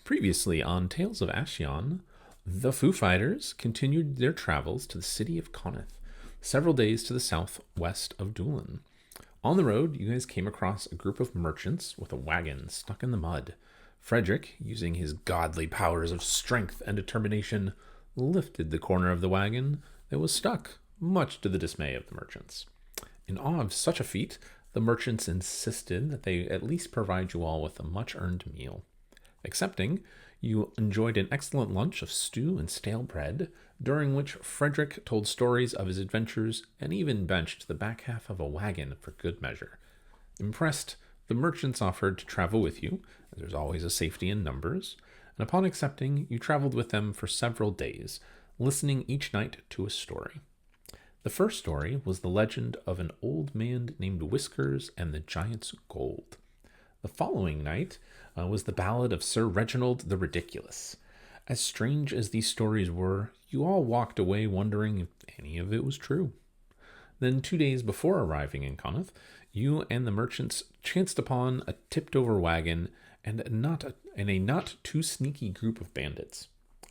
Previously on Tales of Ashion, the Foo Fighters continued their travels to the city of Conith, several days to the southwest of Doolin. On the road, you guys came across a group of merchants with a wagon stuck in the mud. Frederick, using his godly powers of strength and determination, lifted the corner of the wagon that was stuck, much to the dismay of the merchants. In awe of such a feat, the merchants insisted that they at least provide you all with a much-earned meal. Accepting, you enjoyed an excellent lunch of stew and stale bread, during which Frederick told stories of his adventures and even benched the back half of a wagon for good measure. Impressed, the merchants offered to travel with you, as there's always a safety in numbers, and upon accepting, you traveled with them for several days, listening each night to a story. The first story was the legend of an old man named Whiskers and the Giant's Gold. The following night was the ballad of Sir Reginald the Ridiculous. As strange as these stories were, you all walked away wondering if any of it was true. Then 2 days before arriving in Conith, you and the merchants chanced upon a tipped-over wagon and a not too sneaky group of bandits.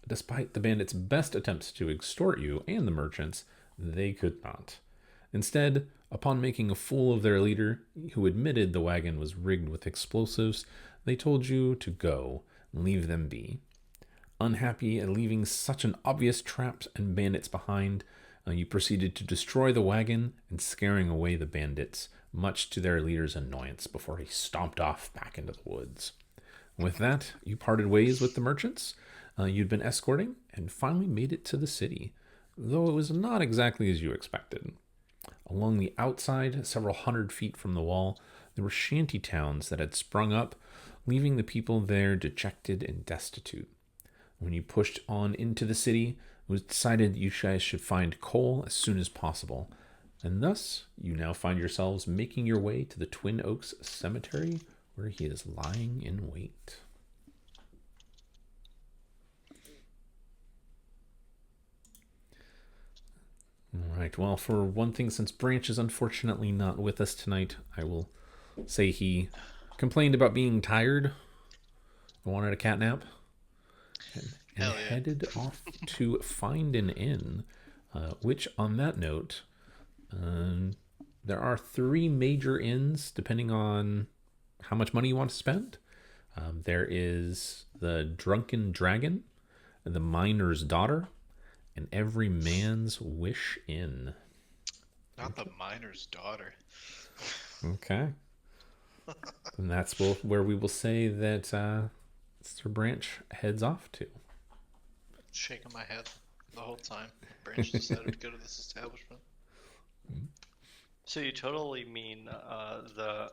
Despite the bandits' best attempts to extort you and the merchants, they could not. Instead, upon making a fool of their leader, who admitted the wagon was rigged with explosives, they told you to go and leave them be. Unhappy at leaving such an obvious trap and bandits behind, you proceeded to destroy the wagon and scaring away the bandits, much to their leader's annoyance, before he stomped off back into the woods. With that, you parted ways with the merchants you'd been escorting and finally made it to the city, though it was not exactly as you expected. Along the outside, several hundred feet from the wall, there were shantytowns that had sprung up, leaving the people there dejected and destitute. When you pushed on into the city, it was decided you guys should find Cole as soon as possible, and thus you now find yourselves making your way to the Twin Oaks Cemetery, where he is lying in wait. All right, well, for one thing, since Branch is unfortunately not with us tonight, I will say he complained about being tired, wanted a cat nap, and headed off to find an inn, which, on that note, there are 3 major inns, depending on how much money you want to spend. There is the Drunken Dragon, the Miner's Daughter, and Every Man's Wish Inn. Not the Miner's Daughter. Okay. And that's where we will say that Sir Branch heads off to. Shaking my head the whole time. Branch decided to go to this establishment. So you totally mean the...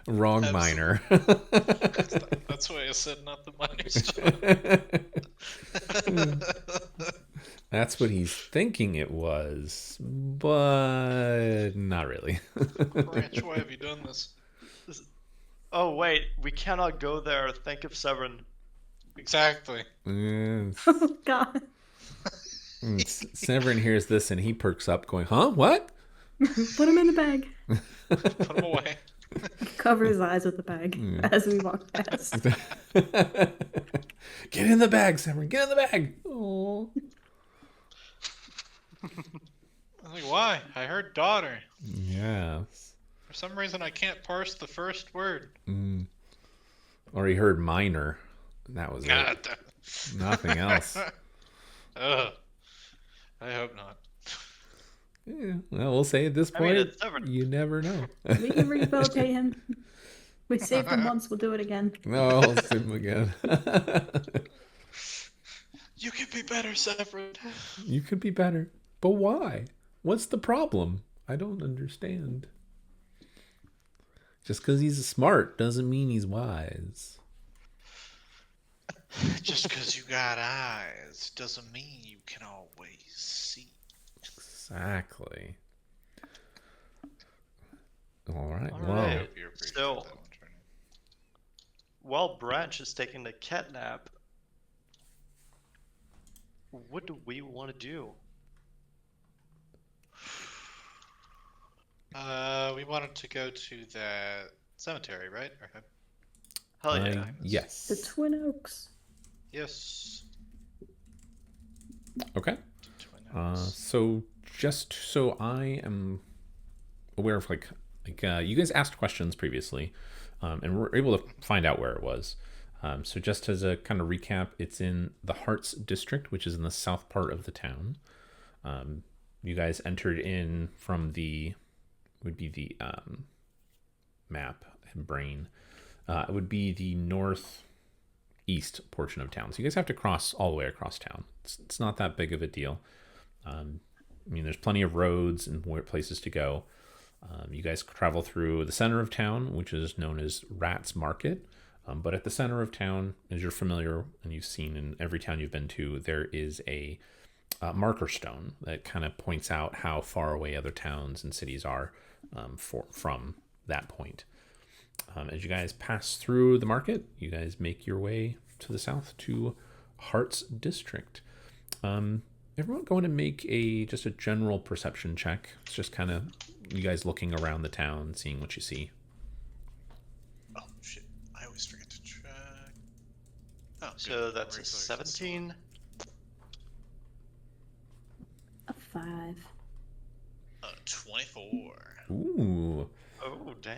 Wrong miner. That's why I said not the Miner's Daughter. That's what he's thinking it was, but not really. Branch, why have you done this? Oh wait, we cannot go there. Think of Severin. Exactly. Oh God. Severin hears this and he perks up, going, "Huh? What?" Put him in the bag. Put him away. Cover his eyes with the bag as we walk past. Get in the bag, Severin. Get in the bag. Oh. I'm like, why? I heard daughter. Yes. For some reason, I can't parse the first word. Or he heard minor. That was it. Nothing else. Ugh. I hope not. Yeah, well, we'll say at this point, you never know. We can rehabilitate him. We saved him once, we'll do it again. No, we'll save him again. You could be better, Severin. You could be better. But why? What's the problem? I don't understand. Just because he's smart doesn't mean he's wise. Just because you got eyes doesn't mean you can always see. Exactly. All right. All Well, right. So, while Branch is taking the cat nap, what do we want to do? wanted to go to that cemetery, right? Or- Hell yeah. Yes. The Twin Oaks. Yes. Okay. Twin Oaks. So just so I am aware of you guys asked questions previously, and we're able to find out where it was. So just as a kind of recap, it's in the Hearts district, which is in the south part of the town. You guys entered in from the map and brain. It would be the northeast portion of town. So you guys have to cross all the way across town. It's not that big of a deal. I mean, there's plenty of roads and places to go. You guys travel through the center of town, which is known as Rat's Market. But at the center of town, as you're familiar and you've seen in every town you've been to, there is a marker stone that kind of points out how far away other towns and cities are from that point. As you guys pass through the market, you guys make your way to the south to Hearts District. Everyone go ahead and make just a general perception check. It's just kind of you guys looking around the town, seeing what you see. Oh shit! I always forget to track. Oh, So good. that's a Regular 17. A 5. 24. Ooh. Oh, damn.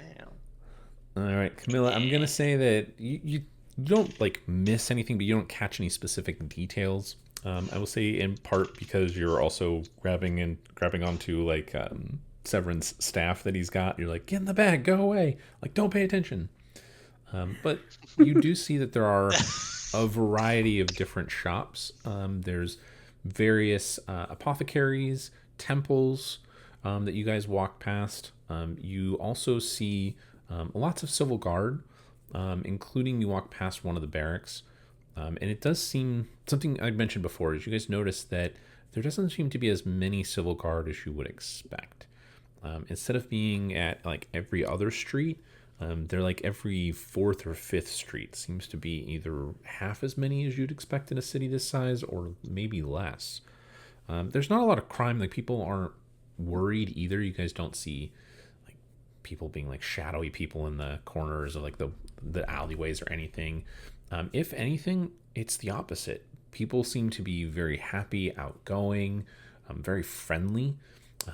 All right, Camilla, I'm going to say that you don't miss anything, but you don't catch any specific details. I will say in part because you're also grabbing onto Severin's staff that he's got. You're like, get in the bag, go away. Don't pay attention. But you do see that there are a variety of different shops. There's various apothecaries, temples that you guys walk past. You also see lots of civil guard, including you walk past one of the barracks. And it does seem, something I mentioned before, is you guys notice that there doesn't seem to be as many civil guard as you would expect. Instead of being at every other street, they're every fourth or fifth street. Seems to be either half as many as you'd expect in a city this size, or maybe less. There's not a lot of crime. People aren't worried either. You guys don't see people being shadowy people in the corners of the alleyways or anything. If anything, it's the opposite. People seem to be very happy, outgoing, very friendly.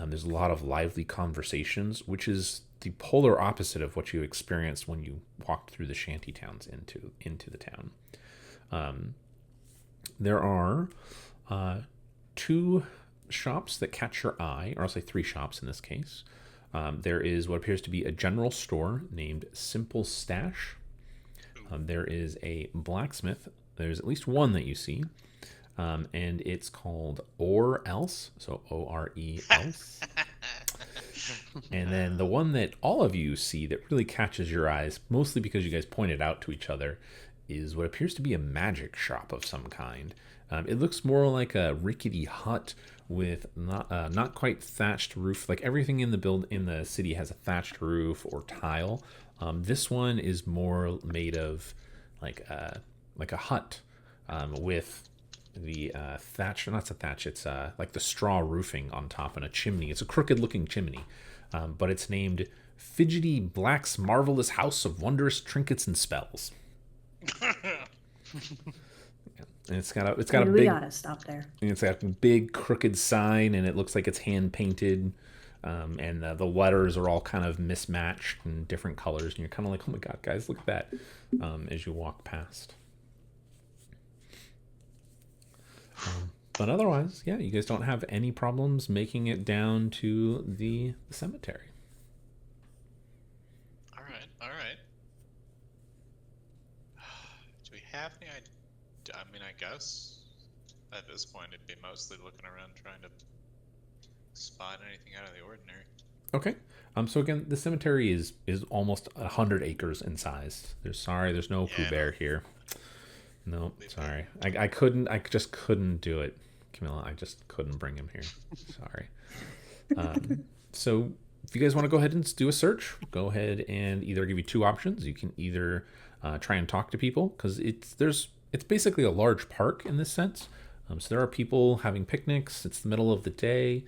There's a lot of lively conversations, which is the polar opposite of what you experienced when you walked through the shantytowns into the town. There are 2 shops that catch your eye, or I'll say 3 shops in this case. There is what appears to be a general store named Simple Stash. There is a blacksmith. There's at least one that you see. And it's called Or Else. So O-R-E else. And then the one that all of you see that really catches your eyes, mostly because you guys pointed out to each other, is what appears to be a magic shop of some kind. It looks more like a rickety hut with not quite thatched roof. Everything in the city has a thatched roof or tile. This one is more made of like a hut with the thatch. Not a thatch. It's like the straw roofing on top and a chimney. It's a crooked looking chimney, but it's named Fidgety Black's Marvelous House of Wondrous Trinkets and Spells. And it's got a We big. gotta stop there. It's got a big crooked sign, and it looks like it's hand painted. And the letters are all kind of mismatched in different colors, and you're kind of like, oh my god, guys, look at that, as you walk past. But otherwise, yeah, you guys don't have any problems making it down to the cemetery. All right. Do we have any idea? I mean, I guess at this point it'd be mostly looking around trying to spot anything out of the ordinary. Okay. So again, the cemetery is almost 100 acres in size. There's no Pooh Bear here. No, sorry. I just couldn't do it, Camilla. I just couldn't bring him here. Sorry. So if you guys want to go ahead and do a search, go ahead and either give you 2 options. You can either try and talk to people, because it's basically a large park in this sense. So there are people having picnics. It's the middle of the day.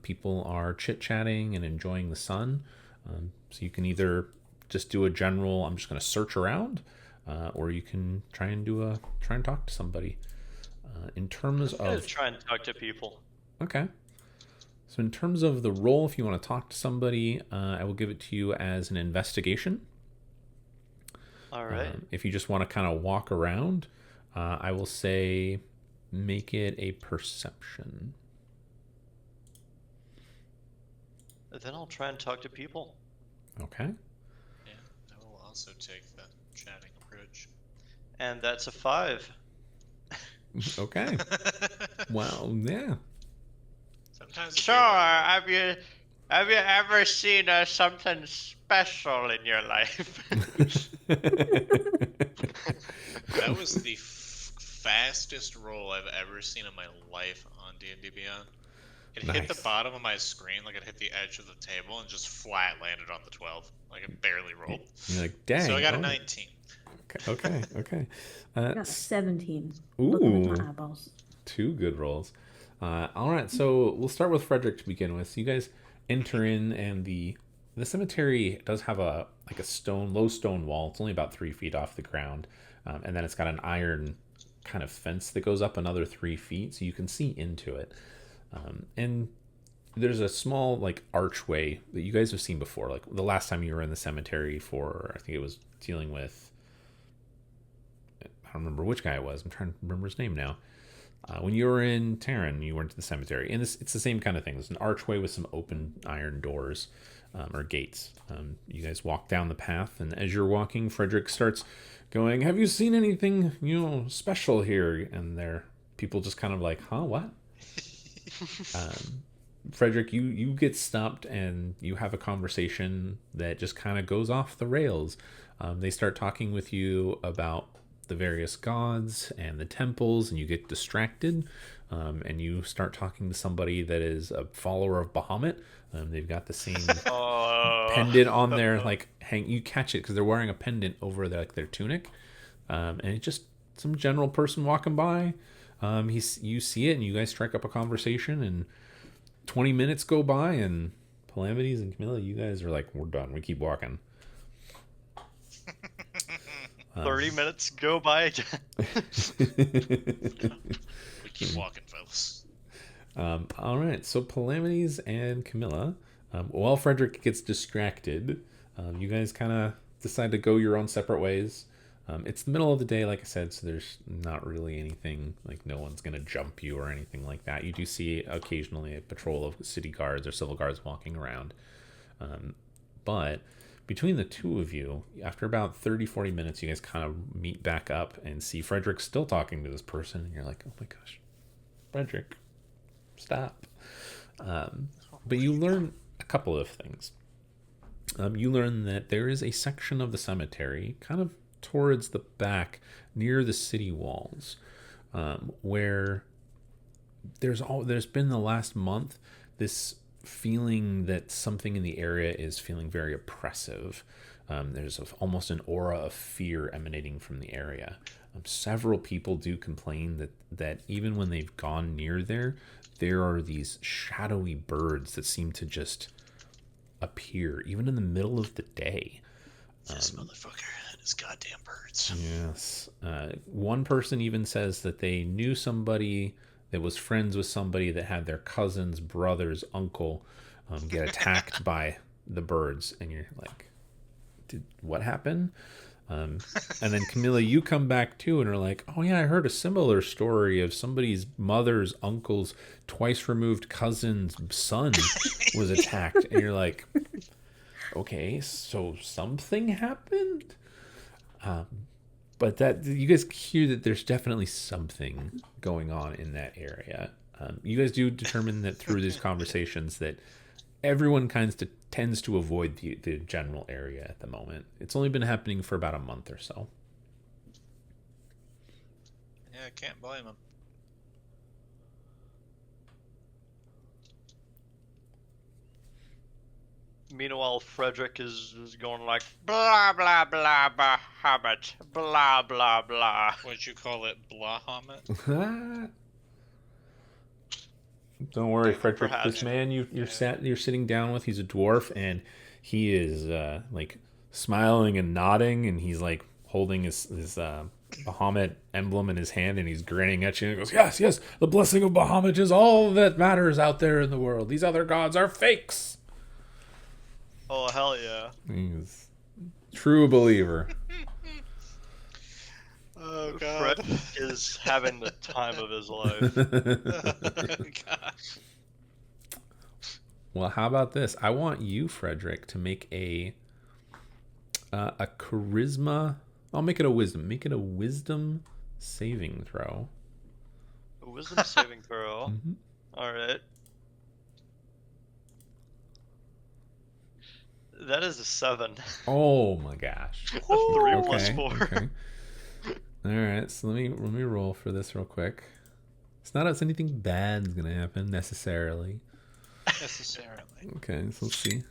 People are chit-chatting and enjoying the sun. So you can either just do a general, I'm just going to search around, or you can try and talk to somebody. In terms I'm gonna of try and talk to people. Okay. So in terms of the role, if you want to talk to somebody, I will give it to you as an investigation. All right. If you just want to kind of walk around, I will say make it a perception. Then I'll try and talk to people. Okay. Yeah, I will also take the chatting approach. And that's a 5. Okay. Well, yeah. Sometimes it'd be Sure. like- Have you ever seen something special in your life? that was the fastest roll I've ever seen in my life on D&D Beyond. It hit the Nice. bottom of my screen like it hit the edge of the table and just flat landed on the 12. Like it barely rolled. You're like, dang. So I got a oh, 19. Okay. I got a 17. Ooh. Looking with my eyeballs. 2 good rolls. All right, so we'll start with Frederick to begin with. So you guys enter in, and the cemetery does have a low stone wall. It's only about 3 feet off the ground, and then it's got an iron kind of fence that goes up another 3 feet, so you can see into it. And there's a small like archway that you guys have seen before. Like the last time you were in the cemetery for, I think it was dealing with, I don't remember which guy it was. I'm trying to remember his name now. When you were in Terran, you went to the cemetery, and it's the same kind of thing. There's an archway with some open iron doors or gates. You guys walk down the path, and as you're walking, Frederick starts going, "Have you seen anything special here?" And there, people just kind of like, "Huh, what?" Frederick, you get stopped, and you have a conversation that just kind of goes off the rails. They start talking with you about the various gods and the temples, and you get distracted, and you start talking to somebody that is a follower of Bahamut. They've got the same pendant on their you catch it because they're wearing a pendant over their tunic, and it's just some general person walking by. You see it, and you guys strike up a conversation, and 20 minutes go by, and Calamities and Camilla, you guys are like, we're done, we keep walking. 30 minutes go by again. We keep walking, fellas. All right, so Calamities and Camilla, while Frederick gets distracted, you guys kind of decide to go your own separate ways. It's the middle of the day, like I said, so there's not really anything, like no one's going to jump you or anything like that. You do see occasionally a patrol of city guards or civil guards walking around. But between the two of you, after about 30-40 minutes, you guys kind of meet back up and see Frederick still talking to this person, and you're like, oh my gosh, Frederick, stop. But you learn a couple of things. You learn that there is a section of the cemetery kind of towards the back near the city walls, where there's been the last month this feeling that something in the area is feeling very oppressive. There's almost an aura of fear emanating from the area. Several people do complain that even when they've gone near there are these shadowy birds that seem to just appear even in the middle of the day. This motherfucker and his goddamn birds. Yes. One person even says that they knew somebody that was friends with somebody that had their cousin's brother's uncle get attacked by the birds, and you're like, what happened? And then Camilla, you come back too and are like, oh yeah, I heard a similar story of somebody's mother's uncle's twice removed cousin's son was attacked. And you're like, okay, so something happened? But that you guys hear that there's definitely something going on in that area. You guys do determine that through these conversations that everyone tends to avoid the general area at the moment. It's only been happening for about a month or so. Yeah, I can't blame him. Meanwhile, Frederick is going like, blah, blah, blah, Bahamut, blah, blah, blah. What'd you call it? Blahamut? Don't worry, Frederick. Perhaps. This man you're sitting down with, he's a dwarf, and he is like smiling and nodding, and he's like holding his Bahamut emblem in his hand, and he's grinning at you, and he goes, "Yes, yes, the blessing of Bahamut is all that matters out there in the world. These other gods are fakes." Oh, hell yeah. He's a true believer. Oh god. Fred is having the time of his life. Gosh. Well, how about this? I want you, Frederick, to make a charisma. I'll make it a wisdom. Make it a wisdom saving throw. A wisdom saving throw. Mm-hmm. Alright. That is a 7. Oh my gosh. A 3 plus Okay. 4. Okay. All right. So let me roll for this real quick. It's not as anything bad's gonna happen necessarily. Necessarily. Okay. So let's see.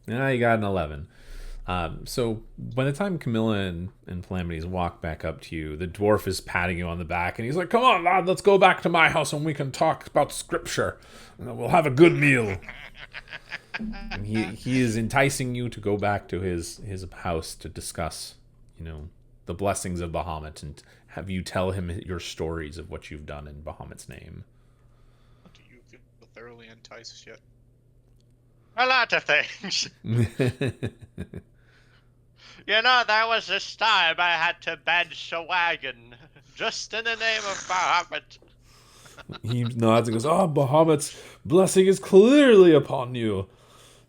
Now you got an 11. So by the time Camilla and Calamities walk back up to you, the dwarf is patting you on the back, and he's like, "Come on, lad, let's go back to my house and we can talk about scripture. And we'll have a good meal." And he is enticing you to go back to his house to discuss, the blessings of Bahamut, and have you tell him your stories of what you've done in Bahamut's name. Do you feel thoroughly enticed yet? A lot of things. You know, there was this time I had to bench a wagon, just in the name of Bahamut. He nods and goes, "Oh, Bahamut's blessing is clearly upon you.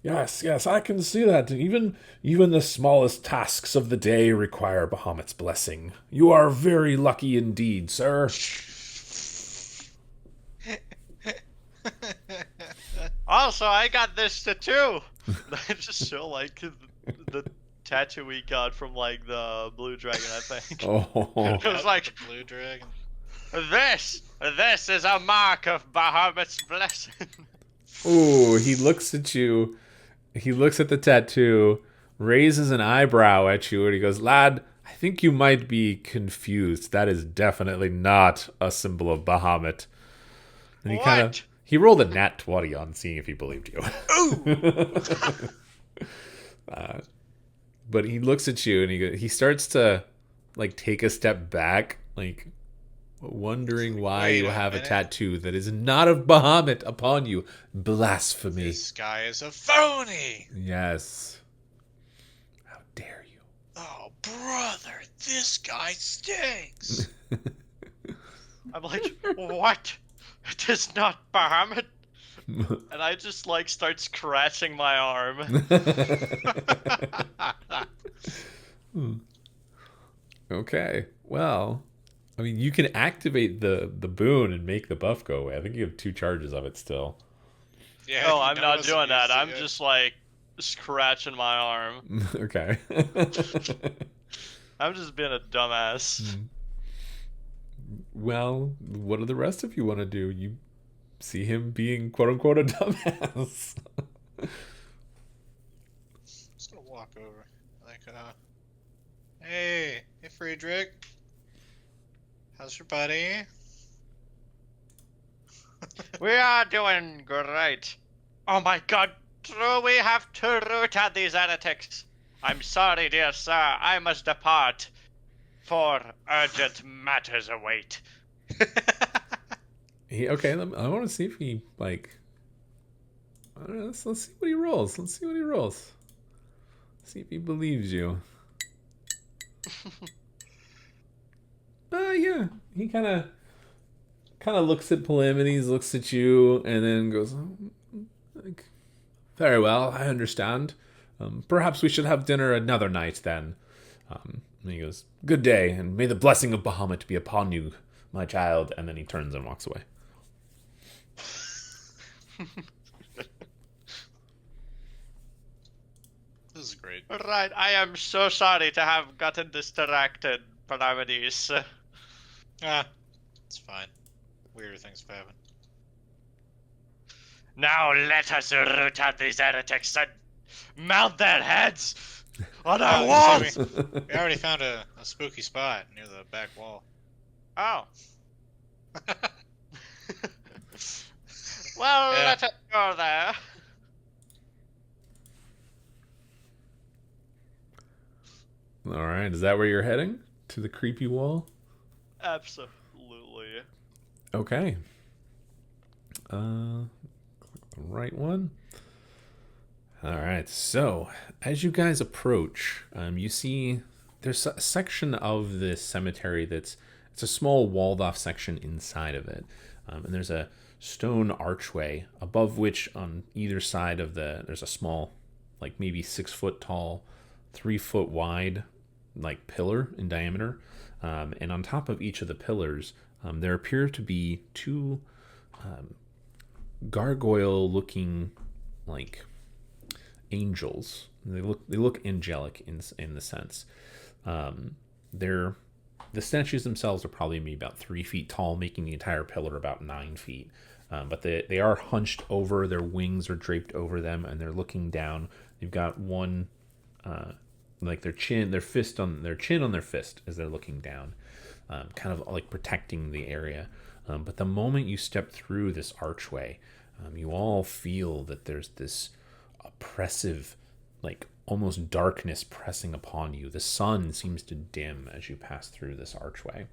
Yes, yes, I can see that. Even the smallest tasks of the day require Bahamut's blessing. You are very lucky indeed, sir." Also, I got this tattoo. I just show, like, the tattoo we got from, like, the Blue Dragon, I think. Oh, It was like, Blue dragon. this is a mark of Bahamut's blessing. ooh, he looks at you. He looks at the tattoo, raises an eyebrow at you, and he goes, "Lad, I think you might be confused. That is definitely not a symbol of Bahamut." And What? he rolled a nat 20 on seeing if he believed you. But he looks at you, and he starts to like take a step back, like wondering why Wait you a have a minute. tattoo that is not of Bahamut upon you. Blasphemy. This guy is a phony. Yes. How dare you? Oh, brother, this guy stinks. I'm like, what? It is not Bahamut. And I just, like, start scratching my arm. Okay. Well, I mean, you can activate the boon and make the buff go away. I think you have 2 charges of it still. Yeah, No, I'm none not of us doing have that. used it I'm yet. just, like, scratching my arm. Okay. I'm just being a dumbass. Well, what do the rest of you want to do? You see him being quote unquote a dumbass. Just gonna walk over. Like, hey, Friedrich. How's your buddy? We are doing great. Oh my god, true, we have to root out these heretics. I'm sorry, dear sir, I must depart, for urgent matters await. Okay, I want to see if he like. I don't know, let's see what he rolls. See if he believes you. Yeah, he kind of looks at Calamities, looks at you, and then goes, like, "Very well, I understand. Perhaps we should have dinner another night then." And he goes, "Good day, and may the blessing of Bahamut be upon you, my child." And then he turns and walks away. This is great. Right, I am so sorry to have gotten distracted, Paramides. Ah, it's fine. Weirder things have happened. Now let us root out these heretics and mount their heads on Oh, our you walls! said we already found a spooky spot near the back wall. Oh. Well, Yeah. let it go there. All right, is that where you're heading? To the creepy wall? Absolutely. Okay. Right one. All right. So, as you guys approach, you see there's a section of this cemetery it's a small walled off section inside of it, and there's a stone archway above which on either side of there's a small, like maybe 6 foot tall, 3 foot wide, like pillar in diameter, and on top of each of the pillars, there appear to be two gargoyle looking like angels. They look angelic in the sense. They're the statues themselves are probably maybe about 3 feet tall, making the entire pillar about 9 feet. But they are hunched over. Their wings are draped over them, and they're looking down. They've got one, like their chin on their fist as they're looking down, kind of like protecting the area. But the moment you step through this archway, you all feel that there's this oppressive, like almost darkness pressing upon you. The sun seems to dim as you pass through this archway.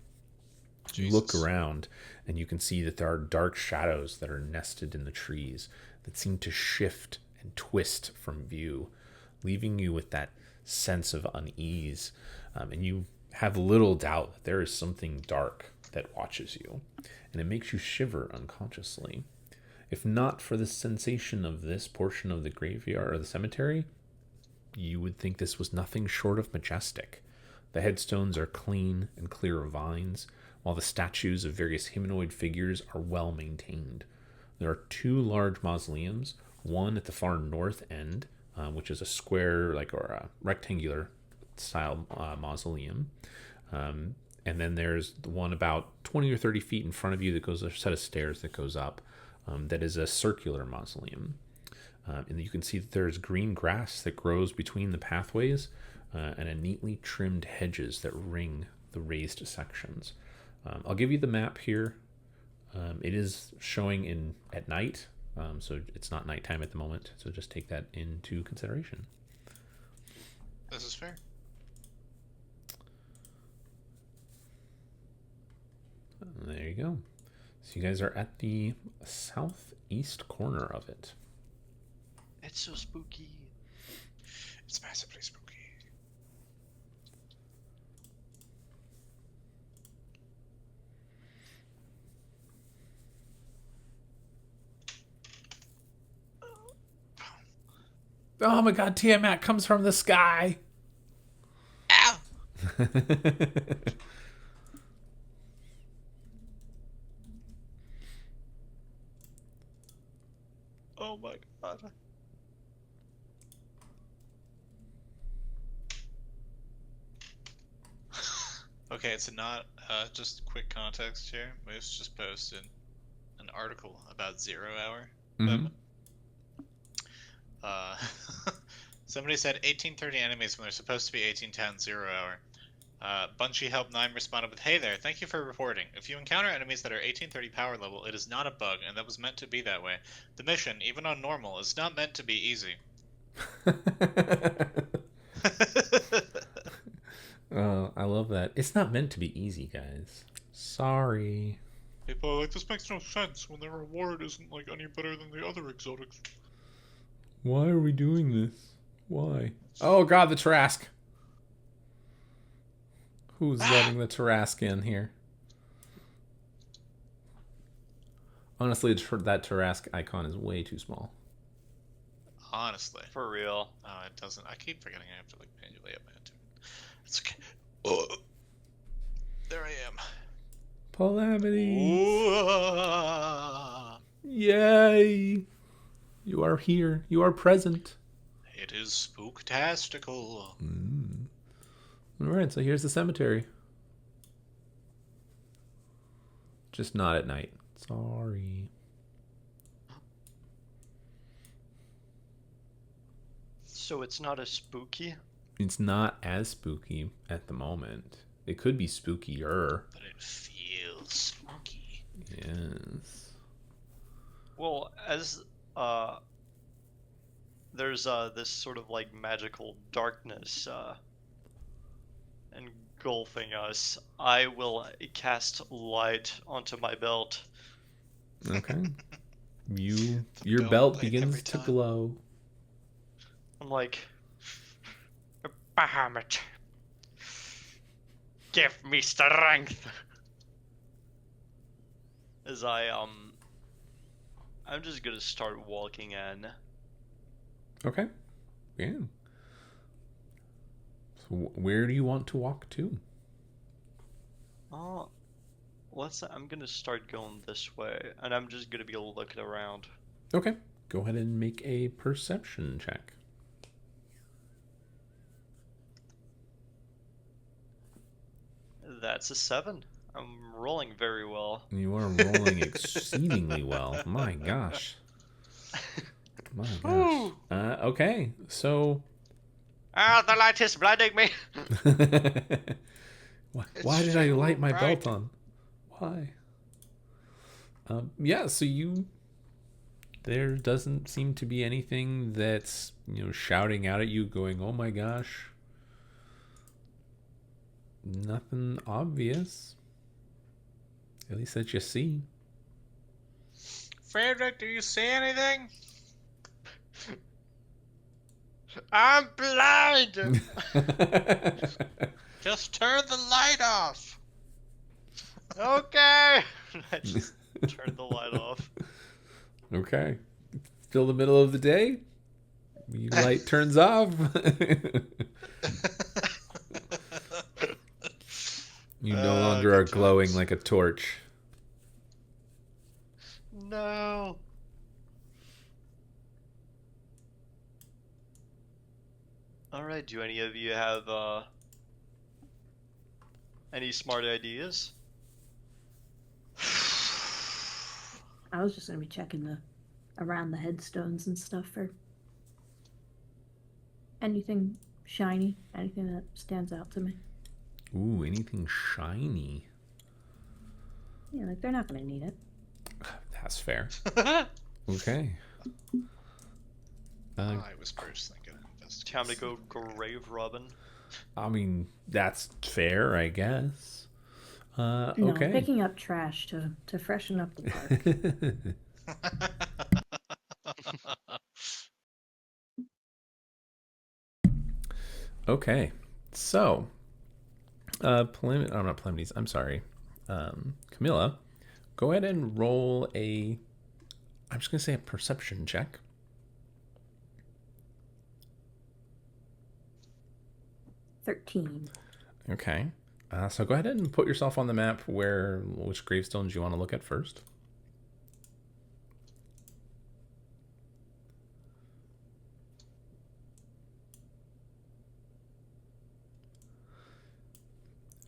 You look around and you can see that there are dark shadows that are nested in the trees that seem to shift and twist from view, leaving you with that sense of unease. And you have little doubt that there is something dark that watches you, and it makes you shiver unconsciously. If not for the sensation of this portion of the graveyard or the cemetery, you would think this was nothing short of majestic. The headstones are clean and clear of vines, while the statues of various humanoid figures are well maintained. There are 2 large mausoleums, one at the far north end, which is a square, or a rectangular style mausoleum. And then there's the one about 20 or 30 feet in front of you that goes a set of stairs that goes up. That is a circular mausoleum. And you can see that there's green grass that grows between the pathways, and a neatly trimmed hedges that ring the raised sections. I'll give you the map here. It is showing at night, so it's not nighttime at the moment. So just take that into consideration. This is fair. There you go. So you guys are at the southeast corner of it. It's so spooky. It's massively spooky. Oh my god, Tiamat comes from the sky! Ow! Oh my god. Okay, it's not just quick context here. Moose just posted an article about 0 Hour. Mhm. Somebody said 1830 enemies when they're supposed to be 18 towns 0 Hour. Bunchy Help 9 responded with, "Hey there, thank you for reporting. If you encounter enemies that are 1830 power level, it is not a bug, and that was meant to be that way. The mission, even on normal, is not meant to be easy." I love that. It's not meant to be easy, guys. Sorry. People are like, this makes no sense when the reward isn't like any better than the other exotics. Why are we doing this? Why? Oh god, the Tarask. Who's letting the Tarask in here? Honestly, that Tarask icon is way too small. Honestly. For real. Oh, it doesn't. I keep forgetting I have to like manually up my head to it. It's okay. Oh. There I am. Calamity. Ooh. Yay. You are here. You are present. It is spooktastical. Alright, so here's the cemetery. Just not at night. Sorry. So it's not as spooky? It's not as spooky at the moment. It could be spookier. But it feels spooky. Yes. Well, as there's this sort of like magical darkness engulfing us, I will cast light onto my belt. Okay. Your Go belt light begins every to time. glow. I'm like, Bahamut, give me strength. As I'm just gonna start walking in. Okay. Yeah. So where do you want to walk to? Oh, I'm gonna start going this way, and I'm just gonna be looking around. Okay. Go ahead and make a perception check. That's a 7. I'm rolling very well. You are rolling exceedingly well. My gosh. My gosh. Okay. So Ah, the light is blinding me. why did I light my bright. belt on? Why? Yeah, so there doesn't seem to be anything that's, shouting out at you going, "Oh my gosh." Nothing obvious. At least that you see. Frederick, do you see anything? I'm blind. Just turn the light off. Okay. I just turned the light off. Okay. Still the middle of the day. Your light turns off. You no longer are good glowing times. like a torch. No. All right. Do any of you have any smart ideas? I was just gonna be checking around the headstones and stuff for anything shiny, anything that stands out to me. Ooh, anything shiny. Yeah, like they're not gonna need it. That's fair. Okay. I was first thinking investigate. Time to go grave robbing. I mean, that's fair, I guess. No, Okay. picking up trash to freshen up the park. Okay. So, not Plemnies. I'm sorry. Camilla, go ahead and roll I'm just going to say a perception check. $13. Okay. So go ahead and put yourself on the map which gravestones you want to look at first.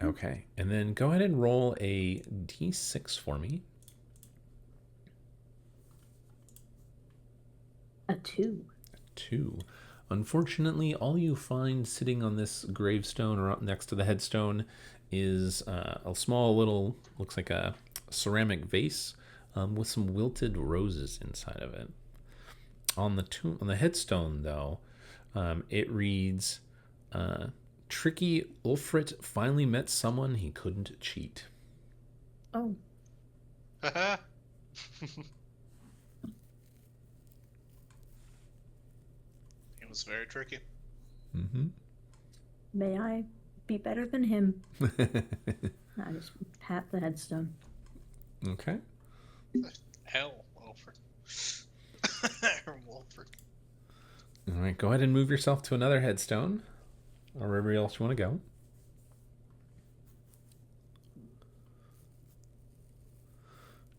Okay. And then go ahead and roll a d6 for me. A 2. 2. Unfortunately, all you find sitting on this gravestone or up next to the headstone is a small little, looks like a ceramic vase with some wilted roses inside of it. On the headstone, though, it reads, "Tricky Ulfrit finally met someone he couldn't cheat." Oh, It was very tricky. Mm-hmm. may I be better than him? I just pat the headstone. Okay. Hell, Wolford. Wolford. All right, go ahead and move yourself to another headstone, or wherever else you want to go.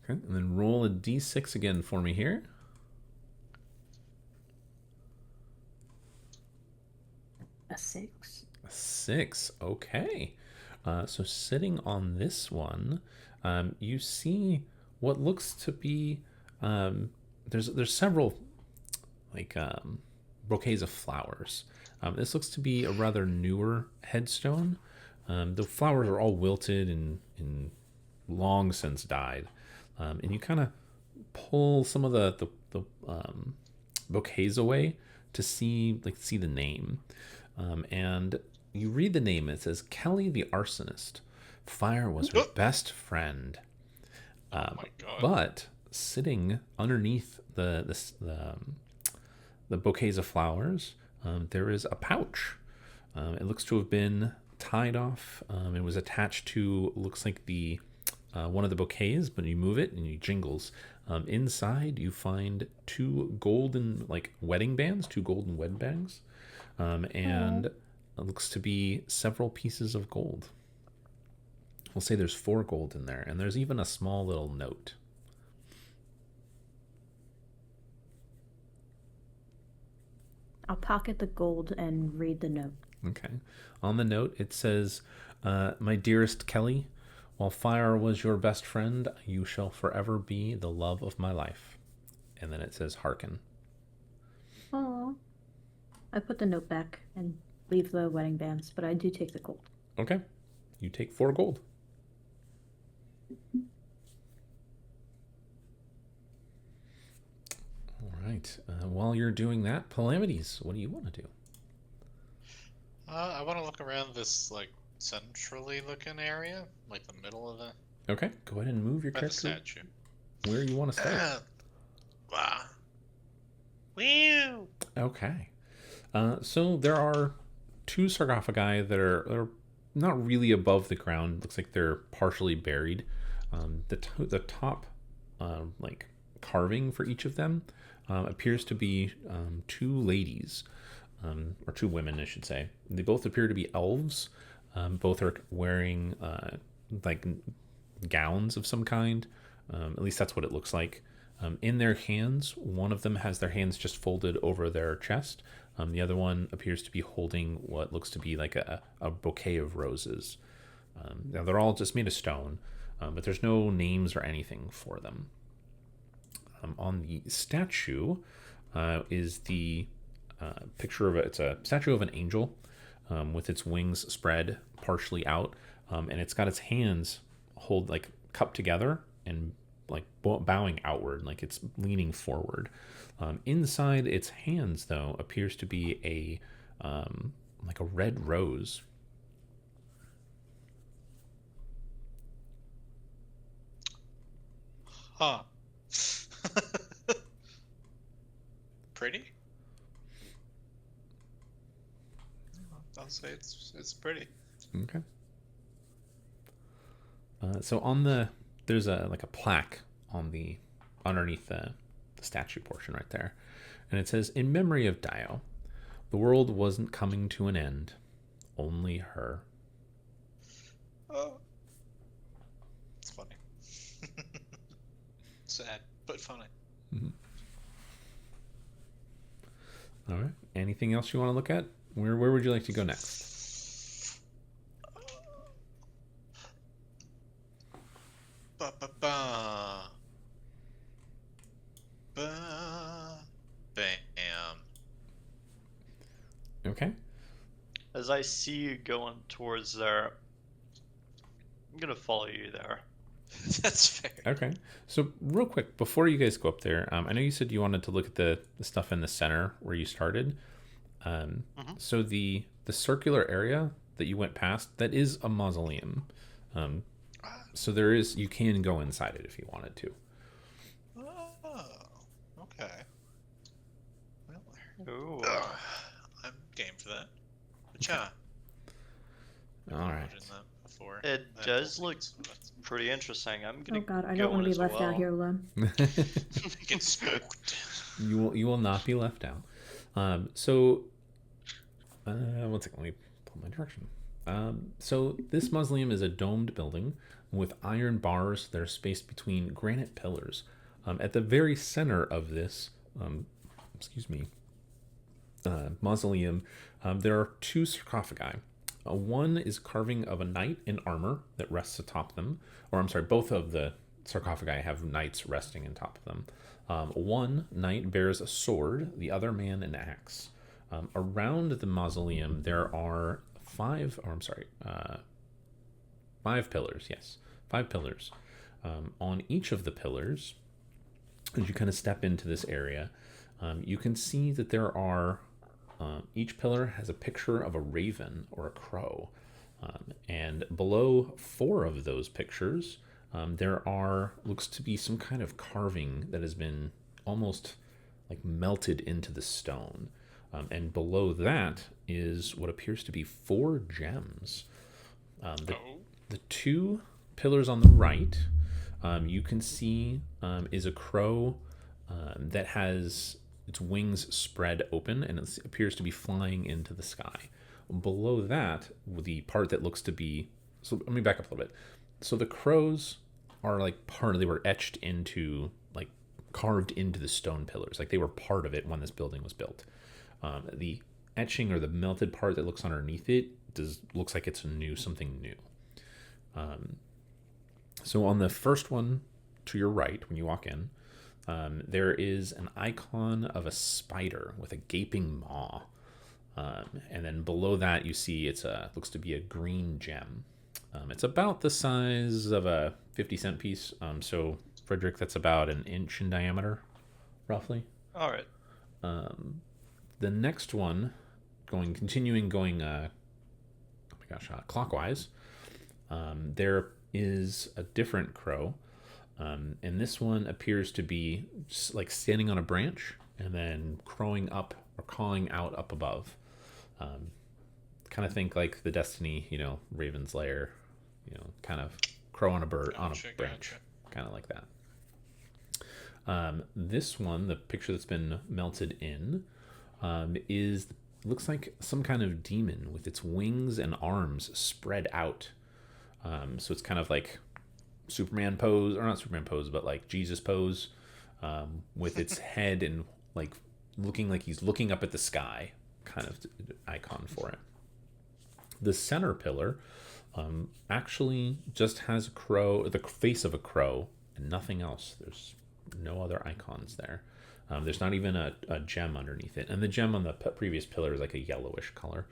Okay, and then roll a d6 again for me here. A 6. A 6. Okay. So sitting on this one, you see what looks to be there's several like bouquets of flowers. This looks to be a rather newer headstone. The flowers are all wilted and long since died. And you kind of pull some of the bouquets away to see the name, and you read the name. It says Kelly the arsonist. Fire was her best friend. Oh my god. But sitting underneath the bouquets of flowers, there is a pouch. It looks to have been tied off. It was attached to, looks like the one of the bouquets, but you move it and it jingles. Inside, you find two golden wedding bands, two golden wedding bands, and it looks to be several pieces of gold. We'll say there's 4 gold in there, and there's even a small little note. I'll pocket the gold and read the note. Okay. On the note, it says, my dearest Kelly, while fire was your best friend, you shall forever be the love of my life. And then it says, hearken. Oh. I put the note back and leave the wedding bands, but I do take the gold. Okay. You take 4 gold. All right. While you're doing that, Calamities, what do you want to do? I want to look around this centrally looking area, like the middle of the Okay. Go ahead and move your by the character statue. where you want to start. Wow. Woo! Okay. So there are 2 sarcophagi that are not really above the ground. Looks like they're partially buried. The top carving for each of them appears to be 2 ladies, or 2 women, I should say. They both appear to be elves. Both are wearing gowns of some kind. At least that's what it looks like. In their hands, one of them has their hands just folded over their chest. The other one appears to be holding what looks to be like a bouquet of roses. Now they're all just made of stone, but there's no names or anything for them. On the statue is the picture of it's a statue of an angel with its wings spread partially out, and it's got its hands cupped together and bowing outward, like it's leaning forward. Inside its hands, though, appears to be a red rose. Huh. Pretty? I'll say it's pretty. Okay. So there's a plaque on the underneath the statue portion right there, and it says, "In memory of Dio, the world wasn't coming to an end, only her." Oh, it's funny. Sad but funny. Mm-hmm. All right. Anything else you want to look at? Where would you like to go next? Ba ba ba. Ba. Bam. Okay. As I see you going towards there, I'm gonna follow you there. That's fair. Okay. So real quick, before you guys go up there, I know you said you wanted to look at the stuff in the center where you started. So the circular area that you went past, that is a mausoleum. So you can go inside it if you wanted to. Oh, okay. Well, Ooh. I'm game for that. Cha. All right. It does look pretty interesting. I'm gonna. Oh god, I go don't want to in be as left out well. here alone. Get spooked. You will not be left out. So, one second, let me pull my direction. So this mausoleum is a domed building with iron bars that are spaced between granite pillars. At the very center of this, mausoleum, there are 2 sarcophagi. One is carving of a knight in armor that rests atop them. Or I'm sorry, both of the sarcophagi have knights resting on top of them. One knight bears a sword, the other man an axe. Around the mausoleum, there are 5 pillars. Yes, 5 pillars. On each of the pillars, as you kind of step into this area, you can see that there are each pillar has a picture of a raven or a crow, and below 4 of those pictures, there looks to be some kind of carving that has been almost like melted into the stone. And below that is what appears to be 4 gems. The 2 pillars on the right, you can see is a crow that has its wings spread open, and it appears to be flying into the sky. Below that, the part that looks to be... So let me back up a little bit. So the crows are like they were etched into, like carved into the stone pillars. Like they were part of it when this building was built. The etching or the melted part that looks underneath it looks like it's something new. So on the first one to your right, when you walk in, there is an icon of a spider with a gaping maw. And then below that, you see looks to be a green gem. It's about the size of a 50-cent piece. So, Frederick, that's about an inch in diameter, roughly. All right. The next one, continuing clockwise, there is a different crow. And this one appears to be like standing on a branch and then crowing up or cawing out up above. Kind of think like the Destiny, Raven's Lair, kind of crow on a bird on a branch, kind of like that. This one, the picture that's been melted in, looks like some kind of demon with its wings and arms spread out. So it's kind of like Superman pose, or not Superman pose, but like Jesus pose, with its head and like looking like he's looking up at the sky, kind of icon for it. The center pillar actually just has the face of a crow, and nothing else. There's no other icons there. There's not even a gem underneath it, and the gem on the previous pillar is like a yellowish color.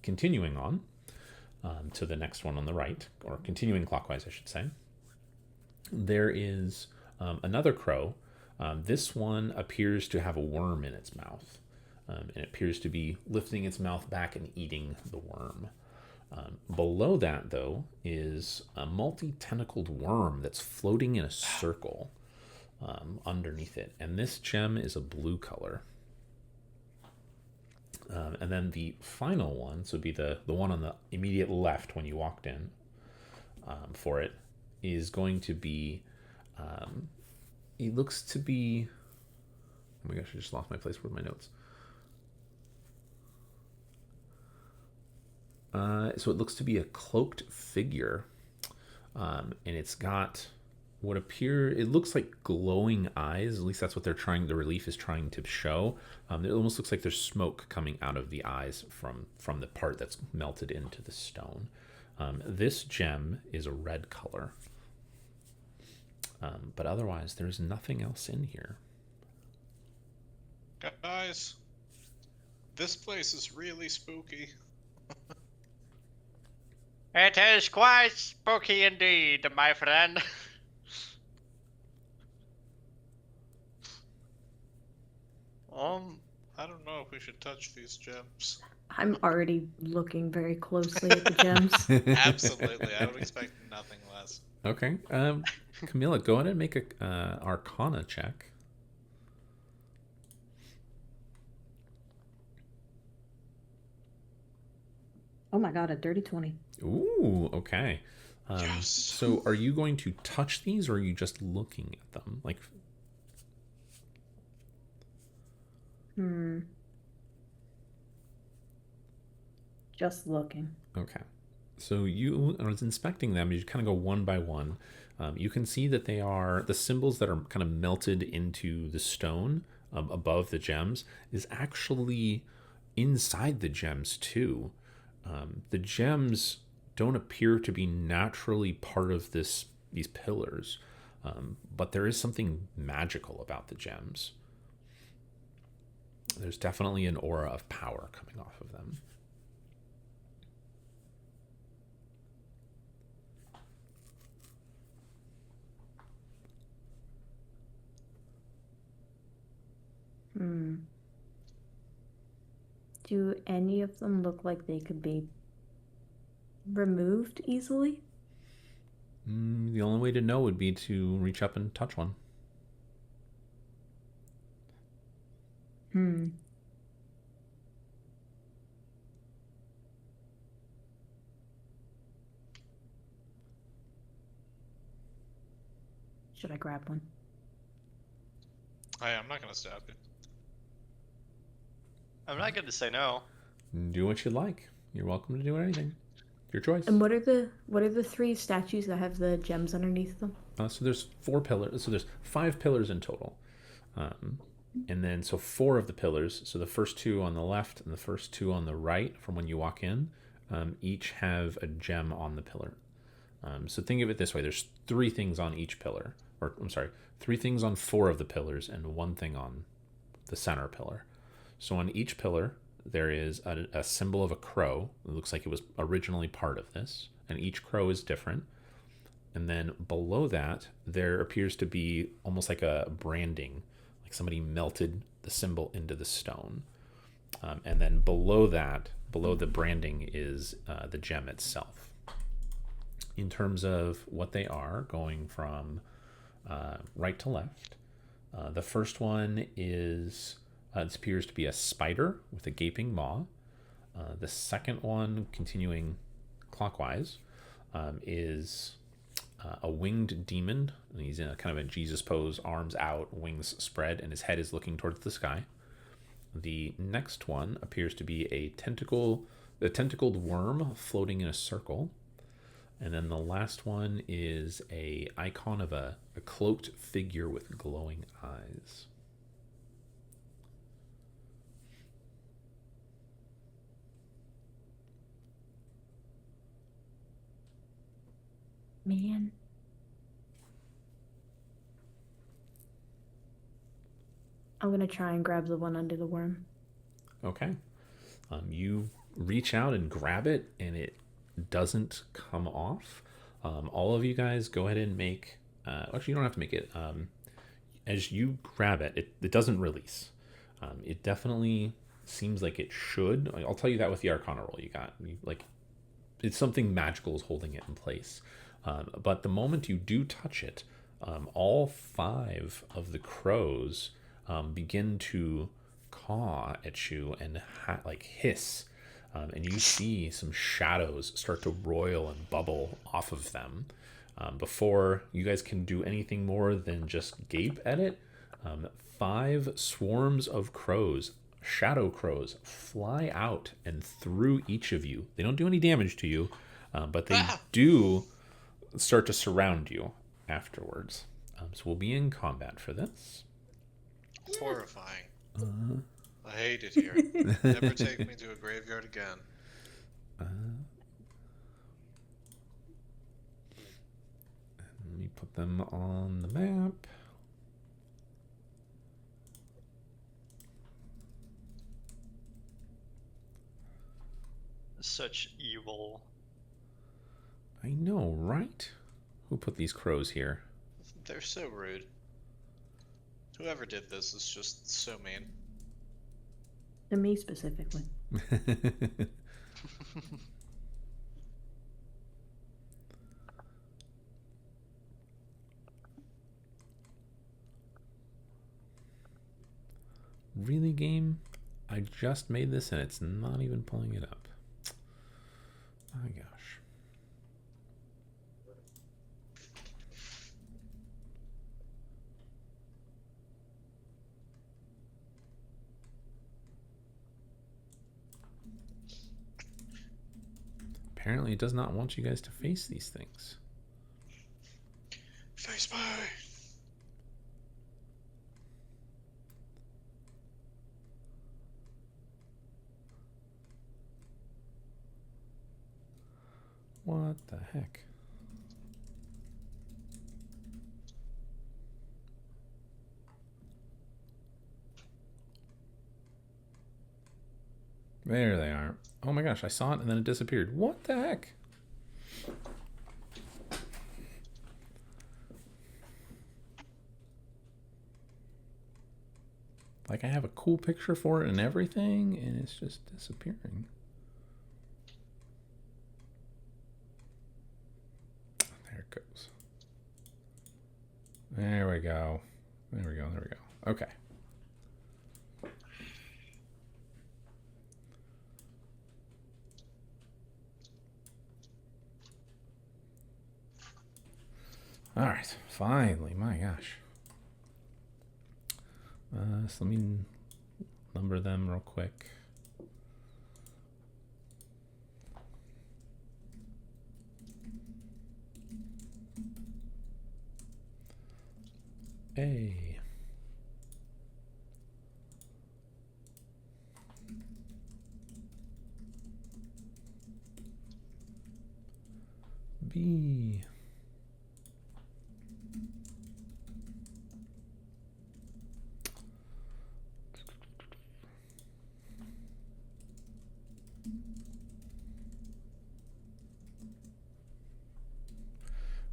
Continuing on to the next one on the right, or continuing clockwise, I should say, there is another crow. This one appears to have a worm in its mouth, and it appears to be lifting its mouth back and eating the worm. Below that, though, is a multi-tentacled worm that's floating in a circle underneath it, and this gem is a blue color. And then the final one, so it'd be the one on the immediate left when you walked in for it, is going to be, it looks to be, oh my gosh, I just lost my place with my notes. So it looks to be a cloaked figure, and it's got it looks like glowing eyes. At least that's what the relief is trying to show. It almost looks like there's smoke coming out of the eyes from the part that's melted into the stone. This gem is a red color. But otherwise, there's nothing else in here. Guys, this place is really spooky. It is quite spooky indeed, my friend. I don't know if we should touch these gems. I'm already looking very closely at the gems. Absolutely, I would expect nothing less. Okay, Camilla, go ahead and make a Arcana check. Oh my god, a dirty 20. Ooh, okay. Yes. So are you going to touch these, or are you just looking at them? Like, Just looking. okay. So you, I was inspecting them. You kind of go one by one. You can see that they are the symbols that are kind of melted into the stone above the gems is actually inside the gems too. The gems don't appear to be naturally part of these pillars, but there is something magical about the gems. There's definitely an aura of power coming off of them. Do any of them look like they could be removed easily? The only way to know would be to reach up and touch one. Should I grab one? I'm not gonna stab you. I'm not going to say no. Do what you like. You're welcome to do anything. Your choice. And what are the 3 statues that have the gems underneath them? So there's 4 pillars. So there's 5 pillars in total. And then, so 4 of the pillars, so the first 2 on the left and the first 2 on the right from when you walk in, each have a gem on the pillar. So think of it this way. There's 3 things on each pillar. Or, I'm sorry, 3 things on 4 of the pillars and 1 thing on the center pillar. So on each pillar, there is a symbol of a crow. It looks like it was originally part of this. And each crow is different. And then below that, there appears to be almost like a branding. Like somebody melted the symbol into the stone. And then below that, below the branding, is the gem itself. In terms of what they are, going from right to left, the first one is, this appears to be a spider with a gaping maw. The second one, continuing clockwise, is a winged demon. He's in a kind of a Jesus pose, arms out, wings spread, and his head is looking towards the sky. The next one appears to be a tentacled worm floating in a circle. And then the last one is a icon of a cloaked figure with glowing eyes. Man. I'm going to try and grab the one under the worm. Okay. You reach out and grab it, and it doesn't come off. All of you guys go ahead and make... actually, you don't have to make it. As you grab it, it doesn't release. It definitely seems like it should. I'll tell you that with the Arcana roll you got. It's something magical is holding it in place. But the moment you do touch it, all 5 of the crows begin to caw at you and hiss. And you see some shadows start to roil and bubble off of them. Before you guys can do anything more than just gape at it, 5 swarms of crows, shadow crows, fly out and through each of you. They don't do any damage to you, but they do start to surround you afterwards. So we'll be in combat for this. Horrifying. I hate it here. Never take me to a graveyard again. Let me put them on the map. Such evil. I know, right? Who put these crows here? They're so rude. Whoever did this is just so mean. To me specifically. Really, game? I just made this and it's not even pulling it up. My gosh. Apparently it does not want you guys to face these things. Face me! What the heck? There they are. Oh my gosh, I saw it and then it disappeared. What the heck? Like I have a cool picture for it and everything, and it's just disappearing. There it goes. There we go. There we go. There we go. Okay. All right. Finally, my gosh. So let me number them real quick. A. B.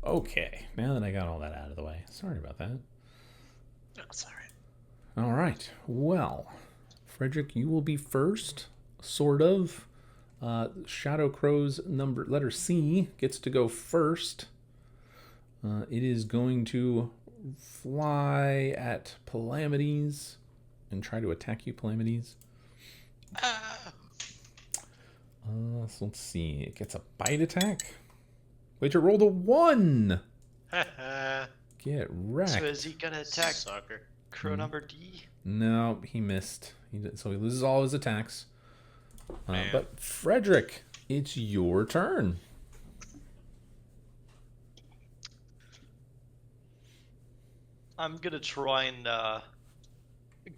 Okay, now that I got all that out of the way. Sorry about that. No, it's all right. All right. Well, Frederick, you will be first, sort of. Shadow Crow's letter C gets to go first. It is going to fly at Calamities and try to attack you, Calamities. So let's see. It gets a bite attack. Wait, it rolled a 1. Get wrecked. So is he gonna attack Sucker. crow number D? No, he missed. So he loses all his attacks. Man. But Frederick, it's your turn. I'm gonna try and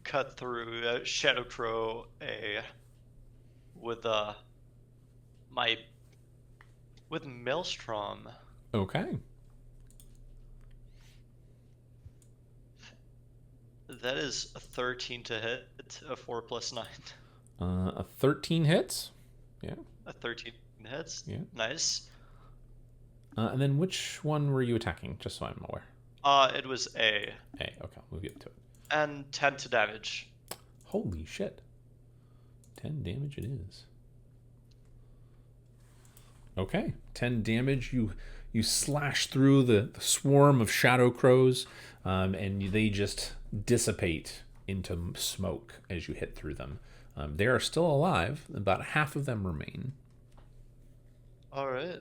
cut through Shadow Crow with Maelstrom. Okay. That is a 13 to hit, a 4 plus 9. A 13 hits. Yeah. A 13 hits. Yeah. Nice. And then which one were you attacking? Just so I'm aware. It was A. A. Okay, we'll get to it. And 10 to damage. Holy shit. 10 damage it is. Okay. 10 damage. You slash through the swarm of shadow crows, and they just dissipate into smoke as you hit through them. They are still alive. About half of them remain. All right.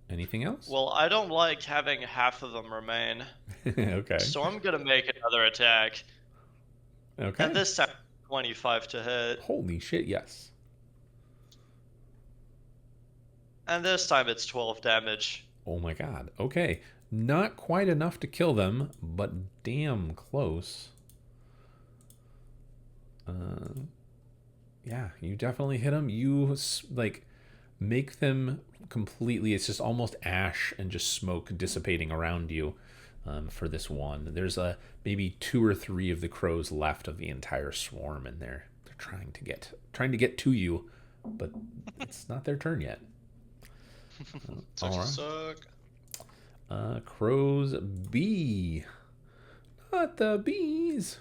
Anything else? Well, I don't like having half of them remain. Okay. So I'm gonna make another attack. Okay. And this time, 25 to hit. Holy shit, yes. And this time it's 12 damage. Oh my god. Okay. Not quite enough to kill them, but damn close. Yeah, you definitely hit them. You, like, make them completely... It's just almost ash and just smoke dissipating around you for this one. There's maybe 2 or 3 of the crows left of the entire swarm, and they're trying to get to you, but it's not their turn yet. Such All a right. suck. Crows B. Not the bees.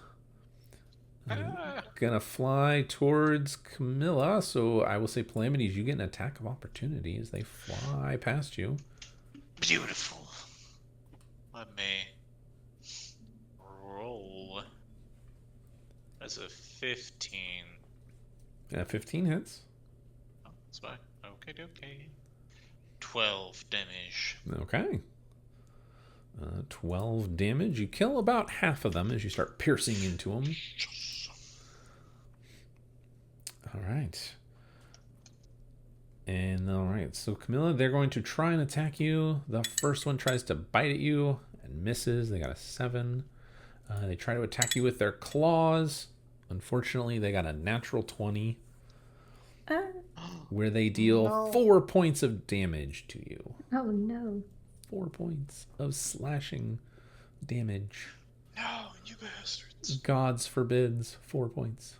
Gonna fly towards Camilla, so I will say Calamities, you get an attack of opportunity as they fly past you. Beautiful. Let me roll. That's a 15. 15 hits. Oh, that's fine. Okay. 12 damage. Okay. 12 damage. You kill about half of them as you start piercing into them. All right. And all right, so Camilla, they're going to try and attack you. The first one tries to bite at you and misses. They got a 7. They try to attack you with their claws. Unfortunately, they got a natural 20. Where they deal 4 points of damage to you. Oh no. 4 points of slashing damage. No, you bastards. Gods forbids. 4 points.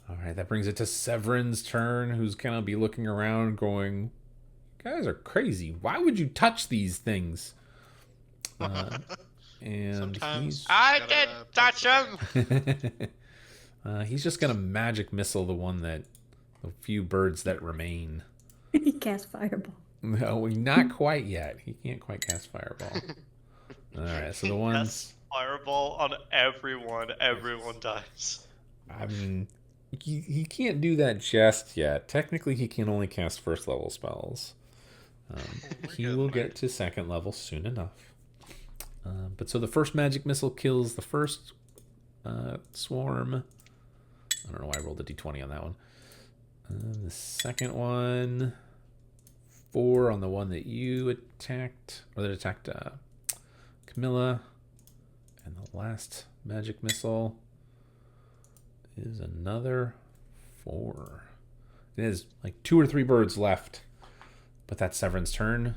All right, that brings it to Severin's turn, who's gonna be looking around going, you guys are crazy. Why would you touch these things? And Sometimes I gotta did touch him. he's just gonna magic missile the few birds that remain. He cast fireball. No, not quite yet. He can't quite cast fireball. All right, so the ones. Yes, fireball on everyone. Everyone dies. I mean, he can't do that just yet. Technically, he can only cast first level spells. He will get to second level soon enough. But so the first magic missile kills the first swarm. I don't know why I rolled a d20 on that one. The second one, 4 on the one that you attacked, or that attacked Camilla. And the last magic missile is another 4. It is like 2 or 3 birds left, but that's Severin's turn.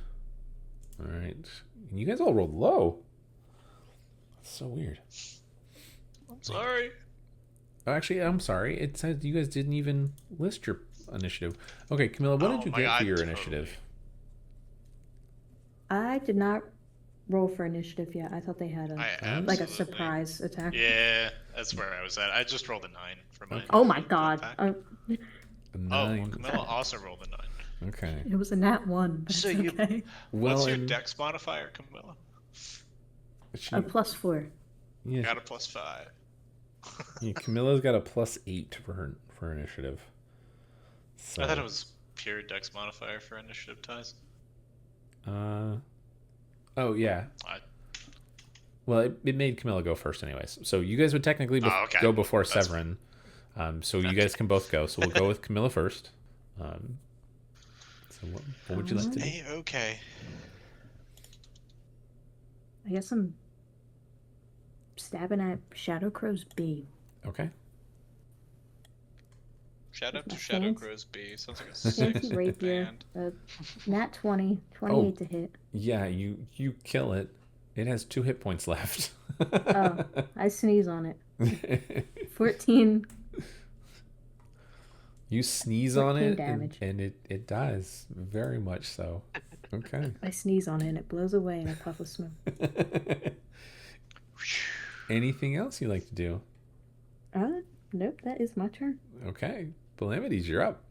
All right, and you guys all rolled low. That's so weird. I'm sorry. Oh, actually, I'm sorry. It says you guys didn't even list your initiative. Okay, Camilla, what did you get for your initiative? I did not roll for initiative yet. I thought they had a surprise attack. Yeah, that's where I was at. I just rolled a 9 for my. Oh my god. A Well, 9. Camilla also rolled a 9. Okay. It was a nat 1, but So it's okay. What's your dex modifier, Camilla? A +4. Yeah, Got a +5. yeah, Camilla's got a +8 for her initiative. So, I thought it was pure dex modifier for initiative ties. Oh yeah. Well, it made Camilla go first, anyways. So you guys would technically go before Severin. So you guys can both go. So we'll go with Camilla first. So what would you like to do? Okay. I guess I'm stabbing at Shadow Crow's B. Okay. Shout out to My Shadow fancy- Crow's B. Sounds like a 6 Fancy rapier. Nat 20. 28 to hit. Yeah, you kill it. It has 2 hit points left. Oh, I sneeze on it. 14. You sneeze on it, damage. and it dies. Very much so. Okay. I sneeze on it and it blows away in a puff of smoke. Anything else you like to do? Nope, that is my turn. Okay. Calamities, you're up.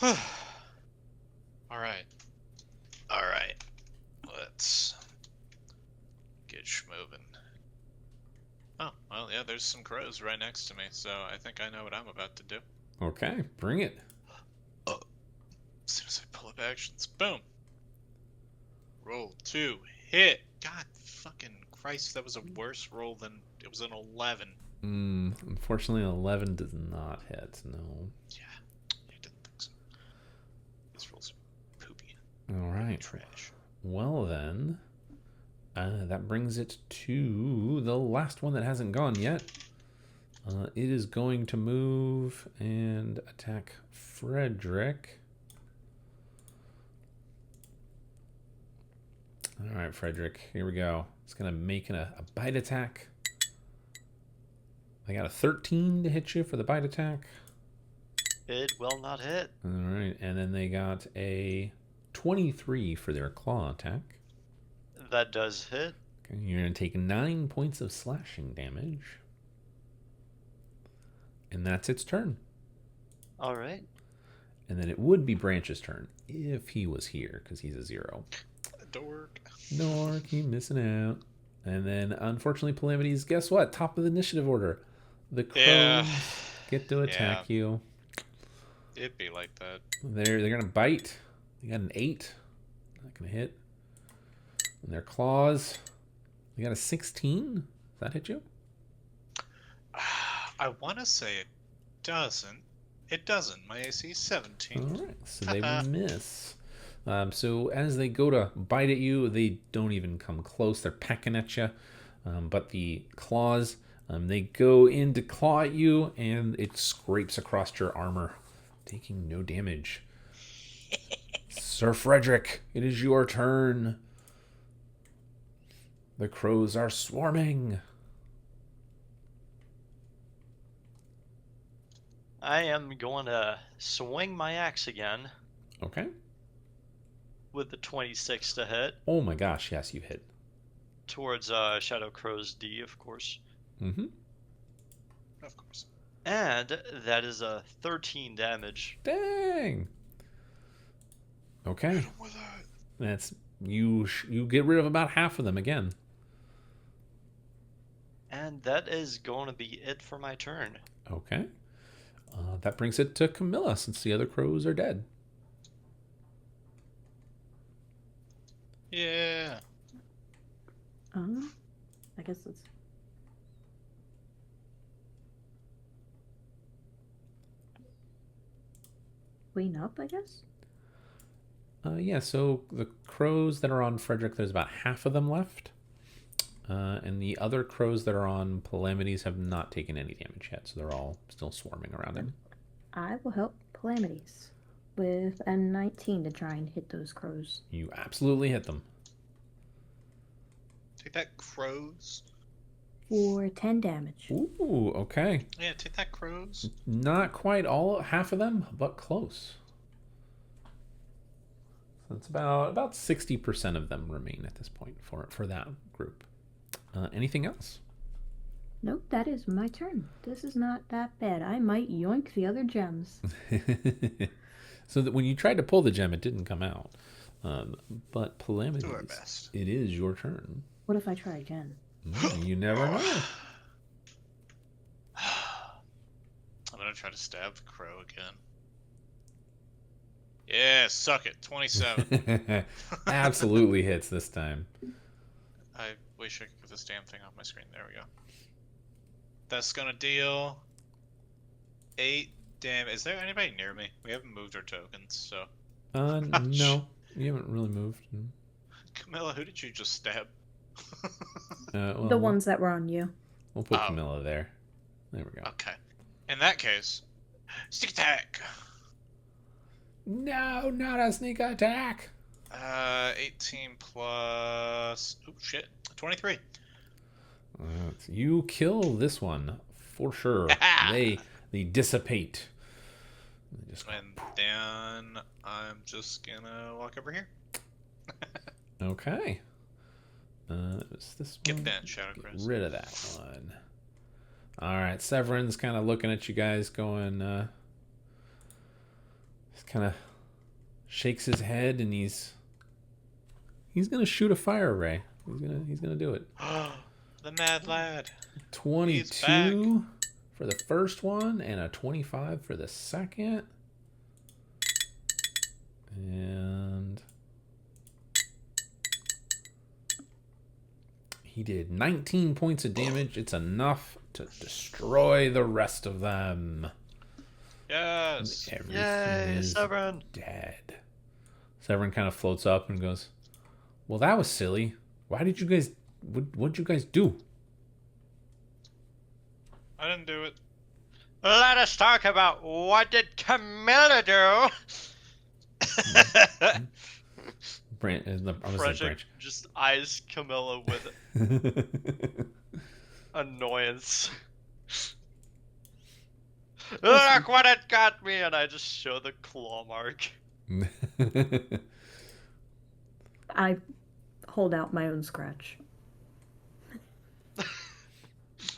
All right. Let's get schmovin'. Oh, well, yeah, there's some crows right next to me, so I think I know what I'm about to do. Okay, bring it. As soon as I pull up actions, boom. Roll 2, hit. God fucking Christ, that was a worse roll than it was an 11. Unfortunately, 11 does not hit. No. Yeah, I didn't think so. These rolls are poopy. All right. Trash. Well then, that brings it to the last one that hasn't gone yet. It is going to move and attack Frederick. All right, Frederick, here we go. It's going to make a bite attack. I got a 13 to hit you for the bite attack. It will not hit. All right, and then they got a 23 for their claw attack. That does hit. Okay, you're going to take 9 points of slashing damage. And that's its turn. All right. And then it would be Branch's turn if he was here, because he's a 0. Dork. Dork, you missing out. And then, unfortunately, Calamities, guess what? Top of the initiative order. The crows get to attack you. It'd be like that. They're going to bite. They got an 8. Not going to hit. And their claws. They got a 16. Does that hit you? I want to say it doesn't. It doesn't. My AC is 17. All right, so they will miss. So as they go to bite at you, they don't even come close. They're pecking at you. But the claws, they go in to claw at you, and it scrapes across your armor, taking no damage. Sir Frederick, it is your turn. The crows are swarming. I am going to swing my axe again. Okay. with the 26 to hit. Oh my gosh, yes, you hit. Towards Shadow Crow's D, of course. Mm-hmm. Of course. And that is a 13 damage. Dang. Okay. Hit him with it. That's you get rid of about half of them again. And that is going to be it for my turn. Okay. That brings it to Camilla since the other crows are dead. Yeah. I guess it's clean up, I guess. Yeah, so the crows that are on Frederick, there's about half of them left. And the other crows that are on Calamities have not taken any damage yet, so they're all still swarming around him. I will help Calamities with a 19 to try and hit those crows. You absolutely hit them. Take that, crows. For 10 damage. Ooh, okay. Yeah, take that, crows. Not quite half of them, but close. So it's about 60% of them remain at this point for that group. Anything else? Nope, that is my turn. This is not that bad. I might yoink the other gems. So that when you tried to pull the gem, it didn't come out. But Calamities, Do our best. it is your turn. What if I try again? You never know. I'm gonna try to stab the crow again. Yeah, suck it. 27. Absolutely hits this time. I wish I could get this damn thing off my screen. There we go. That's gonna deal 8 damage. Is there anybody near me? We haven't moved our tokens, so. No, you haven't really moved. Camilla, who did you just stab? Well, The ones that were on you. We'll put Oh. Camilla there. There we go. Okay. In that case, sneak attack. No, not a sneak attack. 18 plus. Oh shit. 23. You kill this one for sure. They dissipate. They just And then I'm just gonna walk over here. okay. It's this Get one. that, Shadow Get Crows. rid of that one. All right, Severin's kind of looking at you guys, going. Just kind of shakes his head, and he's gonna shoot a fire ray. He's gonna do it. The mad lad. 22 for the first one, and a 25 for the second. And he did 19 points of damage. It's enough to destroy the rest of them. Yes. Everything Yay, is Severin. dead. Severin kind of floats up and goes, "Well, that was silly. Why did you guys... What'd you guys do?" I didn't do it. Let us talk about what did Camilla do? Branch. Just eyes Camilla with annoyance. Look what it got me, and I just show the claw mark. I hold out my own scratch.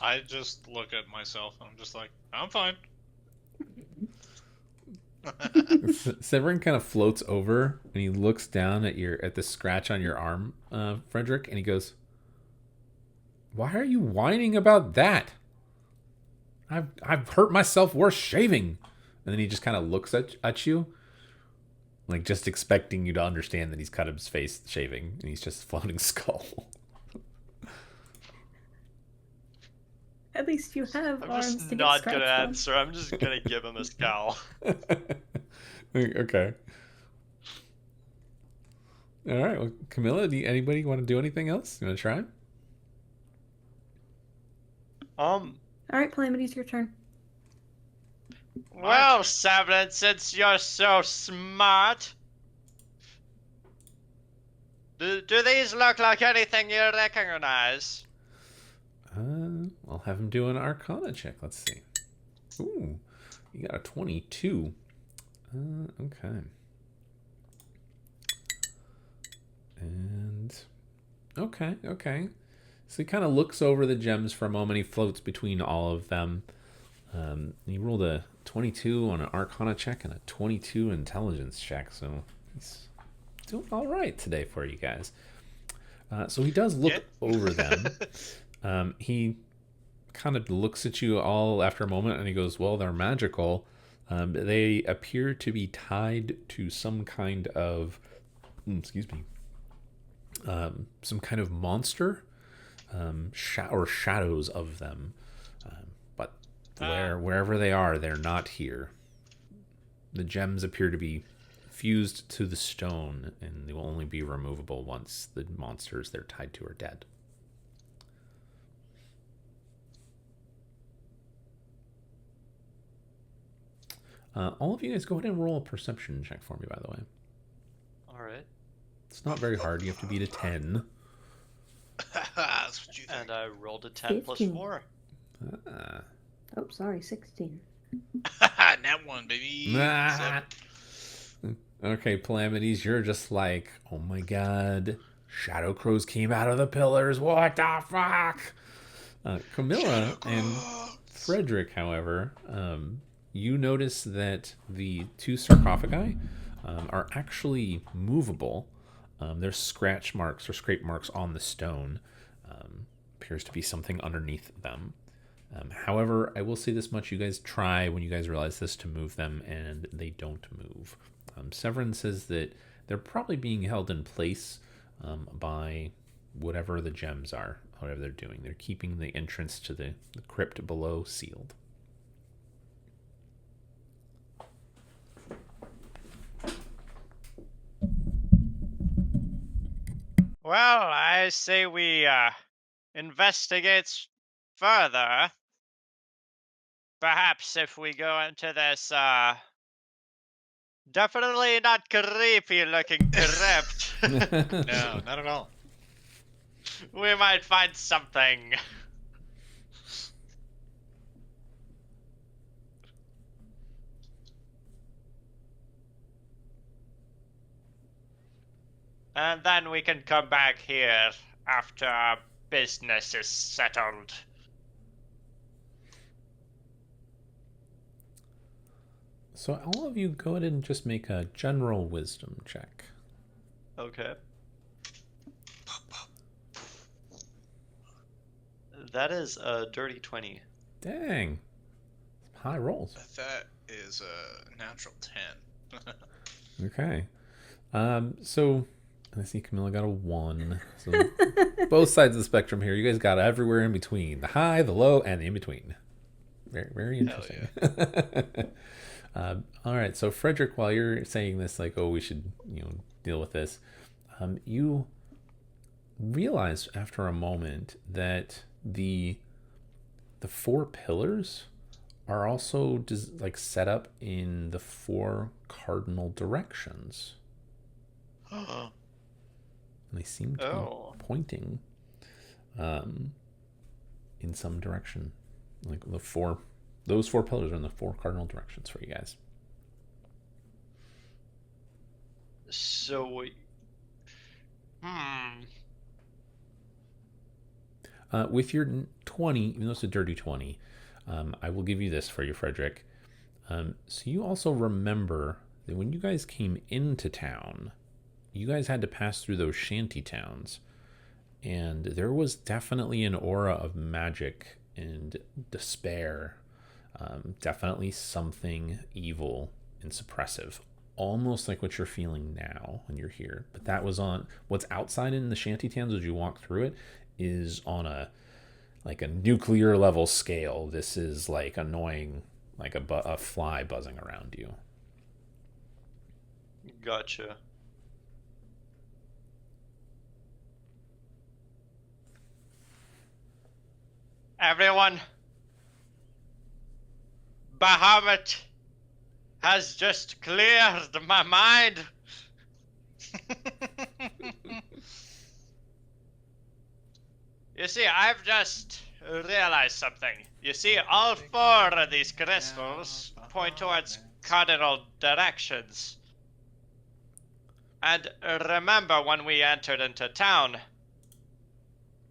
I just look at myself and I'm just like, I'm fine. Severin kind of floats over and he looks down at the scratch on your arm, Frederick, and he goes, "Why are you whining about that? I've hurt myself worse shaving." And then he just kind of looks at you, like just expecting you to understand that he's cut his face shaving, and he's just a floating skull. At least you have I'm arms just to get not scratched gonna on. answer. I'm just gonna give him a scowl. Okay. All right. Well, Camilla, anybody want to do anything else? You want to try? All right, Calamity's your turn. Well, Severin, since you're so smart, do these look like anything you recognize? I'll have him do an Arcana check. Let's see. Ooh, you got a 22. Okay. And okay. So he kind of looks over the gems for a moment. He floats between all of them. He rolled a 22 on an Arcana check and a 22 intelligence check, so he's doing all right today for you guys. So he does look over them. He kind of looks at you all after a moment, and he goes, "Well, they're magical. They appear to be tied to some kind of, some kind of monster, or shadows of them. But wherever they are, they're not here. The gems appear to be fused to the stone, and they will only be removable once the monsters they're tied to are dead." All of you guys, go ahead and roll a perception check for me, by the way. All right. It's not very hard. You have to beat a 10. That's what you think. And I rolled a 10 plus 15. 4. Ah. Oh, sorry, 16. Nat 1, baby. Ah. Okay, Calamities, you're just like, oh my god, Shadow Crows came out of the pillars. What the fuck? Camilla and Frederick, however, you notice that the two sarcophagi are actually movable. There's scratch marks or scrape marks on the stone. Appears to be something underneath them. However, I will say this much: you guys try, when you guys realize this, to move them, and they don't move. Severin says that they're probably being held in place by whatever the gems are, whatever they're doing. They're keeping the entrance to the crypt below sealed. Well, I say we investigate further. Perhaps if we go into this definitely not creepy looking crypt, No, not at all. we might find something. And then we can come back here after our business is settled. So all of you, go ahead and just make a general wisdom check. Okay. That is a dirty 20. Dang. High rolls. That is a natural 10. Okay. So I see Camilla got a 1. So both sides of the spectrum here. You guys got everywhere in between. The high, the low, and the in between. Very, very interesting. All right. So Frederick, while you're saying this, like, oh, we should, deal with this, you realize after a moment that the 4 pillars are also set up in the 4 cardinal directions. And they seem to be pointing in some direction. Like those 4 pillars are in the 4 cardinal directions for you guys. So, With your 20, even though it's a dirty 20, I will give you this for you, Frederick. So you also remember that when you guys came into town, you guys had to pass through those shantytowns, and there was definitely an aura of magic and despair. Definitely something evil and suppressive, almost like what you're feeling now when you're here. But that was on what's outside in the shantytowns as you walk through it is on a nuclear level scale. This is like annoying, like a fly buzzing around you. Gotcha. Everyone, Bahamut has just cleared my mind. You see, I've just realized something. You see, all 4 of these crystals point towards cardinal directions. And remember when we entered into town,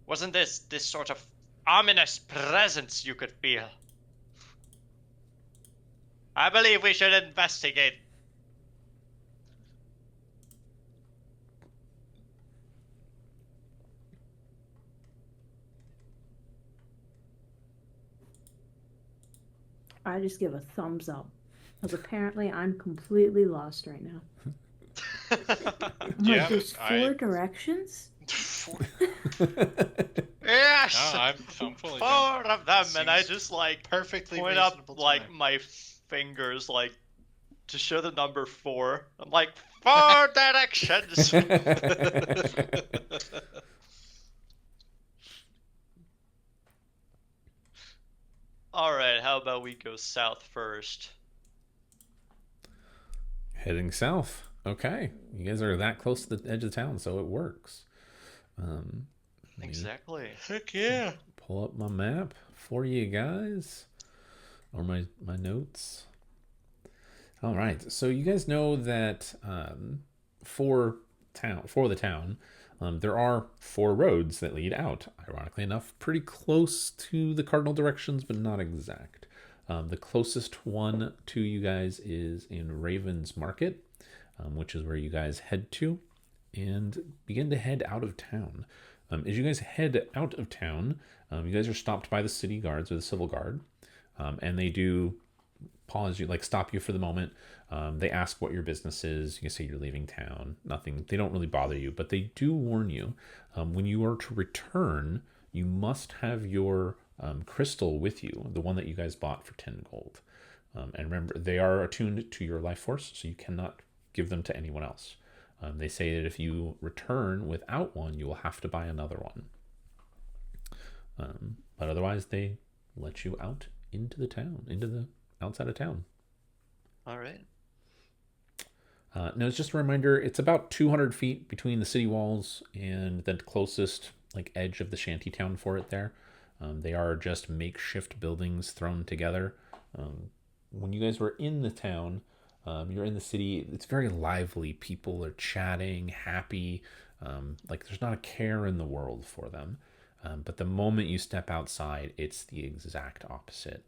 wasn't this sort of ominous presence you could feel? I believe we should investigate. I just give a thumbs up. Because apparently I'm completely lost right now. I'm Yeah, like, there's four directions? Yes! No, I'm fully Four down. of them, and I Seems just like perfectly point up reasonable to like me. my fingers like to show the number 4. I'm like, 4 directions. All right, how about we go south first? Heading south. Okay, you guys are that close to the edge of town, so it works. Let me Exactly. Heck yeah. pull up my map for you guys, or my notes. All right, so you guys know that for the town, there are 4 roads that lead out. Ironically enough, pretty close to the cardinal directions, but not exact. The closest one to you guys is in Raven's Market, which is where you guys head to, and begin to head out of town. As you guys head out of town, you guys are stopped by the city guards or the civil guard, and they do pause you, like stop you for the moment. They ask what your business is. You can say you're leaving town. Nothing. They don't really bother you, but they do warn you when you are to return, you must have your crystal with you, the one that you guys bought for 10 gold. And remember, they are attuned to your life force, so you cannot give them to anyone else. They say that if you return without one, you will have to buy another one. But otherwise, they let you out into the town, into the outside of town. All right. Now, it's just a reminder, it's about 200 feet between the city walls and the closest like edge of the shantytown for it there. They are just makeshift buildings thrown together. When you guys were in the town, you're in the city, it's very lively. People are chatting, happy. Like there's not a care in the world for them. But the moment you step outside, it's the exact opposite.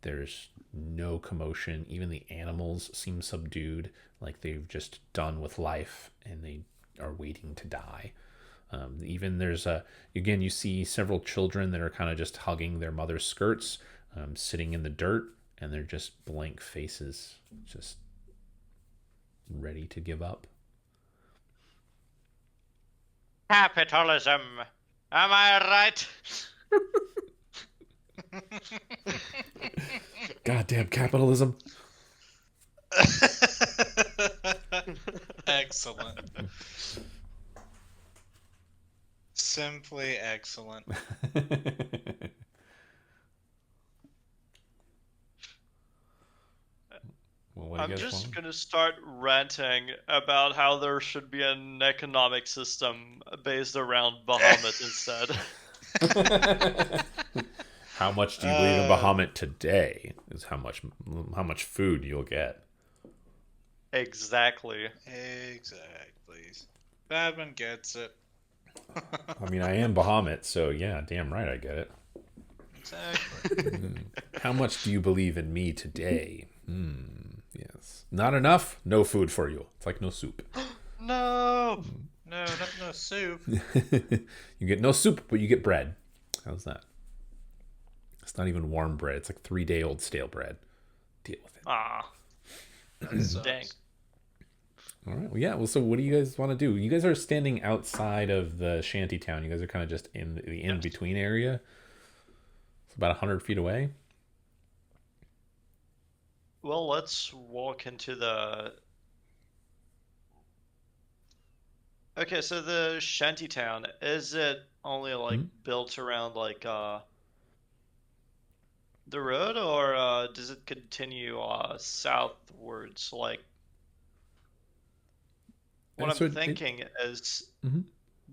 There's no commotion. Even the animals seem subdued, like they've just done with life and they are waiting to die. Even there's again, you see several children that are kind of just hugging their mother's skirts, sitting in the dirt, and they're just blank faces, just ready to give up. Capitalism. Am I right? Goddamn capitalism. Excellent. Simply excellent. Well, what do you I'm guys just want? gonna start ranting about how there should be an economic system based around Bahamut instead. How much do you believe in Bahamut today? Is how much food you'll get. Exactly. Exactly. Badman gets it. I mean, I am Bahamut, so yeah, damn right I get it. Exactly. How much do you believe in me today? Yes. Not enough? No food for you. It's like no soup. No. No, no soup. You get no soup, but you get bread. How's that? It's not even warm bread. It's like 3-day-old stale bread. Deal with it. Ah. Dang. All right. Well, yeah. Well, so what do you guys want to do? You guys are standing outside of the shanty town. You guys are kind of just in the in-between area. It's about 100 feet away. Well, let's walk into the... Okay, so the shantytown, is it only like built around like the road, or does it continue southwards? Like what So I'm thinking is,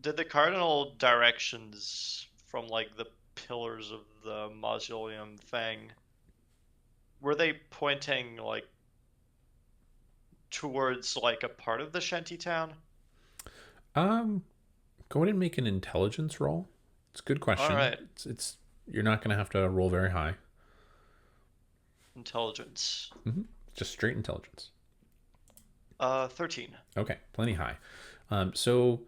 did the cardinal directions from like the pillars of the mausoleum thing, were they pointing like towards like a part of the shantytown? Go ahead and make an intelligence roll. It's a good question. All right. It's you're not gonna have to roll very high. Intelligence. Just straight intelligence. 13. Okay, plenty high. So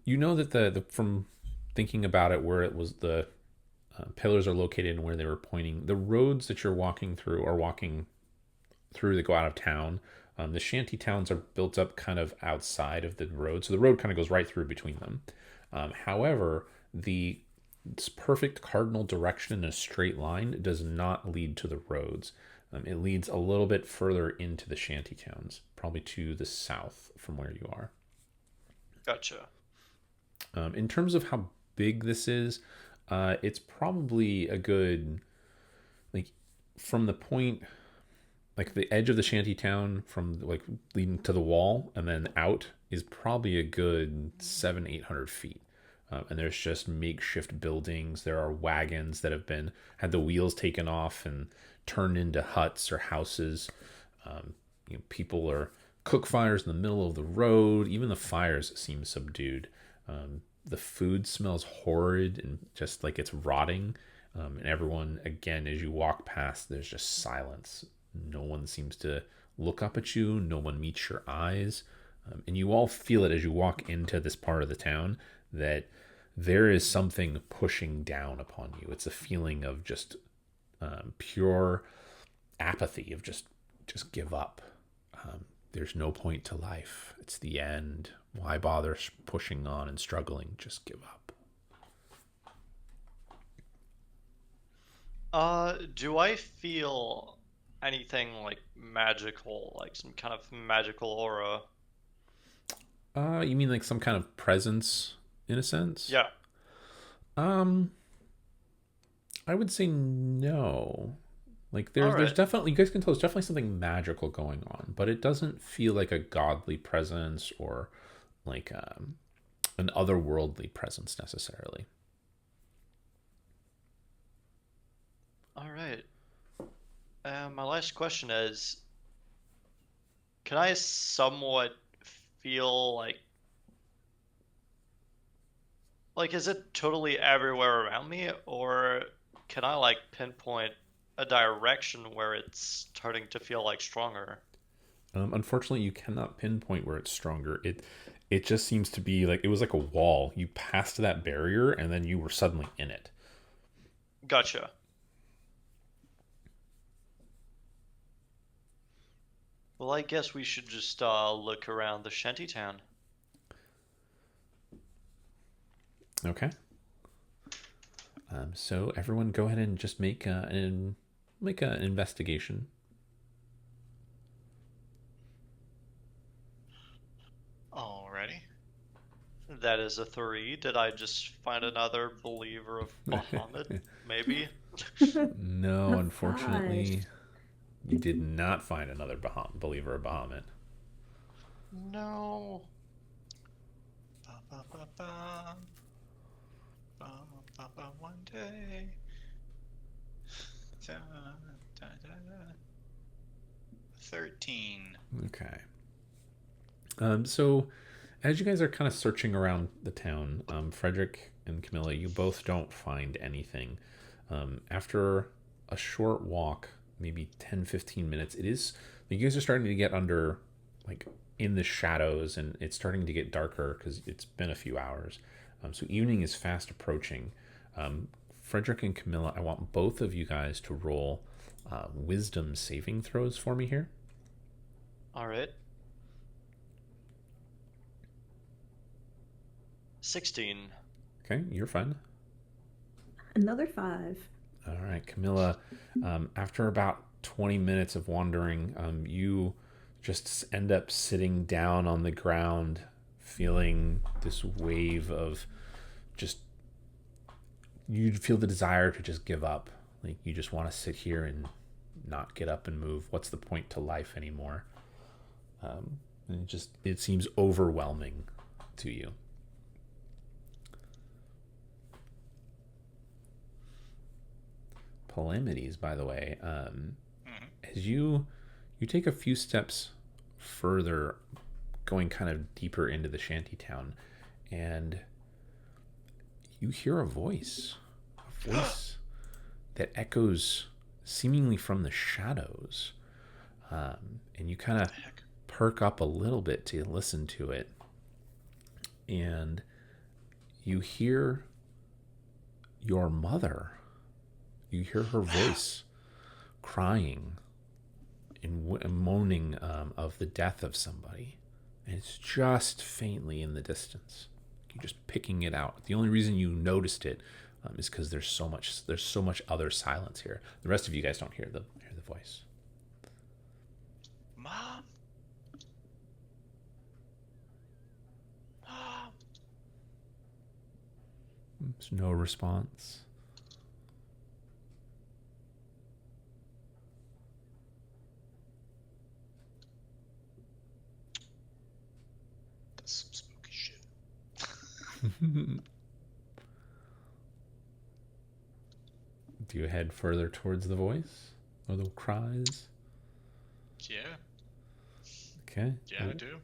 you know that the from thinking about it, where it was the pillars are located and where they were pointing, the roads that you're walking through are walking through that go out of town. The shanty towns are built up kind of outside of the road, so the road kind of goes right through between them. However, the perfect cardinal direction in a straight line does not lead to the roads. It leads a little bit further into the shanty towns, probably to the south from where you are. Gotcha. In terms of how big this is, it's probably a good, like, from the point, like the edge of the shanty town from like leading to the wall and then out is probably a good 700-800 feet. And there's just makeshift buildings. There are wagons that have had the wheels taken off and turned into huts or houses. People are cook fires in the middle of the road. Even the fires seem subdued. The food smells horrid and just like it's rotting. And everyone, again, as you walk past, there's just silence. No one seems to look up at you. No one meets your eyes. And you all feel it as you walk into this part of the town that there is something pushing down upon you. It's a feeling of just pure apathy, of just give up. There's no point to life. It's the end. Why bother pushing on and struggling? Just give up. Do I feel anything like magical, like some kind of magical aura? You mean like some kind of presence in a sense? Yeah. I would say no. Like there's All right. definitely, you guys can tell there's definitely something magical going on, but it doesn't feel like a godly presence or like an otherworldly presence necessarily. All right. My last question is, can I somewhat feel like is it totally everywhere around me, or can I like pinpoint a direction where it's starting to feel like stronger? Unfortunately, you cannot pinpoint where it's stronger. It just seems to be like it was like a wall. You passed that barrier and then you were suddenly in it. Gotcha. Well, I guess we should just look around the shantytown. Okay. So everyone, go ahead and just make an investigation. Alrighty. That is a 3. Did I just find another believer of Bahamut? Maybe? No, A unfortunately, you did not find another believer of Bahamut. No. Ba, ba, ba, ba. Ba, ba, ba, one day. Da, da, da, da. 13. Okay. So as you guys are kind of searching around the town, Frederick and Camilla, you both don't find anything. After a short walk, maybe 10-15 minutes, it is like you guys are starting to get under, like, in the shadows, and it's starting to get darker because it's been a few hours. So evening is fast approaching. Frederick and Camilla, I want both of you guys to roll wisdom saving throws for me here. All right. 16. Okay, you're fine. Another 5. All right, Camilla, after about 20 minutes of wandering, you just end up sitting down on the ground, feeling this wave of just, you feel the desire to just give up. Like you just want to sit here and not get up and move. What's the point to life anymore? And it seems overwhelming to you. Calamities, by the way, as you take a few steps further, going kind of deeper into the shantytown, and you hear a voice that echoes seemingly from the shadows. And you kind of perk up a little bit to listen to it. And you hear your mother. You hear her voice crying and moaning of the death of somebody. And it's just faintly in the distance. You're just picking it out. The only reason you noticed it is because there's so much other silence here. The rest of you guys don't hear the voice. Mom. There's no response. That's some spooky shit. Do you head further towards the voice or the cries? Yeah. Okay. Yeah, I do.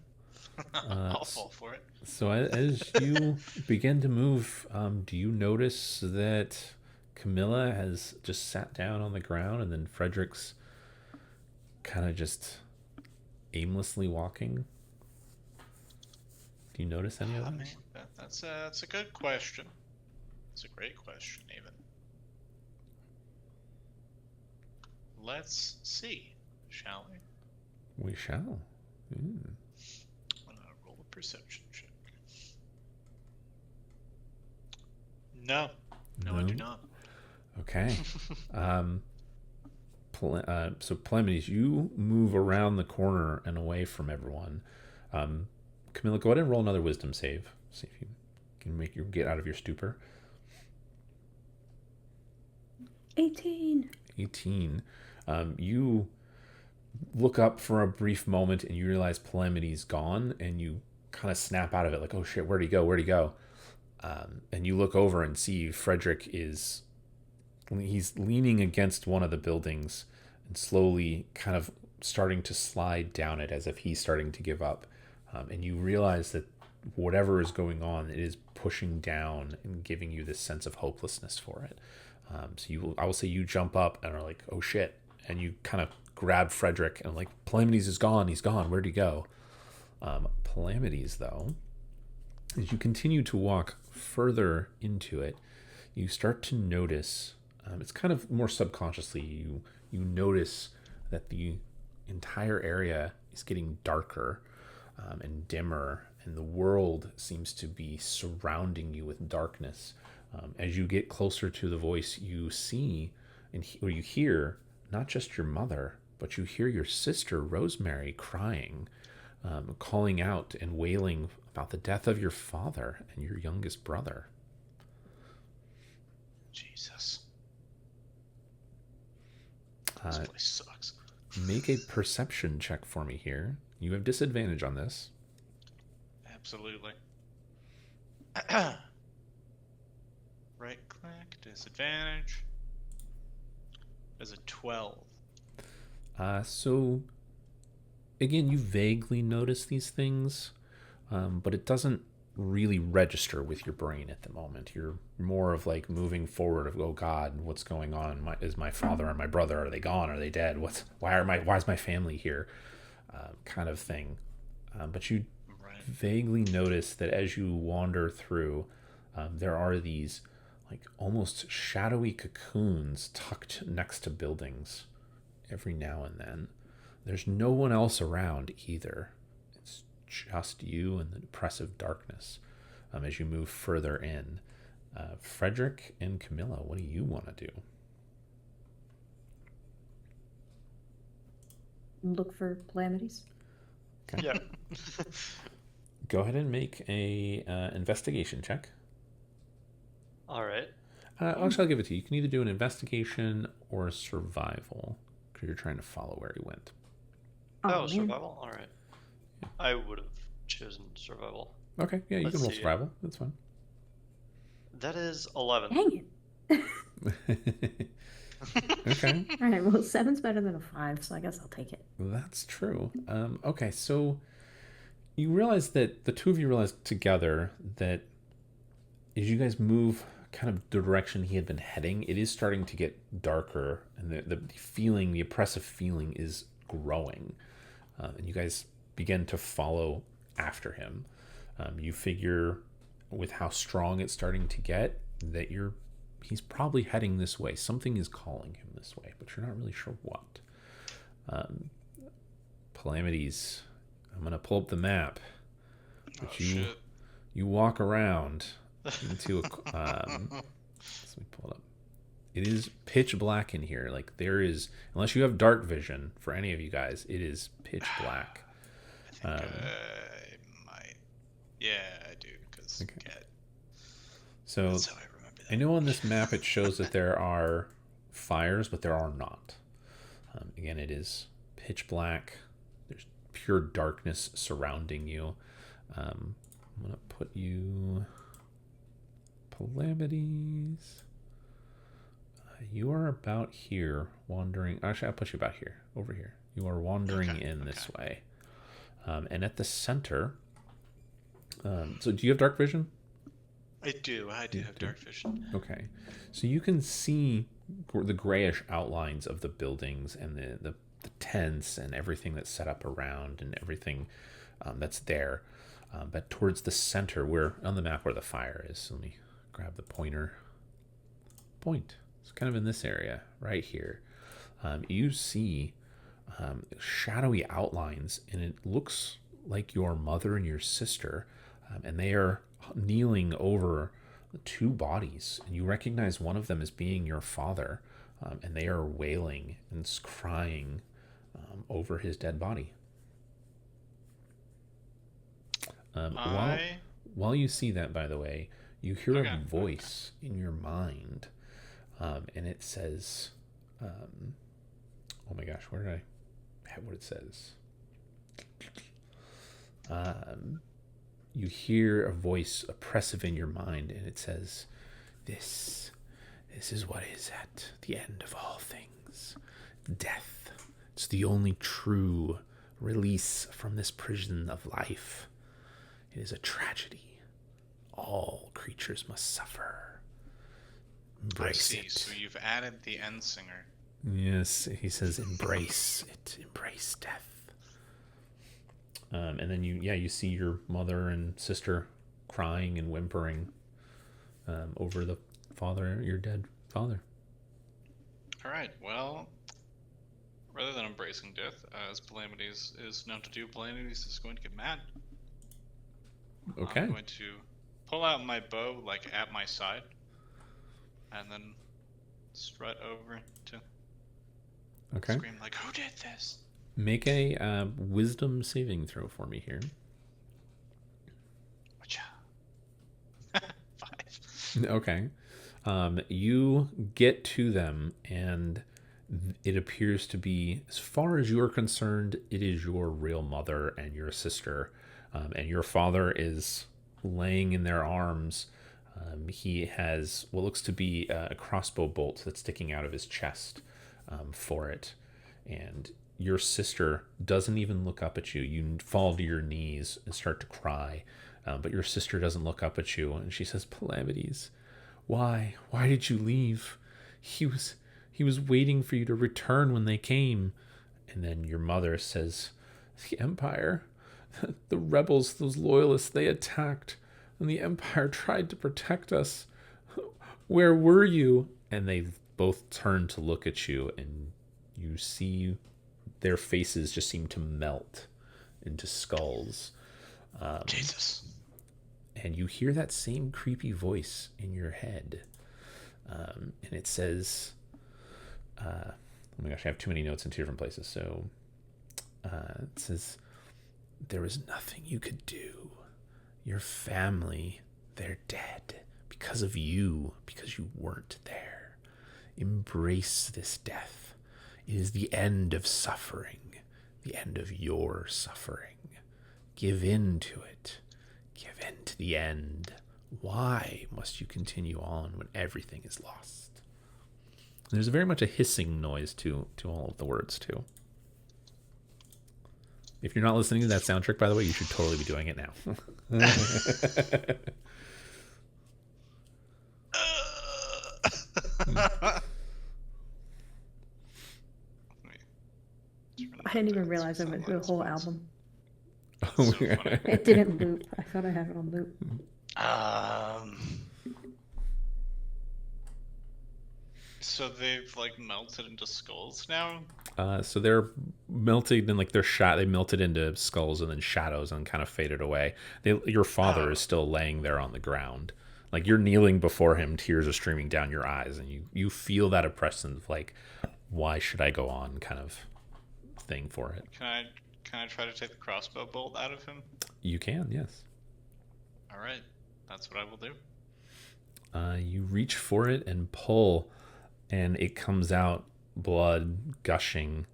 I'll fall for it. So as you begin to move, do you notice that Camilla has just sat down on the ground, and then Frederick's kind of just aimlessly walking? Do you notice any of I them? mean, that's a good question. It's a great question, even. Let's see, shall we? We shall. I'm gonna roll a perception check. No, I do not. Okay. So Polemides, you move around the corner and away from everyone. Camilla, go ahead and roll another wisdom save. See if you can make you get out of your stupor. 18. 18. You look up for a brief moment and you realize Polemides gone, and you kind of snap out of it like, oh shit, where'd he go? And you look over and see Frederick he's leaning against one of the buildings and slowly kind of starting to slide down it as if he's starting to give up. And you realize that whatever is going on, it is pushing down and giving you this sense of hopelessness for it. I will say you jump up and are like, oh shit. And you kind of grab Frederick and like, Polemides is gone. He's gone. Where'd he go? Polemides, though, as you continue to walk further into it, you start to notice, it's kind of more subconsciously, you notice that the entire area is getting darker and dimmer, and the world seems to be surrounding you with darkness. As you get closer to the voice, you see or you hear not just your mother, but you hear your sister Rosemary crying, calling out and wailing about the death of your father and your youngest brother. Jesus. This place sucks. Make a perception check for me here. You have disadvantage on this. Absolutely. Right click, disadvantage. There's a 12. So, again, you vaguely notice these things, but it doesn't really register with your brain at the moment. You're more of like moving forward of, oh God, what's going on? Is my father and my brother, are they gone? Are they dead? Why is my family here? Kind of thing. But you vaguely notice that as you wander through, there are these like almost shadowy cocoons tucked next to buildings every now and then. There's no one else around either. It's just you and the oppressive darkness as you move further in. Frederick and Camilla, what do you want to do? Look for Polemides. Okay. Yeah. Go ahead and make a investigation check. All right. Actually, I'll give it to you. You can either do an investigation or a survival, because you're trying to follow where he went. Oh, man. survival? All right. I would have chosen survival. Okay, yeah, you Let's can roll see. survival. That's fine. That is 11. Dang it. Okay. All right, well, 7's better than a 5, so I guess I'll take it. That's true. Okay, so you realize that the two of you realize together that as you guys move kind of the direction he had been heading, it is starting to get darker, and the oppressive feeling is growing. And you guys begin to follow after him. You figure, with how strong it's starting to get, that he's probably heading this way. Something is calling him this way, but you're not really sure what. Calamities. I'm gonna pull up the map. But Shit. you walk around into a. Let me pull it up. It is pitch black in here. Like, there is, unless you have dark vision for any of you guys, it is pitch black. I might. Yeah, I do. Because So that's how I remember that. I know on this map it shows that there are fires, but there are not. Again, it is pitch black. There's pure darkness surrounding you. I'm going to put you... Calamities. You are about here, wandering... Actually, I'll put you about here, over here. You are wandering this way. And at the center... so do you have dark vision? I do have dark vision. Okay. So you can see the grayish outlines of the buildings and the tents and everything that's set up around and everything that's there. But towards the center, where on the map where the fire is, so let me grab the pointer. Point. It's kind of in this area right here. You see shadowy outlines, and it looks like your mother and your sister, and they are kneeling over the two bodies, and you recognize one of them as being your father, and they are wailing and crying over his dead body. While you see that, by the way, you hear a voice in your mind, and it says, oh my gosh, where did I have what it says? You hear a voice oppressive in your mind, and it says, This is what is at the end of all things. Death. It's the only true release from this prison of life. It is a tragedy. All creatures must suffer. Embrace it. So you've added the end singer. Yes, he says, embrace it. Embrace death. And then you see your mother and sister crying and whimpering over the father, your dead father. All right. Well, rather than embracing death, as Calamities is known to do, Calamities is going to get mad. Okay. I'm going to pull out my bow, like, at my side, and then strut over to scream, like, who did this? Make a wisdom saving throw for me here. Wacha. 5. Okay. You get to them, and it appears to be, as far as you are concerned, it is your real mother and your sister. And your father is laying in their arms. He has what looks to be a crossbow bolt that's sticking out of his chest for it. And your sister doesn't even look up at you. You fall to your knees and start to cry. But your sister doesn't look up at you, and she says, Calamities, why did you leave? He was waiting for you to return when they came. And then your mother says, the Empire, the rebels, those loyalists, they attacked, and the Empire tried to protect us. Where were you? And they both turn to look at you, and you see their faces just seem to melt into skulls. Jesus. And you hear that same creepy voice in your head. And it says, oh my gosh, I have too many notes in two different places. So it says, there was nothing you could do. Your family, they're dead because of you, because you weren't there. Embrace this death. It is the end of suffering, the end of your suffering. Give in to it. Give in to the end. Why must you continue on when everything is lost? There's very much a hissing noise to all of the words too. If you're not listening to that sound trick, by the way, you should totally be doing it now. I didn't even realize I went through the whole album. So funny. It didn't loop. I thought I had it on loop. So they've like melted into skulls now. So they're melted and like they melted into skulls and then shadows and kind of faded away. Your father is still laying there on the ground. Like you're kneeling before him, tears are streaming down your eyes, and you feel that oppression of like, why should I go on kind of thing for it. Can I try to take the crossbow bolt out of him? You can, yes. All right, that's what I will do. You reach for it and pull, and it comes out, blood gushing,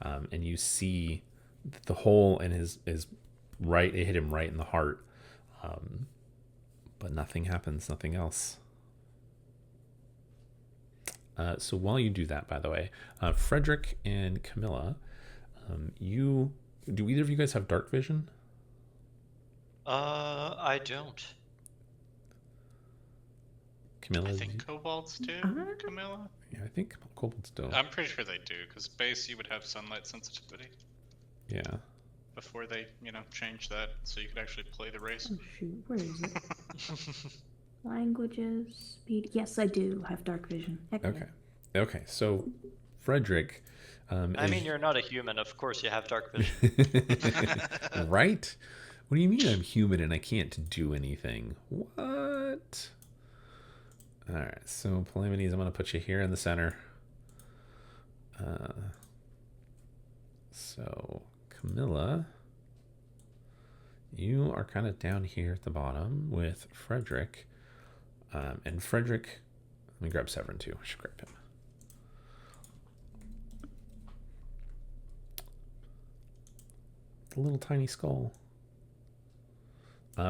and you see the hole in his right. It hit him right in the heart, but nothing happens. Nothing else. So while you do that, by the way, Frederick and Camilla, do either of you guys have dark vision? I don't. Camilla, I think kobolds do. Camilla. Yeah, I think kobolds do. I'm pretty sure they do, because base you would have sunlight sensitivity. Yeah. Before they, change that, so you could actually play the race. Oh shoot, where is it? Languages, speed. Yes, I do have dark vision. Heck Okay. Okay, so Frederick. I mean, you're not a human. Of course, you have dark vision. Right? What do you mean I'm human and I can't do anything? What? All right, so Calamities, I'm going to put you here in the center. So Camilla, you are kind of down here at the bottom with Frederick. And Frederick, let me grab Severin too. I should grab him. The little tiny skull.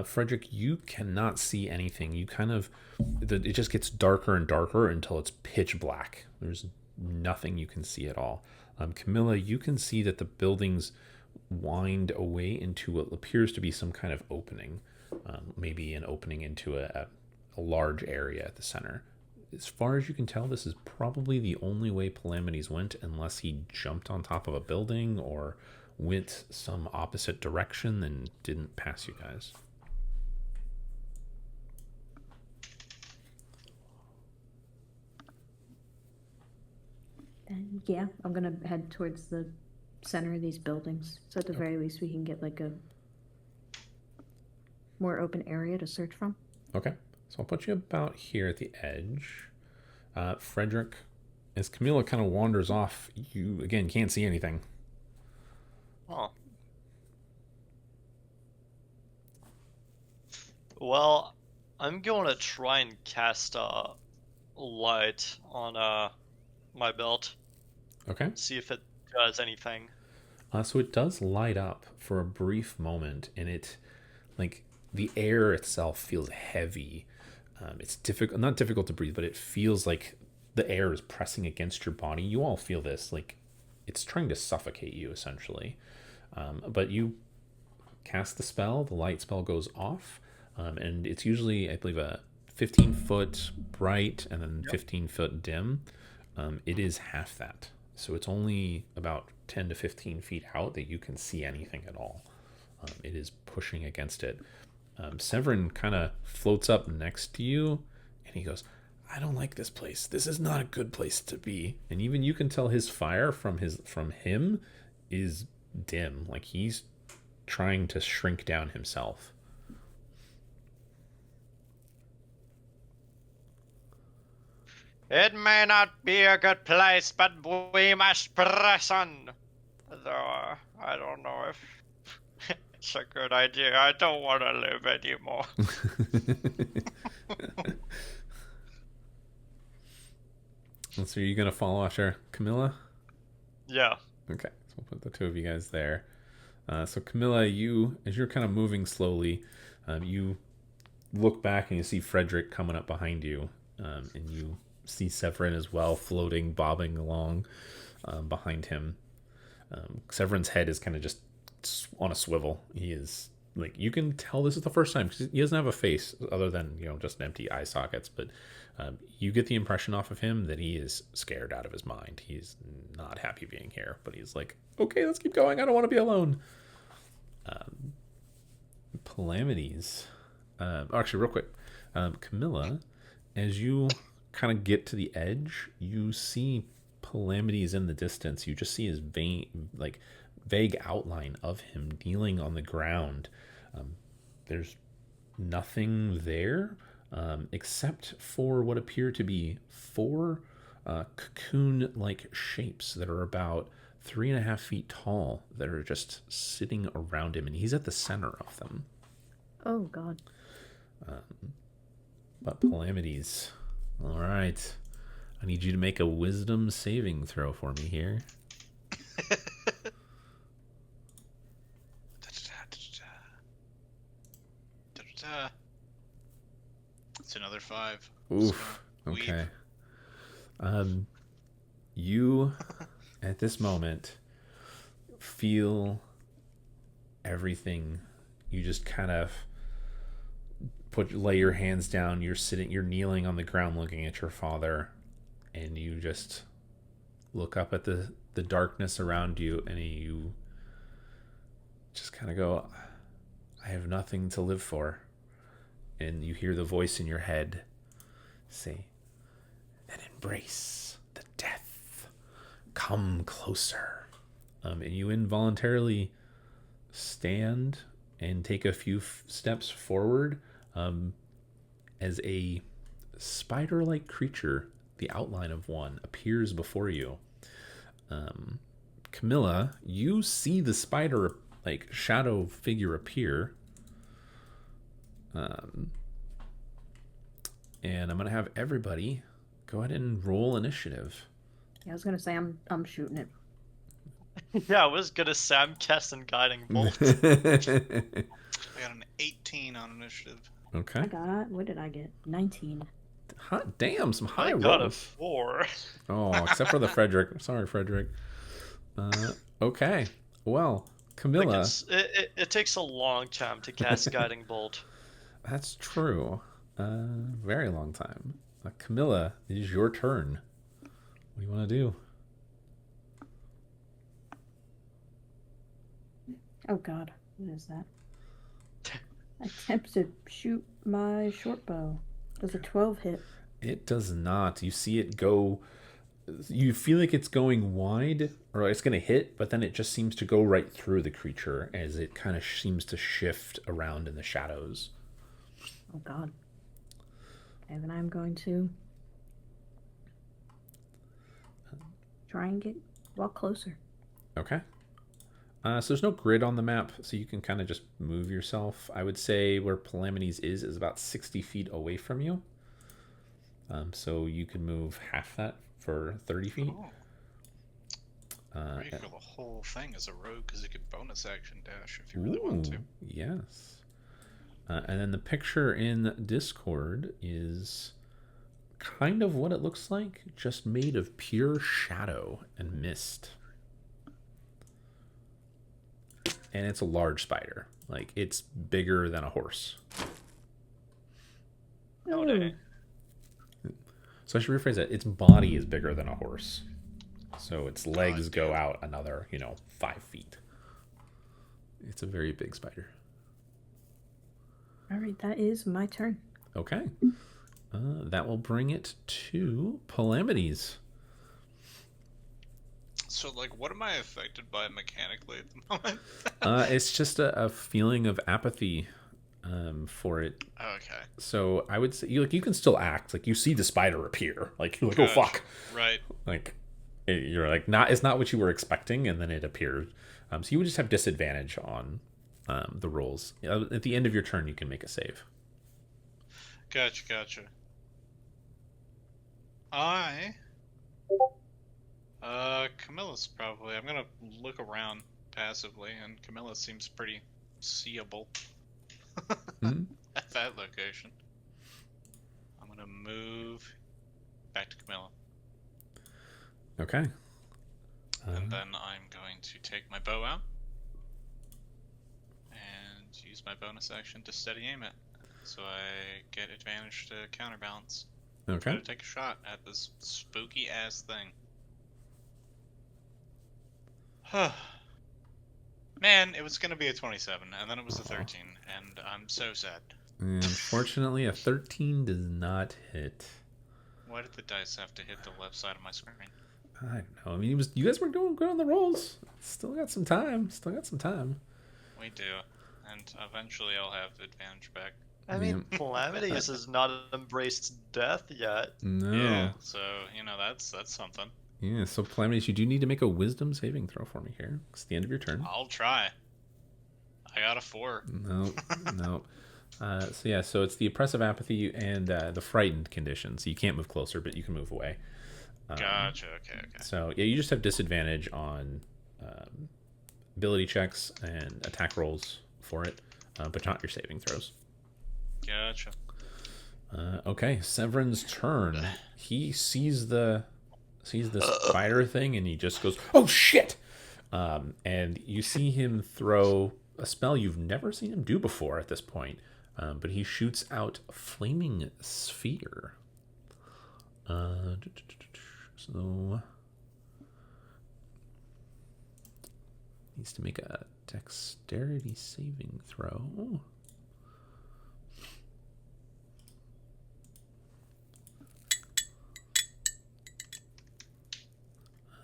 Frederick, you cannot see anything. You kind of, it just gets darker and darker until it's pitch black. There's nothing you can see at all. Camilla, you can see that the buildings wind away into what appears to be some kind of opening. Maybe an opening into a large area at the center. As far as you can tell, this is probably the only way Calamities went, unless he jumped on top of a building or went some opposite direction and didn't pass you guys. And yeah, I'm gonna head towards the center of these buildings. So at the very least, we can get like a more open area to search from. Okay, so I'll put you about here at the edge. Frederick, as Camilla kind of wanders off, you again can't see anything. Oh. Well, I'm going to try and cast a light on my belt. Okay. See if it does anything. So it does light up for a brief moment, and it, like, the air itself feels heavy. It's not difficult to breathe, but it feels like the air is pressing against your body. You all feel this, like it's trying to suffocate you, essentially. But you cast the spell, the light spell goes off, and it's usually, I believe, a 15-foot bright and then 15-foot dim. It is half that. So it's only about 10 to 15 feet out that you can see anything at all. It is pushing against it. Severin kind of floats up next to you, and he goes, I don't like this place. This is not a good place to be. And even you can tell his fire from him is dim. Like he's trying to shrink down himself. It may not be a good place, but we must press on. Though, I don't know if it's a good idea. I don't want to live anymore. So are you going to follow after Camilla? Yeah. Okay, so we'll put the two of you guys there. So Camilla, as you're kind of moving slowly, you look back and you see Frederick coming up behind you, and you see Severin as well, floating, bobbing along behind him. Severin's head is kind of just on a swivel. He is like, you can tell this is the first time because he doesn't have a face other than just empty eye sockets, but you get the impression off of him that he is scared out of his mind. He's not happy being here, but he's like, okay, let's keep going. I don't want to be alone. Calamities. Actually, real quick, Camilla, as you kind of get to the edge, you see Calamities in the distance. You just see his vague outline of him kneeling on the ground. There's nothing there except for what appear to be 4 cocoon-like shapes that are about 3.5 feet tall that are just sitting around him, and he's at the center of them. Oh, God. But Calamities. All right. I need you to make a wisdom saving throw for me here. It's another 5. Oof. Okay. You, at this moment, feel everything. You just kind of lay your hands down. You're kneeling on the ground looking at your father, and you just look up at the darkness around you, and you just kind of go, I have nothing to live for. And you hear the voice in your head say, then embrace the death. Come closer. And you involuntarily stand and take a few steps forward as a spider-like creature, the outline of one, appears before you. Camilla, you see the spider-like shadow figure appear. And I'm going to have everybody go ahead and roll initiative. Yeah, I was gonna say I'm shooting it. Yeah, I was gonna say I'm casting Guiding Bolt. I got an 18 on initiative. Okay. What did I get? 19. Hot damn, some high I rolls. got a 4. Oh, except for the Frederick. Sorry, Frederick. Okay. Well, Camilla. It takes a long time to cast Guiding Bolt. That's true. Very long time. Camilla, it is your turn. What do you want to do? Oh, God. What is that? Attempt to shoot my short bow. Does a 12 hit? It does not. You see it go. You feel like it's going wide, or it's going to hit, but then it just seems to go right through the creature as it kind of seems to shift around in the shadows. Oh, God. Okay, then I'm going to try and walk closer. Okay. So there's no grid on the map, so you can kind of just move yourself. I would say where Calamities is about 60 feet away from you. So you can move half that for 30 feet. Oh. Ready for the whole thing as a rogue, because you could bonus action dash if you really want to. Yes. And then the picture in Discord is kind of what it looks like, just made of pure shadow and mist. And it's a large spider. Like, it's bigger than a horse. Oh, dang. So I should rephrase that. Its body is bigger than a horse. So its legs go out another, 5 feet. It's a very big spider. All right, that is my turn. Okay. That will bring it to Calamities. So, what am I affected by mechanically at the moment? It's just a feeling of apathy for it. Okay. So I would say you can still act. You see the spider appear. You're like, oh fuck. Right. You're like, it's not what you were expecting, and then it appeared. So you would just have disadvantage on the rolls. At the end of your turn, you can make a save. Gotcha. Camilla's probably. I'm gonna look around passively, and Camilla seems pretty seeable at that location. I'm gonna move back to Camilla. Okay. And then I'm going to take my bow out and use my bonus action to steady aim it, so I get advantage to counterbalance. Try Okay. to take a shot at this spooky ass thing. Man, it was gonna be a 27, and then it was a 13, and I'm so sad. Unfortunately, a 13 does not hit. Why did the dice have to hit the left side of my screen? I don't know. I mean, you guys were doing good on the rolls. Still got some time. We do, and eventually I'll have advantage back. I mean, Calamities has not embraced death yet. No. Yeah, so that's something. Yeah, so Calamities, you do need to make a wisdom saving throw for me here. It's the end of your turn. I'll try. I got a 4. No. So it's the oppressive apathy and the frightened condition. So you can't move closer, but you can move away. Gotcha. Okay. So yeah, you just have disadvantage on ability checks and attack rolls for it, but not your saving throws. Gotcha. Okay, Severin's turn. He sees the spider thing, and he just goes, "Oh shit!" And you see him throw a spell you've never seen him do before at this point. But he shoots out a flaming sphere. So needs to make a dexterity saving throw.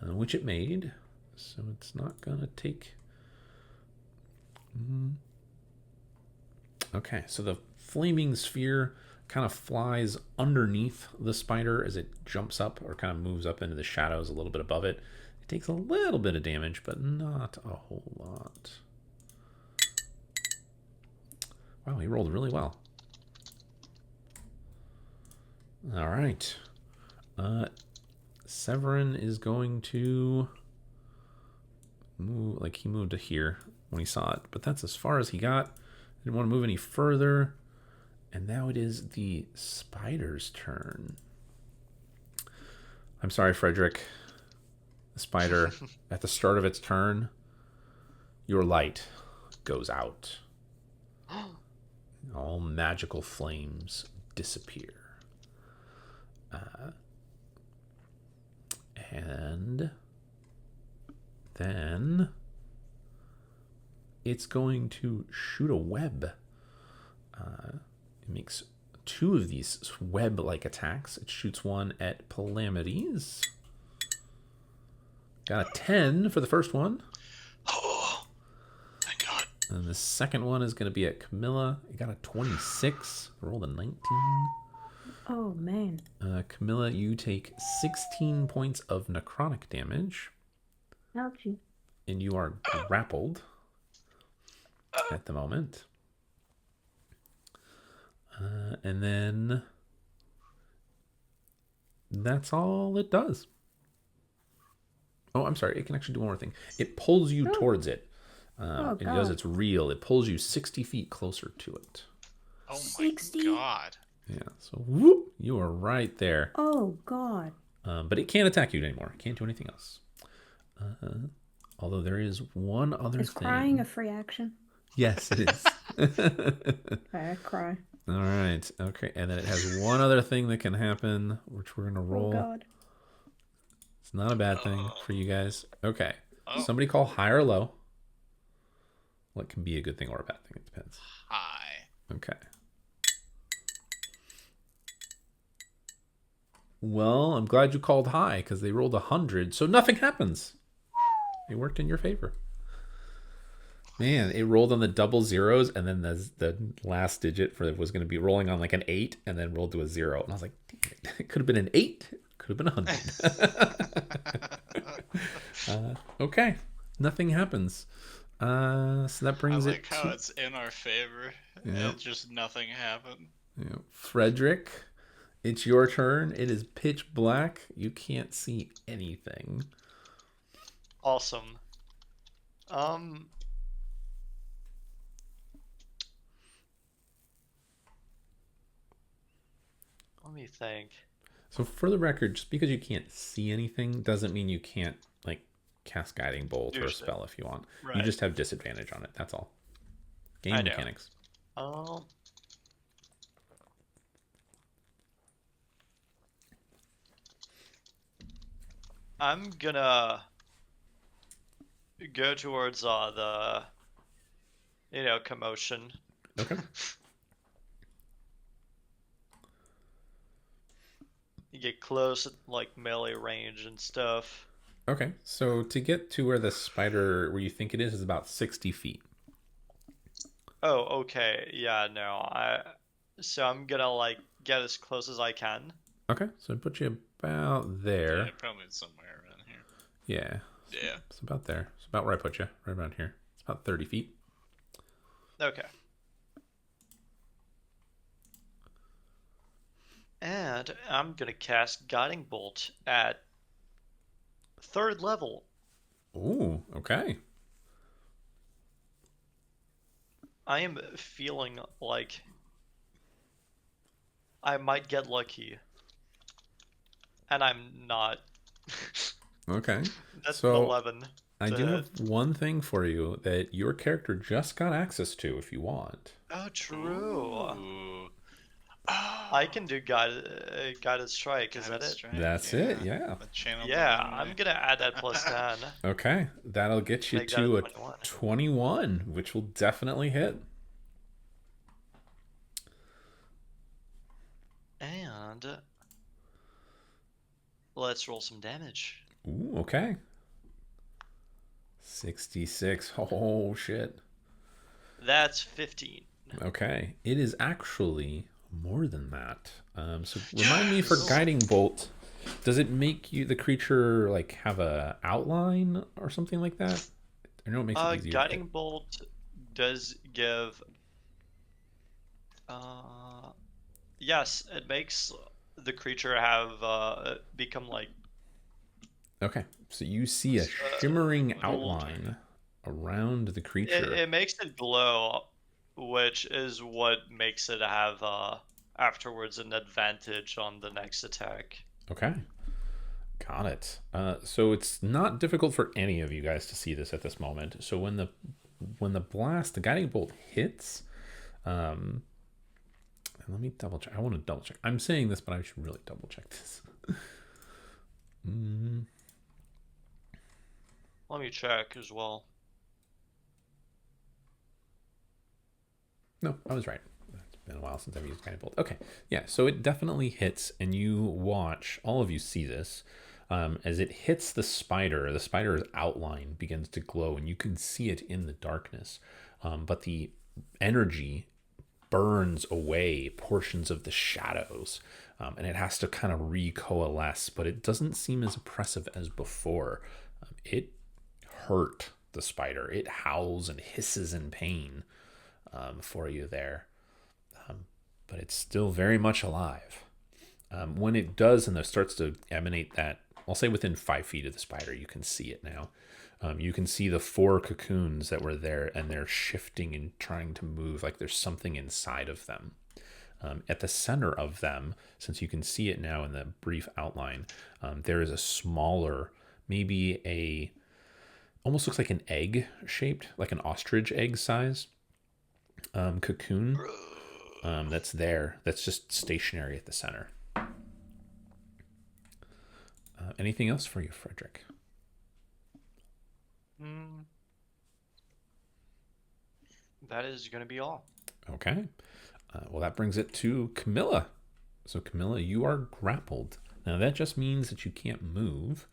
Which it made, so it's not gonna take. Okay, so the flaming sphere kind of flies underneath the spider as it jumps up or kind of moves up into the shadows a little bit above it. It takes a little bit of damage, but not a whole lot. Wow, he rolled really well. All right. Severin is going to move, like he moved to here when he saw it, but that's as far as he got. Didn't want to move any further. And now it is the spider's turn. I'm sorry, Frederick. The spider, at the start of its turn, your light goes out. All magical flames disappear. And then it's going to shoot a web. It makes 2 of these web-like attacks. It shoots one at Calamities. Got a 10 for the first one. Oh, thank God. And the second one is going to be at Camilla. It got a 26. Rolled a 19. Oh, man. Camilla, you take 16 points of necrotic damage. Ouchie. And you are grappled at the moment. And then that's all it does. Oh, I'm sorry. It can actually do one more thing. It pulls you towards it. Because it's real, it pulls you 60 feet closer to it. Oh 60? my God. Yeah, so whoop, you are right there. Oh, God. But it can't attack you anymore. It can't do anything else. Although there is one other Is thing. crying a free action? Yes, it is. I cry. All right. Okay. And then it has one other thing that can happen, which we're going to roll. Oh, God. It's not a bad thing for you guys. Okay. Oh. Somebody call high or low. What can be a good thing or a bad thing? It depends. Hi. Okay. Well, I'm glad you called high because they rolled 100, so nothing happens. It worked in your favor. Man, it rolled on the double zeros, and then the last digit for it was going to be rolling on like an 8, and then rolled to a 0. And I was like, damn it could have been an 8, could have been 100. Okay, nothing happens. So that brings I it like how to it's in our favor. Yeah. And just nothing happened. Frederick. It's your turn. It is pitch black. You can't see anything. Awesome. Let me think. So for the record, just because you can't see anything doesn't mean you can't like cast guiding bolt or a Understood. spell if you want. You Right. just have disadvantage on it. That's all. Game I know. mechanics. I'm gonna go towards the commotion. Okay. You get close at like melee range and stuff. Okay. So to get to where the spider, where you think it is about 60 feet. Oh, okay. Yeah, no. So I'm gonna like get as close as I can. Okay. So it puts you about there. Yeah, probably somewhere around here. Yeah. Yeah. It's about there. It's about where I put you. Right around here. It's about 30 feet. Okay. And I'm gonna cast Guiding Bolt at 3rd level. Ooh, okay. I am feeling like I might get lucky. And I'm not. Okay. That's So, an 11. I to do hit. have one thing for you that your character just got access to if you want. Oh, true. Ooh. I can do guided strike. Is that Guided it? strike, That's it, yeah. The channel Yeah, down I'm way. gonna add that plus 10. Okay. That'll get you Make that to a a 21. 21, which will definitely hit. And let's roll some damage. Ooh, okay. 66. Oh, shit. That's 15. Okay. It is actually more than that. So remind me for guiding bolt, does it make you the creature like have a outline or something like that? I know it makes it easier. Guiding bolt does give. Yes, it makes the creature have become like. Okay, so you see a shimmering outline around the creature. It makes it glow, which is what makes it have afterwards an advantage on the next attack. Okay, got it. So it's not difficult for any of you guys to see this at this moment. So when the blast, the guiding bolt hits, and let me double check. I want to double check. I'm saying this, but I should really double check this. Let me check as well. No, I was right. It's been a while since I've used guiding bolt. Okay, yeah. So it definitely hits, and you watch. All of you see this. As it hits the spider's outline begins to glow, and you can see it in the darkness. But the energy burns away portions of the shadows, and it has to kind of recoalesce, but it doesn't seem as oppressive as before. It hurt the spider. It howls and hisses in pain for you there, but it's still very much alive. When it does and it starts to emanate that, I'll say within 5 feet of the spider, you can see it now. You can see the 4 cocoons that were there, and they're shifting and trying to move like there's something inside of them. At the center of them, since you can see it now in the brief outline, there is a smaller, maybe almost looks like an egg shaped, like an ostrich egg size cocoon that's there, that's just stationary at the center. Anything else for you, Frederick? That is going to be all. Okay. Well, that brings it to Camilla. So, Camilla, you are grappled. Now, that just means that you can't move,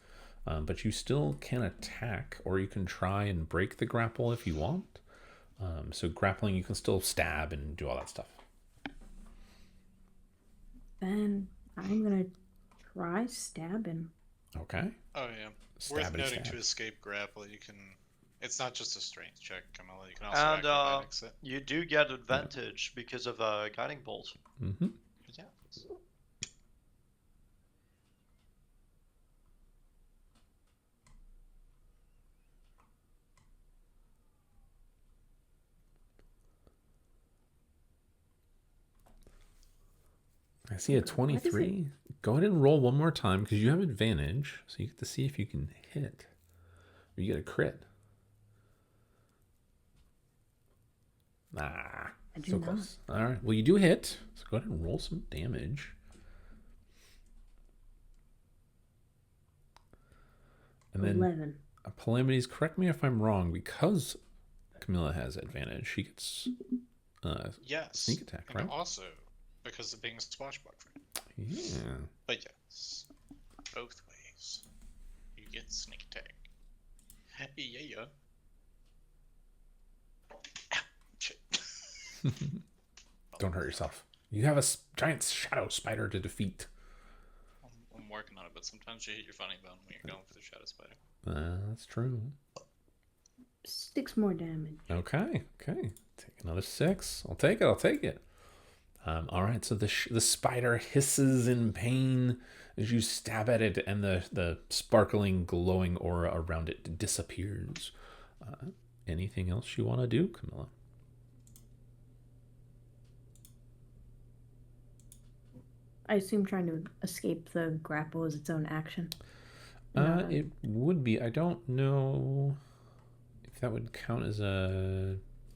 but you still can attack, or you can try and break the grapple if you want. So, grappling, you can still stab and do all that stuff. Then I'm going to try stabbing. Okay. Oh yeah. Worth noting to escape grapple, you can. It's not just a strength check, Camilla. You can also And acrobatics it. you do get advantage because of guiding bolt. Mm-hmm. Yeah. I see a 23. Go ahead and roll one more time because you have advantage. So you get to see if you can hit. Or you get a crit. Ah, so close. All right. Well, you do hit. So go ahead and roll some damage. And then 11. Calamities, correct me if I'm wrong, because Camilla has advantage. She gets yes. sneak attack, right? And also, because of being a swashbuckler. Yeah. But yes, both ways. You get sneak attack. Yeah. Ow, shit. Don't hurt yourself. You have a giant shadow spider to defeat. I'm working on it, but sometimes you hit your funny bone when you're going for the shadow spider. That's true. 6 more damage. Okay. Take another 6. I'll take it. All right, so the spider hisses in pain as you stab at it, and the sparkling, glowing aura around it disappears. Anything else you want to do, Camilla? I assume trying to escape the grapple is its own action. It would be. I don't know if that would count as a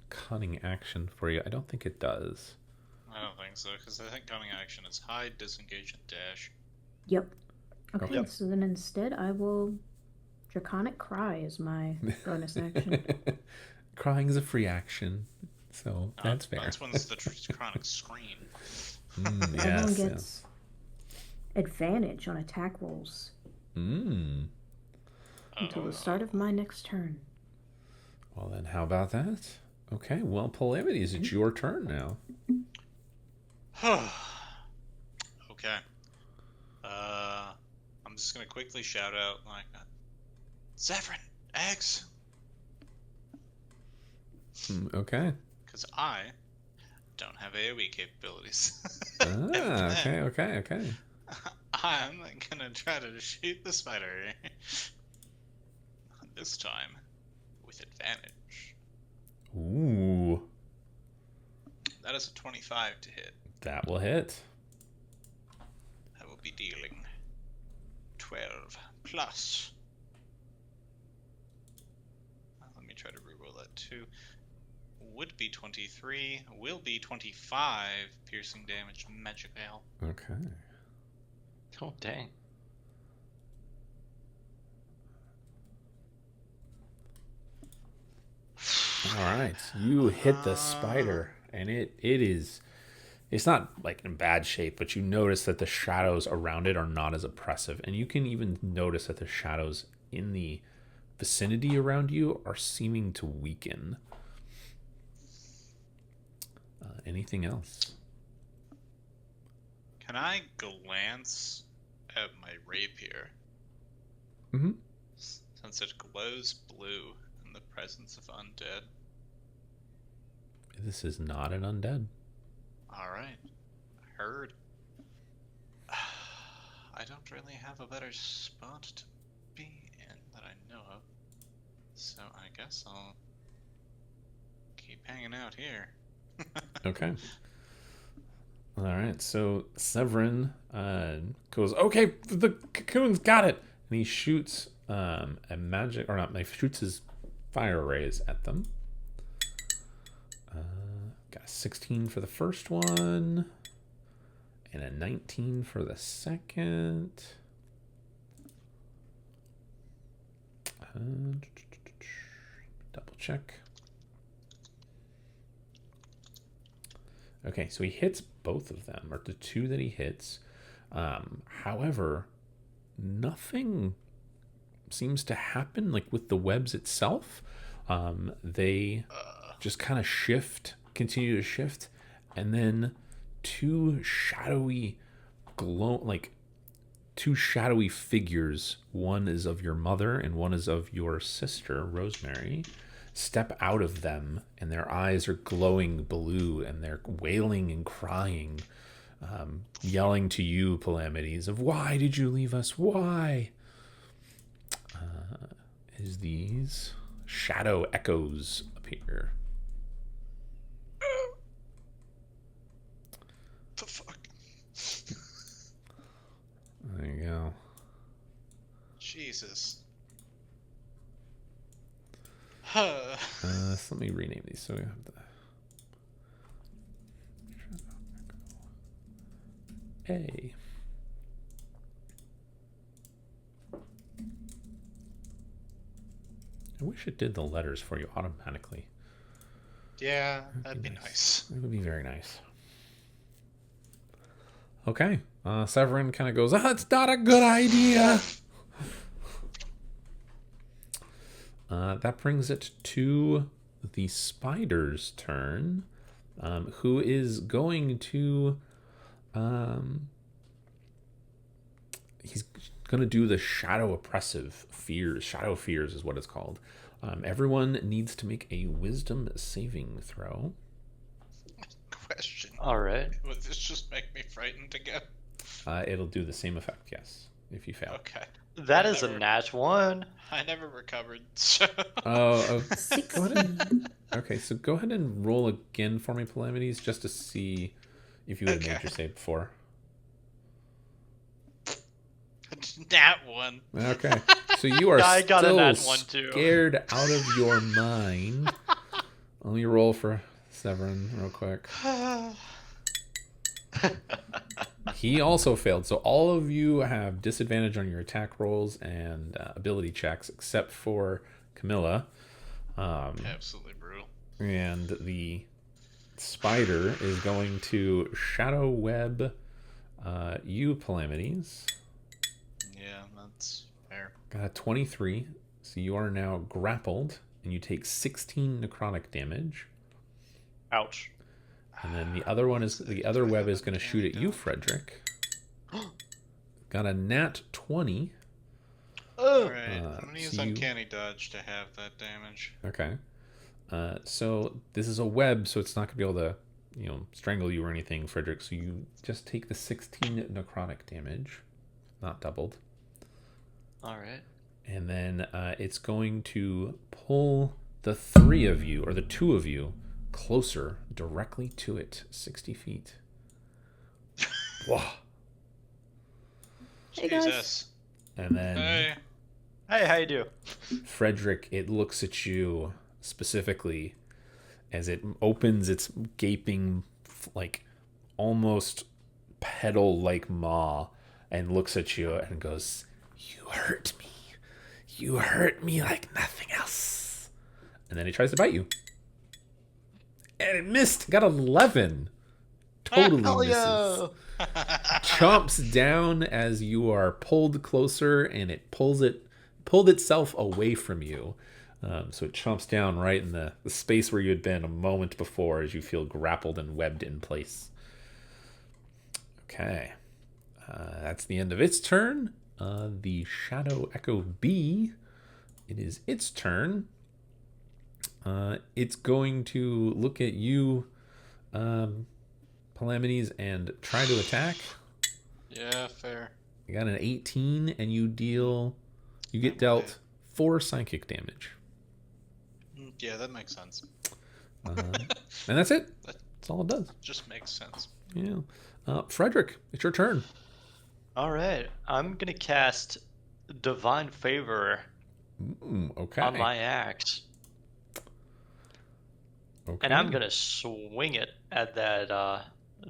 cunning action for you. I don't think it does. I don't think so, because I think cunning action is hide, disengage, and dash. Yep. Okay, Yep. so then instead I will Draconic Cry as my bonus action. Crying is a free action, so that's fair. That's when it's the chronic scream. Everyone gets advantage on attack rolls until the start of my next turn. Well, then how about that? Okay, well, Calamities, it's your turn now. Okay. I'm just gonna quickly shout out like, Zephyrin, eggs, Okay. because I don't have AoE capabilities. Okay. I'm gonna try to shoot the spider. This time with advantage. Ooh. That is a 25 to hit. That will hit. I will be dealing 12 plus. Let me try to reroll that too. Would be 23, will be 25 piercing damage magical. Okay. Oh, dang. All right. You hit the spider, and it's not like in bad shape, but you notice that the shadows around it are not as oppressive. And you can even notice that the shadows in the vicinity around you are seeming to weaken. Anything else? Can I glance at my rapier? Mm-hmm. Since it glows blue in the presence of undead. This is not an undead. Alright. Heard. I don't really have a better spot to be in that I know of. So I guess I'll keep hanging out here. Okay. All right. So Severin goes, okay, the cocoon's got it. And he shoots shoots his fire rays at them. Got a 16 for the first one. And a 19 for the second. Double check. Okay, so he hits both of them, or the two that he hits. However, nothing seems to happen like with the webs itself. They just kind of continue to shift, and then two shadowy figures, one is of your mother and one is of your sister, Rosemary, step out of them, and their eyes are glowing blue, and they're wailing and crying, yelling to you, Calamities, of why did you leave us? Why? As these shadow echoes appear. The fuck? Jesus. Huh. So let me rename these so we have the A. I wish it did the letters for you automatically. Yeah, that'd be nice. It would be very nice. Okay. Severin kind of goes, it's not a good idea. That brings it to the spider's turn, who is going to... he's going to do the shadow oppressive fears. Shadow fears is what it's called. Everyone needs to make a wisdom saving throw. Question. All right. Would this just make me frightened again? It'll do the same effect, yes, if you fail. Okay. That is a nat 1. I never recovered, so... Go ahead. 16. Okay, so go ahead and roll again for me, Calamities, just to see if you would have made Okay. your save before. Nat 1. Okay, so you are I got a still nat 1 too. scared out of your mind. Let me roll for Severin real quick. He also failed, so all of you have disadvantage on your attack rolls and ability checks, except for Camilla. Absolutely brutal. And the spider is going to shadow web you, Calamities. Yeah, that's fair. Got a 23, so you are now grappled, and you take 16 necrotic damage. Ouch. And then the other web is going to shoot at you, Frederick. Got a nat 20. Alright, I'm gonna use so you- Uncanny Dodge to have that damage. Okay. So this is a web, so it's not going to be able to, strangle you or anything, Frederick. So you just take the 16 necrotic damage, not doubled. All right. And then it's going to pull the 3 of you, or the 2 of you, closer directly to it, 60 feet. Whoa. Hey, guys. Jesus. And then Hey. Hey, how you do? Frederick, it looks at you specifically as it opens its gaping, like almost petal-like maw and looks at you and goes, "You hurt me. You hurt me like nothing else." And then it tries to bite you. And it missed. Got 11. Totally Hell misses. yeah! Chomps down as you are pulled closer, and it pulled itself away from you. So it chomps down right in the space where you had been a moment before as you feel grappled and webbed in place. Okay. That's the end of its turn. The Shadow Echo Bee, it is its turn. It's going to look at you, Calamities, and try to attack. Yeah, fair. You got an 18, and you get dealt 4 psychic damage. Yeah, that makes sense. And that's it. That's all it does. Just makes sense. Yeah. Frederick, it's your turn. All right. I'm gonna cast Divine Favor Okay. on my axe, Okay. and I'm gonna swing it at that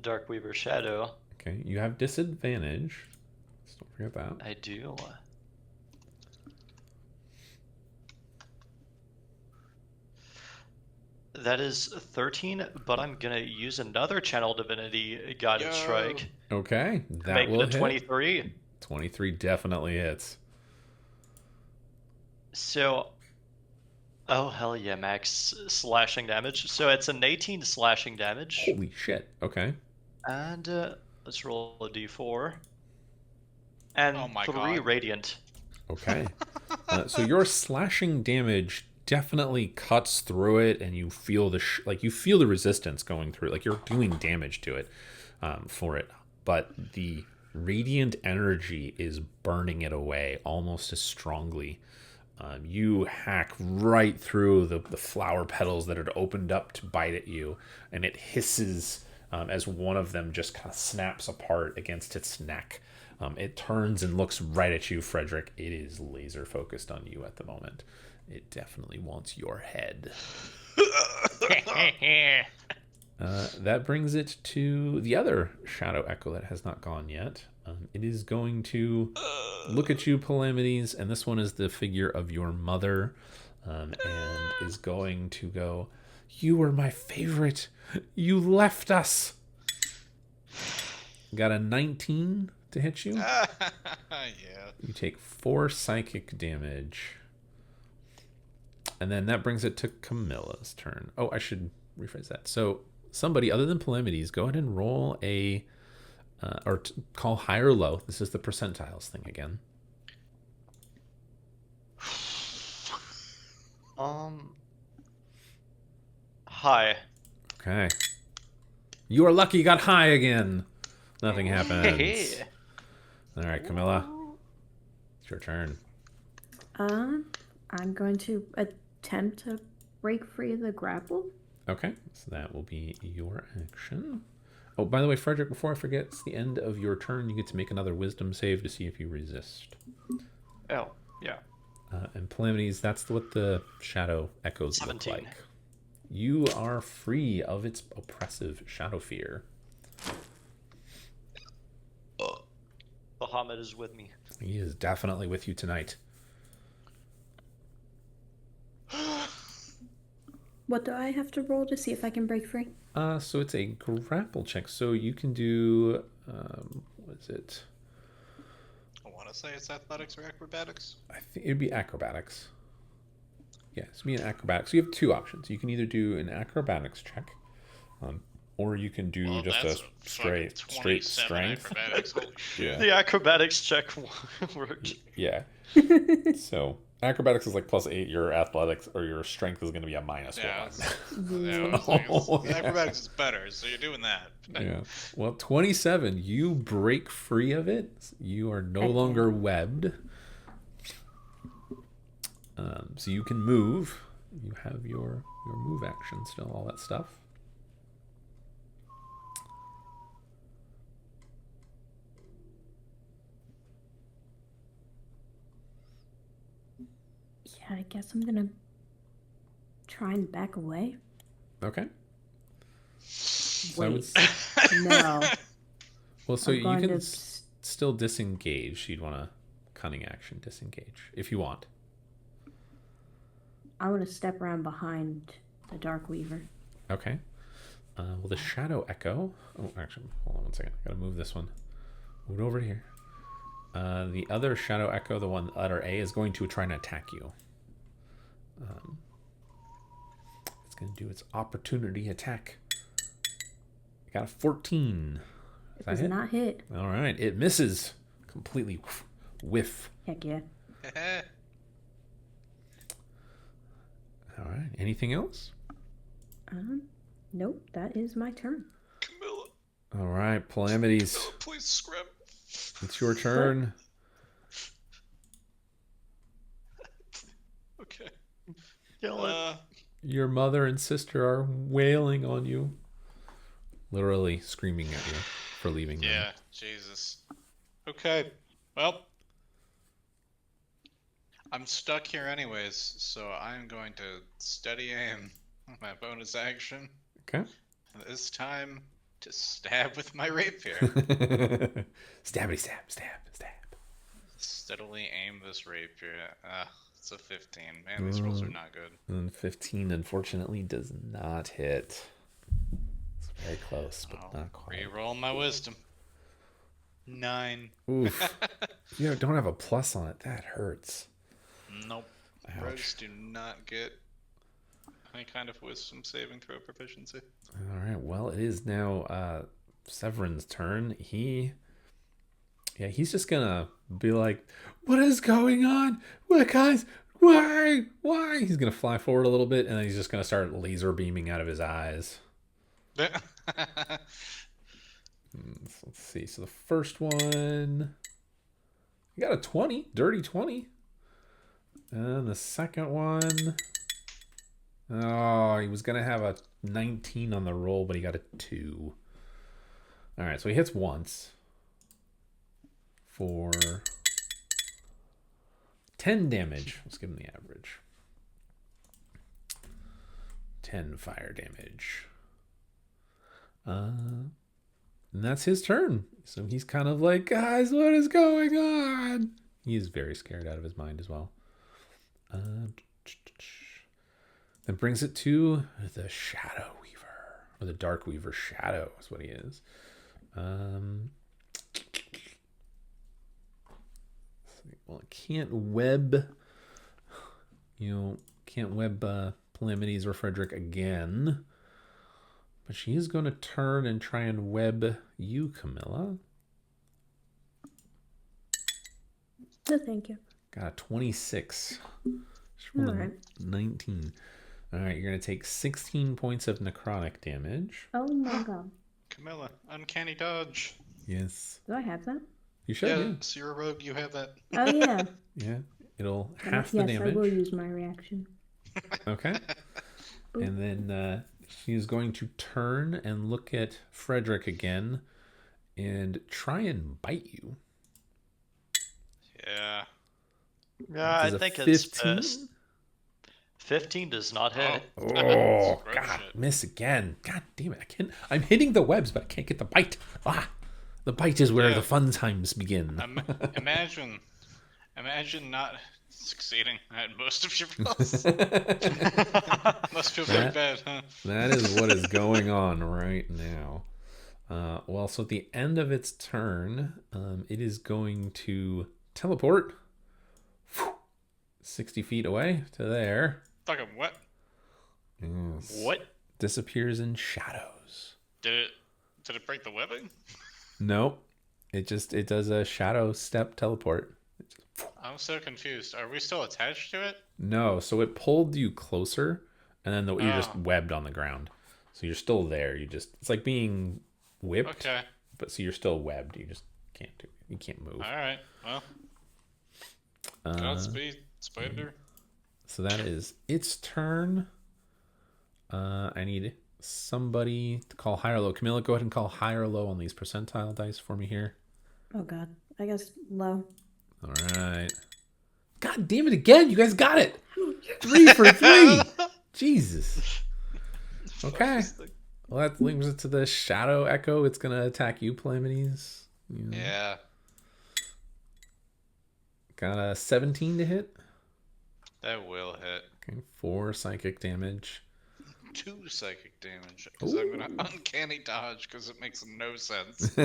Darkweaver Shadow. Okay, you have disadvantage. So don't forget that. I do. That is 13, but I'm gonna use another Channel Divinity Guided Yo. Strike. Okay, To that make will it a hit. 23. 23 definitely hits. So, oh hell yeah, max slashing damage. So it's an 18 slashing damage, Holy shit. Okay. and let's roll a d4, and Oh my 3 God. radiant. Okay. So your slashing damage definitely cuts through it, and you feel the resistance going through. Like you're doing damage to it for it, but the radiant energy is burning it away almost as strongly. You hack right through the flower petals that had opened up to bite at you, and it hisses as one of them just kind of snaps apart against its neck. It turns and looks right at you, Frederick. It is laser focused on you at the moment. It definitely wants your head. That brings it to the other Shadow Echo that has not gone yet. It is going to look at you, Calamities, and this one is the figure of your mother, and is going to go, "You were my favorite. You left us." Got a 19 to hit you. Yeah. You take 4 psychic damage. And then that brings it to Camilla's turn. Oh, I should rephrase that. So somebody other than Polemides, go ahead and roll a call high or low. This is the percentiles thing again. High. Okay. You are lucky. You got high again. Nothing happens. All right, Camilla. It's your turn. I'm going to attempt to break free of the grapple. Okay, so that will be your action. Oh, by the way, Frederick, before I forget, it's the end of your turn. You get to make another wisdom save to see if you resist. Oh, yeah. And Polemides, that's what the shadow echoes 17. look like. You are free of its oppressive shadow fear. Bahamut is with me. He is definitely with you tonight. What do I have to roll to see if I can break free? So it's a grapple check. So you can do, what is it? I want to say it's athletics or acrobatics. I think it'd be acrobatics. Yeah, it's be an acrobatics. So you have 2 options. You can either do an acrobatics check, or you can do just a straight strength. Acrobatics. Holy shit. Yeah. The acrobatics check worked. Yeah. So acrobatics is like +8. Your athletics or your strength is going to be a -1. Yeah. Oh, yeah. Acrobatics is better, so you're doing that. Yeah. Well, 27. You break free of it. You are no longer webbed. So you can move. You have your move action still, all that stuff. Yeah, I guess I'm gonna try and back away. Okay. So I Wait. would No. well, so I'm you going can to- still disengage. You'd want a cunning action disengage if you want. I want to step around behind the Dark Weaver. Okay. Well, the Shadow Echo. Oh, actually, hold on one second. I gotta move this one. Move it over here. The other Shadow Echo, the one letter A, is going to try and attack you. It's going to do its opportunity attack. I got a 14. It does not hit. All right, it misses completely. Whiff. Heck yeah. All right. Anything else? Nope, that is my turn. Camilla, All right, Polemides. please scrim. It's your turn. Okay. Kill it. Your mother and sister are wailing on you. Literally screaming at you for leaving them. Yeah, Jesus. Okay, well, I'm stuck here anyways, so I'm going to steady aim my bonus action. Okay. This time to stab with my rapier. Stabby stab, stab, stab. Steadily aim this rapier. It's a 15. Man, these rolls are not good. And 15, unfortunately, does not hit. It's very close, but not quite. Reroll my wisdom. 9. Oof. You don't have a plus on it. That hurts. Nope. Ouch. Rogues do not get any kind of wisdom saving throw proficiency. All right. Well, it is now Severin's turn. He's just gonna be like, "What is going on? What, guys? Why? Why?" He's gonna fly forward a little bit, and then he's just gonna start laser beaming out of his eyes. So let's see. So the first one, you got a 20, dirty 20. And the second one, oh, he was gonna have a 19 on the roll, but he got a 2. All right, so he hits once for 10 damage. Let's give him the average. 10 fire damage. And that's his turn. So he's kind of like, guys, what is going on? He is very scared out of his mind as well. That brings it to the Shadow Weaver, or the Dark Weaver Shadow is what he is. Well, it can't web, can't web Calamities or Frederick again. But she is going to turn and try and web you, Camilla. No, thank you. Got a 26. All right. 19. All right, you're going to take 16 points of necrotic damage. Oh my god. Camilla, uncanny dodge. Yes. Do I have that? You should, yeah. Yes, you're a rogue. You have that. Oh yeah. Yeah, it'll half the Yes, damage. I will use my reaction. Okay. And then she's going to turn and look at Frederick again and try and bite you. Yeah. Yeah, I Does a think 15? it's best. 15 does not hit. Oh, Gross God, shit. miss again. God damn it. I'm hitting the webs, but I can't get the bite. The bite is where Yeah. the fun times begin. Imagine not succeeding at most of your rolls. Must feel pretty bad, huh? That is what is going on right now. Well, so at the end of its turn, it is going to teleport 60 feet away to there. Fucking what? Yes. What? Disappears in shadows. Did it break the webbing? Nope. It does a shadow step teleport. I'm so confused. Are we still attached to it? No, so it pulled you closer, and then you're just webbed on the ground. So you're still there. It's like being whipped. Okay. But so you're still webbed. You just can't do it. You can't move. All right. Well, Godspeed, spider. So that is its turn. I need somebody to call high or low. Camilla, go ahead and call high or low on these percentile dice for me here. Oh god. I guess low. All right. God damn it again. You guys got it. 3 for 3. Jesus. Okay. Well, that brings it to the Shadow Echo. It's going to attack you, Calamities. Yeah. Got a 17 to hit. That will hit. Okay, 4 psychic damage. 2 psychic damage. Because I'm going to uncanny dodge because it makes no sense.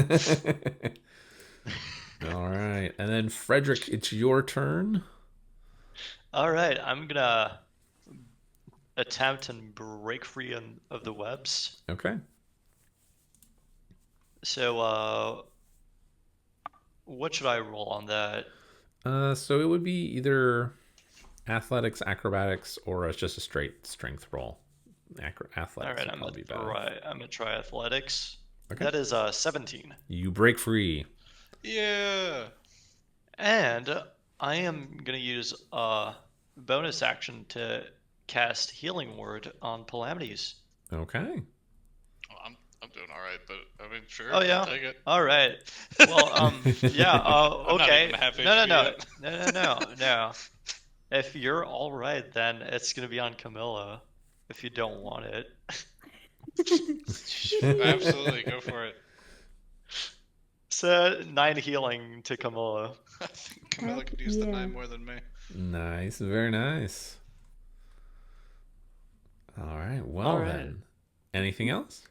All right. And then, Frederick, it's your turn. All right, I'm gonna attempt and break free of the webs. Okay. So, what should I roll on that? So it would be either athletics, acrobatics, or it's just a straight strength roll. Athletics All right, would I'm probably be better. gonna try athletics. Okay. That is 17. You break free. Yeah. And I am gonna use a bonus action to cast Healing Word on Calamities. Okay. Well, I'm doing all right, but I mean, sure. Oh yeah. I'll take it. All right. Well, yeah. I'm not Okay. even half No. HP yet. No. If you're all right, then it's gonna be on Camilla. If you don't want it. Absolutely, go for it. So 9 healing to Camilla. I think Camilla could use the Yeah. 9 more than me. Nice. Very nice. All right. Well, All right. then. Anything else?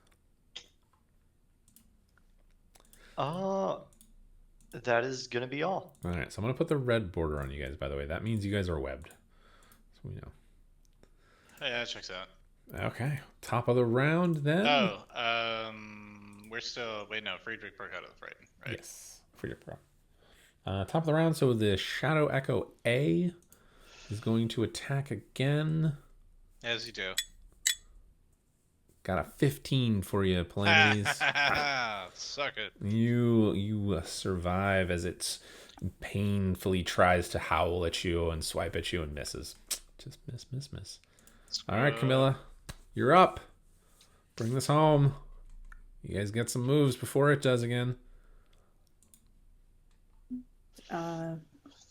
That is gonna be all. All right. So I'm going to put the red border on you guys, by the way. That means you guys are webbed. So we know. Hey, that checks out. Okay. Top of the round then. Oh, we're still. Wait, no, Friedrich broke out of the frighten, right? Yes. For your pro. Top of the round. So the Shadow Echo A is going to attack again. As you do. Got a 15 for you, Calamities. Suck it. You survive as it painfully tries to howl at you and swipe at you and misses. Just miss. All right, Camilla, you're up. Bring this home. You guys get some moves before it does again. So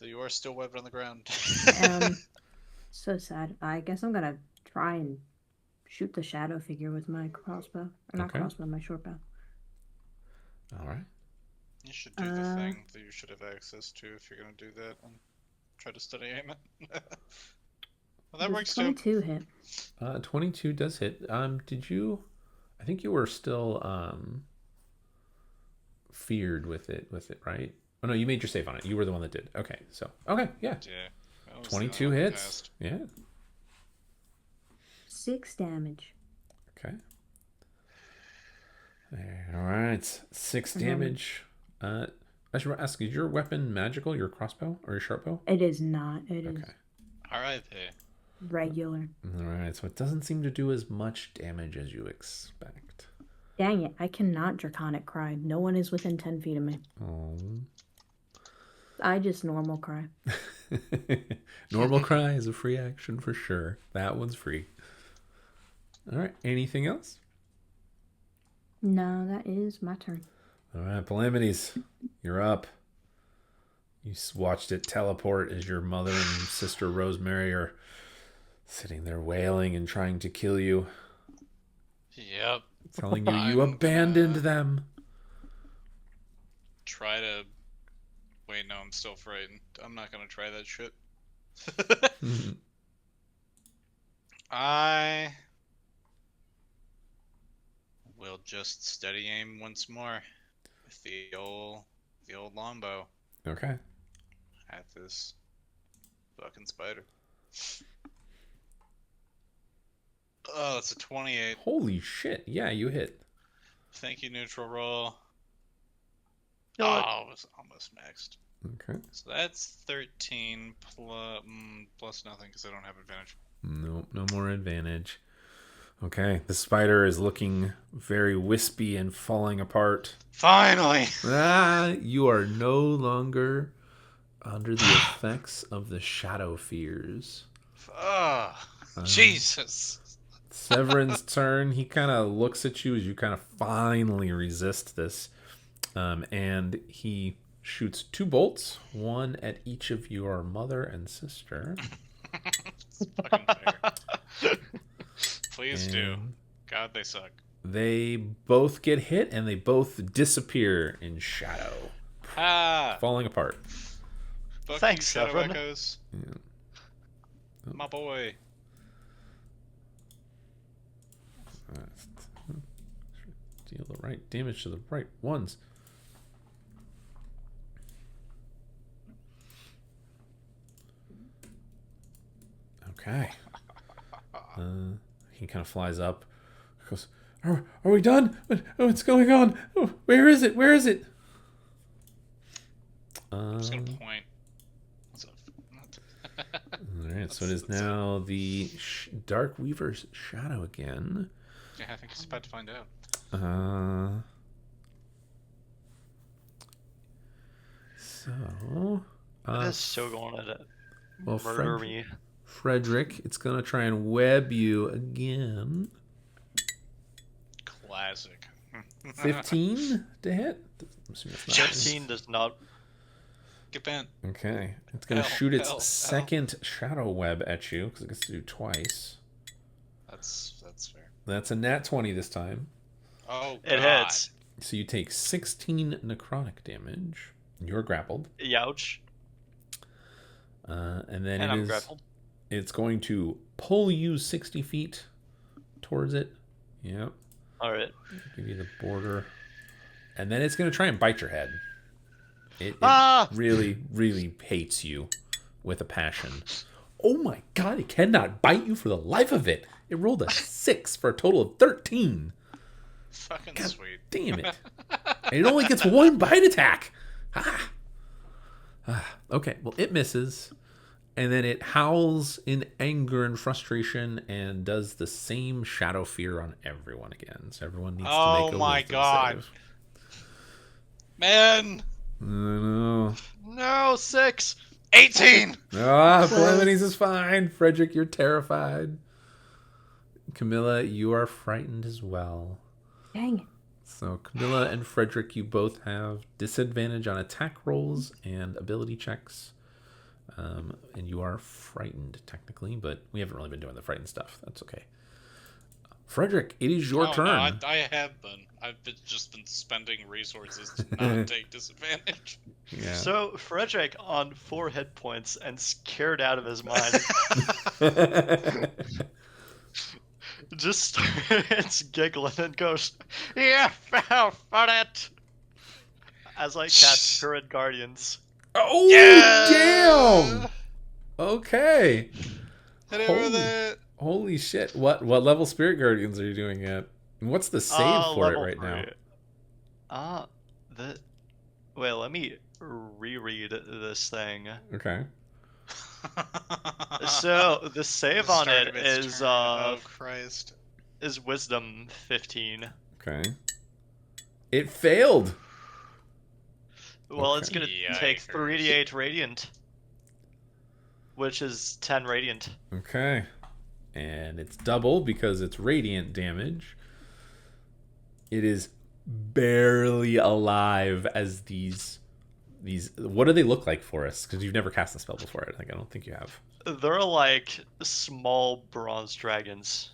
you are still webbed on the ground. So sad. I guess I'm gonna try and shoot the shadow figure with my crossbow. Or not Okay. crossbow, my short bow. All right. You should do the thing that you should have access to if you're gonna do that and try to study aim it. Well, that works too. 22 hit. 22 does hit. Did you? I think you were still feared with it, right? Oh no, you made your save on it. You were the one that did. Okay, so yeah. Yeah. that was the 22 one I hits. passed. Yeah. 6 damage. Okay. There, all right. 6 damage. I should ask, is your weapon magical, your crossbow or your sharp bow? It is not. It is Okay. R.I.P. regular. All right, so it doesn't seem to do as much damage as you expect. Dang it. I cannot draconic cry. No one is within 10 feet of me. Oh. I just normal cry. Normal cry is a free action for sure. That one's free. All right, anything else? No, that is my turn. All right, Calamities, you're up. You watched it teleport as your mother and sister Rosemary are sitting there wailing and trying to kill you, Yep. telling you abandoned them. Try to. Wait, no, I'm still frightened. I'm not gonna try that shit. I will just steady aim once more with the old longbow Okay. at this fucking spider. Oh, that's a 28. Holy shit. Yeah, you hit. Thank you, neutral roll. Kill it. Oh, it was almost maxed. Okay. So that's 13 plus nothing because I don't have advantage. Nope, no more advantage. Okay, the spider is looking very wispy and falling apart. Finally! You are no longer under the effects of the shadow fears. Oh, Jesus. Severin's turn. He kind of looks at you as you kind of finally resist this. And he shoots 2 bolts, one at each of your mother and sister. It's fucking fair. Please do. God, they suck. They both get hit and they both disappear in shadow, falling apart. Fuck Thanks, you, Shadow Severin. Echoes. Yeah. My boy. Deal the right damage to the right ones. Okay. He kind of flies up. He goes, are we done? What's going on? Oh, where is it? Where is it? I'm just gonna point. What's up? All right, so it is now the Dark Weaver's shadow again. Yeah, I think he's about to find out. So It is so going to well, murder me. Frederick, it's gonna try and web you again. Classic. 15 to hit. I'm assuming that's not 15 does not. Get bent. Okay, it's gonna shoot its second shadow web at you because it gets to do twice. That's fair. That's a nat 20 this time. Oh, It God. hits. So you take 16 necrotic damage. You're grappled. Youch. And then And I'm grappled. it's going to pull you 60 feet towards it. Yep. Alright. Give you the border. And then it's going to try and bite your head. It really, really hates you with a passion. Oh my god, it cannot bite you for the life of it. It rolled a 6 for a total of 13. Fucking God sweet. damn it. And it only gets 1 bite attack. Okay, well, it misses. And then it howls in anger and frustration and does the same shadow fear on everyone again. So everyone needs to make a my wisdom God. save. Man! No. No, 6. 18! Calamities is fine. Frederick, you're terrified. Camilla, you are frightened as well. Dang it. So Camilla and Frederick, you both have disadvantage on attack rolls and ability checks. And you are frightened, technically, but we haven't really been doing the frightened stuff. That's okay. Frederick, it is your turn. No, I have been. Just been spending resources to not take disadvantage. Yeah. So Frederick, on 4 hit points and scared out of his mind, just starts giggling and goes, "You fell for it!" As I cast Spirit Guardians. Oh, Yeah! damn! Okay. Hit it with it. Holy shit. What level Spirit Guardians are you doing at? And what's the save for it right now? Wait, let me reread this thing. Okay. So the save on it is oh Christ, is Wisdom 15. Okay. It failed. Well, Okay. it's gonna Yikers. take 3d8 radiant, which is 10 radiant. Okay. And it's double because it's radiant damage. It is barely alive as these what do they look like for us? Because you've never cast a spell before. I don't think you have. They're like small bronze dragons.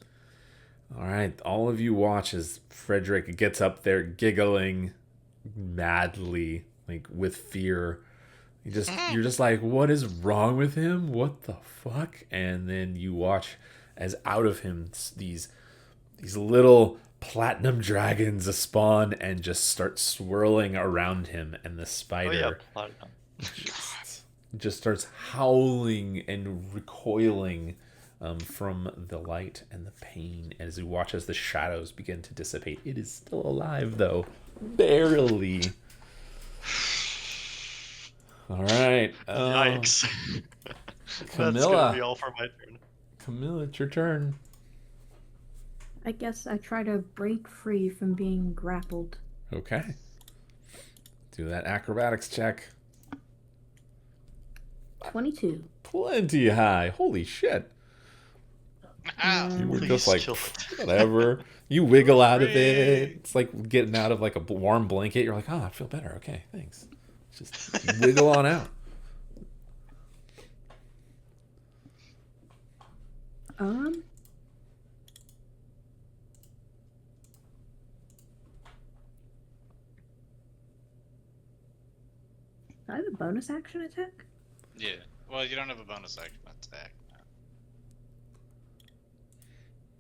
All right, all of you watch as Frederick gets up there giggling madly, like with fear. You're just like, what is wrong with him? What the fuck? And then you watch as out of him these little platinum dragons spawn and just start swirling around him, and the spider just starts howling and recoiling from the light and the pain as you watch as the shadows begin to dissipate. It is still alive, though. Barely. All right. Yikes. Camilla. That's gonna be all for my turn. Camilla, it's your turn. I guess I try to break free from being grappled. Okay. Do that acrobatics check. 22. Plenty high. Holy shit. You were Please just like, kill it. whatever. You wiggle out of it. It's like getting out of like a warm blanket. You're like, oh, I feel better. Okay, thanks. Just wiggle on out. I have a bonus action attack? Yeah. Well, you don't have a bonus action attack. No.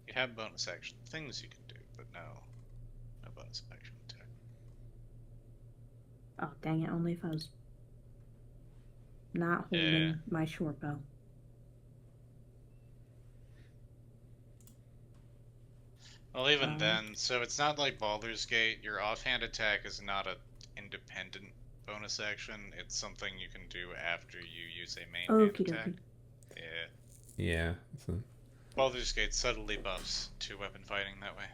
You have bonus action things you can do, but no bonus action attack. Oh, dang it. Only if I was not holding my short bow. Well, even then, so it's not like Baldur's Gate. Your offhand attack is not an independent bonus action. It's something you can do after you use a main hand attack. Dokie. Yeah. Yeah. Baldur's Gate subtly buffs two-weapon fighting that way.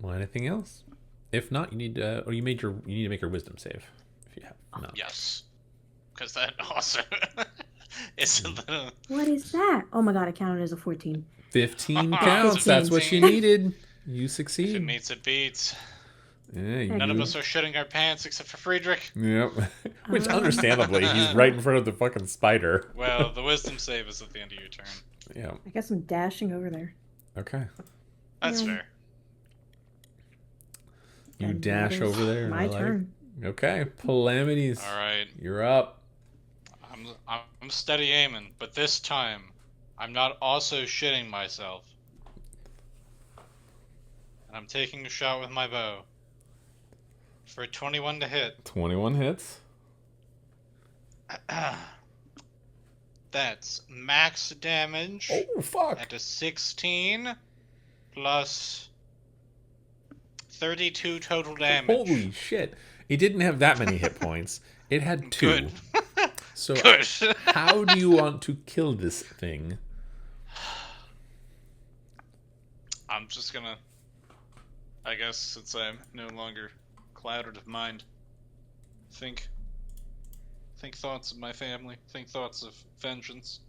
Well, anything else? If not, you need to make your wisdom save. If you have not. Yes. Because that also is a little... What is that? Oh my god, I counted as a 14. 15 counts. That's what you needed. You If it succeed. meets, it beats. Yeah, None of us are shitting our pants except for Friedrich. Yep. Which, understandably, he's right in front of the fucking spider. Well, the wisdom save is at the end of your turn. Yeah. I guess I'm dashing over there. Okay. That's Yeah. fair. You And dash that is over there. My turn. Okay. Calamities. All right. You're up. I'm steady aiming, but this time, I'm not also shitting myself. And I'm taking a shot with my bow. For a 21 to hit. 21 hits. That's max damage Oh, fuck. at a 16 plus 32 total damage. Holy shit. It didn't have that many hit points. It had 2. Good. So Good. how do you want to kill this thing? I'm just gonna... I guess since I'm no longer clouded of mind, think thoughts of my family, think thoughts of vengeance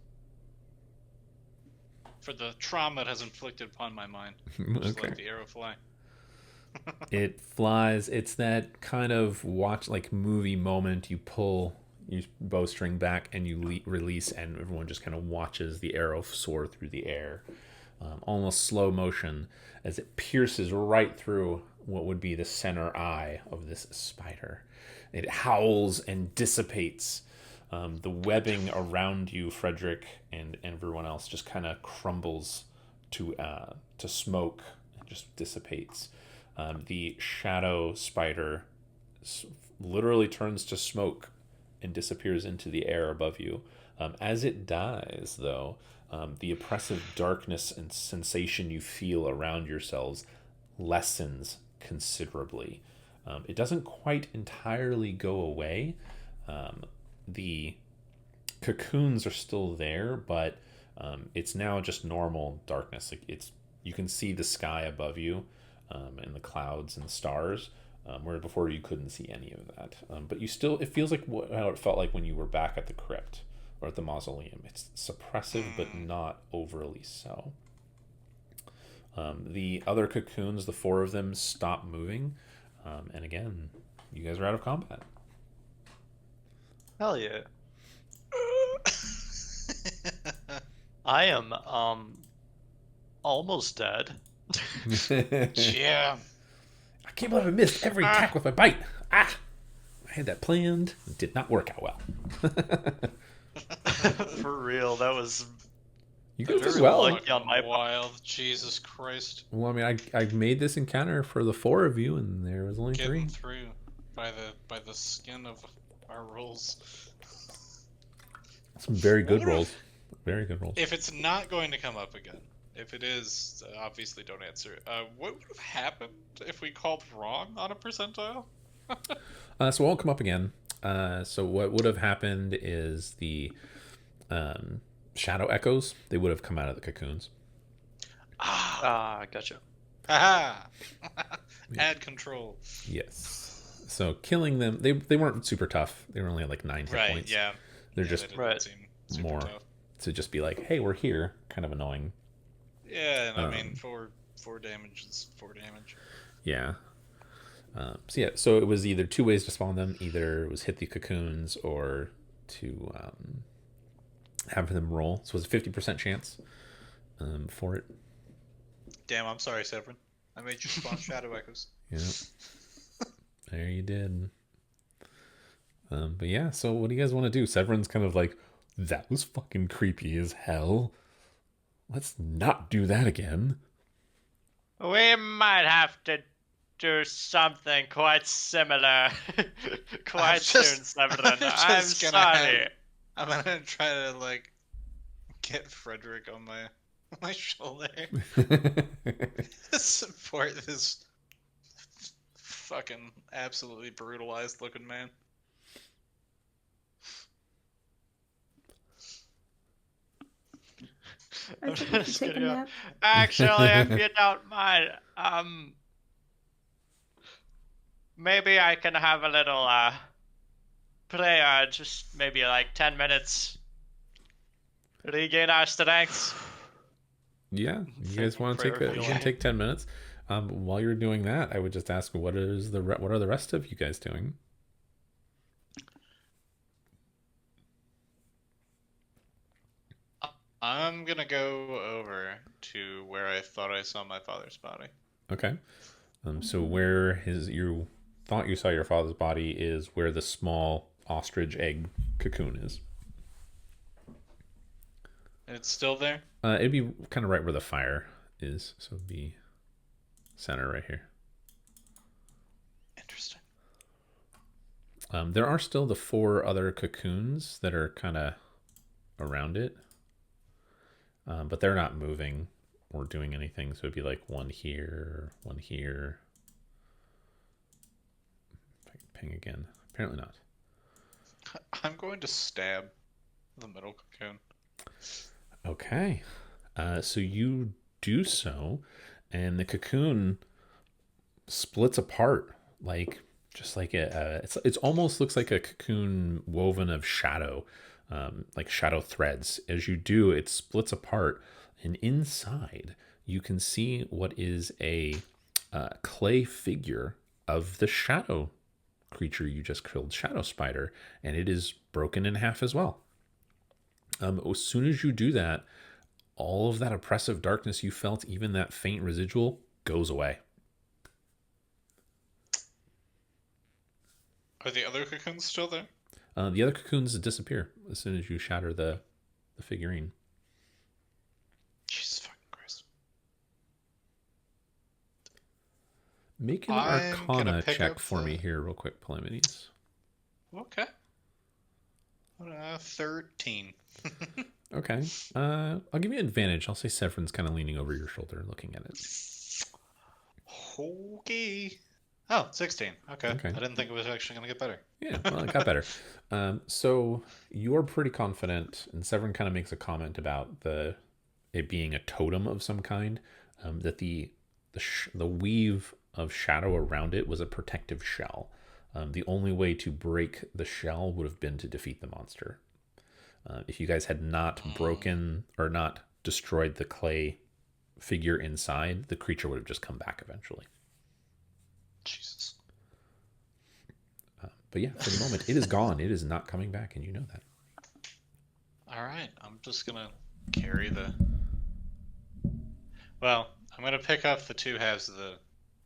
for the trauma it has inflicted upon my mind. Just Okay. let the arrow fly. It flies. It's that kind of like movie moment. You pull your bowstring back and you release, and everyone just kind of watches the arrow soar through the air, almost slow motion, as it pierces right through what would be the center eye of this spider. It howls and dissipates. The webbing around you, Frederick, and everyone else just kind of crumbles to smoke and just dissipates. The shadow spider literally turns to smoke and disappears into the air above you. As it dies, though, the oppressive darkness and sensation you feel around yourselves lessens considerably. It doesn't quite entirely go away. The cocoons are still there, but it's now just normal darkness. Like you can see the sky above you, and the clouds and the stars, where before you couldn't see any of that. But it feels like how it felt like when you were back at the crypt or at the mausoleum. It's suppressive, but not overly so. The other cocoons, the 4 of them, stop moving, and again, you guys are out of combat. Hell yeah. I am almost dead. Yeah. I can't believe I missed every attack with my bite. I had that planned. It did not work out well. For real, that was You guys did very well. lucky on my part. Wild. Jesus Christ. Well, I mean, I made this encounter for the 4 of you, and there was only 3. Getting through by the skin of our rolls. Some very good rolls. Very good rolls. If it's not going to come up again, if it is, obviously don't answer. What would have happened if we called wrong on a percentile? So it won't come up again. So what would have happened is the shadow echoes, they would have come out of the cocoons. Gotcha. Haha! Add control. Yes. So killing them, they weren't super tough. They were only at like 9 hit Right, points. yeah. They're Yeah, just they didn't seem super more tough. to just be like, hey, we're here. Kind of annoying. Yeah, and I mean, 4 damage is 4 damage. Yeah. So it was either 2 ways to spawn them. Either it was hit the cocoons or to have them roll. So it was a 50% chance for it. Damn, I'm sorry, Severin. I made you spawn Shadow Echoes. Yeah. There you did. But yeah, so what do you guys want to do? Severin's kind of like, that was fucking creepy as hell. Let's not do that again. We might have to do something quite similar quite soon, Severin. I'm sorry. I'm gonna try to, like, get Frederick on my shoulder. Support this fucking absolutely brutalized looking man. I'm just Take a gonna go. nap. Actually, if you don't mind, maybe I can have a little prayer, just maybe like 10 minutes. Regain our strength. Yeah, you guys want to Prayer you healing. can take 10 minutes. While you're doing that, I would just ask, what are the rest of you guys doing? I'm gonna go over to where I thought I saw my father's body. Okay. So where you thought you saw your father's body is where the small ostrich egg cocoon is. And it's still there? It'd be kind of right where the fire is, so it'd be center right here. Interesting. There are still the 4 other cocoons that are kind of around it, but they're not moving or doing anything. So it'd be like one here, one here. If I can ping again, apparently not. I'm going to stab the middle cocoon. Okay, so you do so, and the cocoon splits apart, like just like it's almost looks like a cocoon woven of shadow, like shadow threads. As you do, it splits apart, and inside you can see what is a clay figure of the shadow creature you just killed, Shadow Spider, and it is broken in half as well. As soon as you do that, all of that oppressive darkness you felt, even that faint residual, goes away. Are the other cocoons still there? The other cocoons disappear as soon as you shatter the figurine. Jesus fucking Christ. Make an I'm gonna Arcana pick check up for the- me here real quick, Polymenides. Okay. 13. Okay. I'll give you an advantage. I'll say Severin's kind of leaning over your shoulder and looking at it. Okay. Oh, 16. Okay. Okay. I didn't think it was actually going to get better. Yeah, well, it got better. So you're pretty confident, and Severin kind of makes a comment about it being a totem of some kind, that the weave of shadow around it was a protective shell. The only way to break the shell would have been to defeat the monster. If you guys had not broken or not destroyed the clay figure inside, the creature would have just come back eventually. Jesus. But yeah, for the moment, it is gone. It is not coming back, and you know that. Alright, I'm just going to carry the... Well, I'm going to pick up the 2 halves of the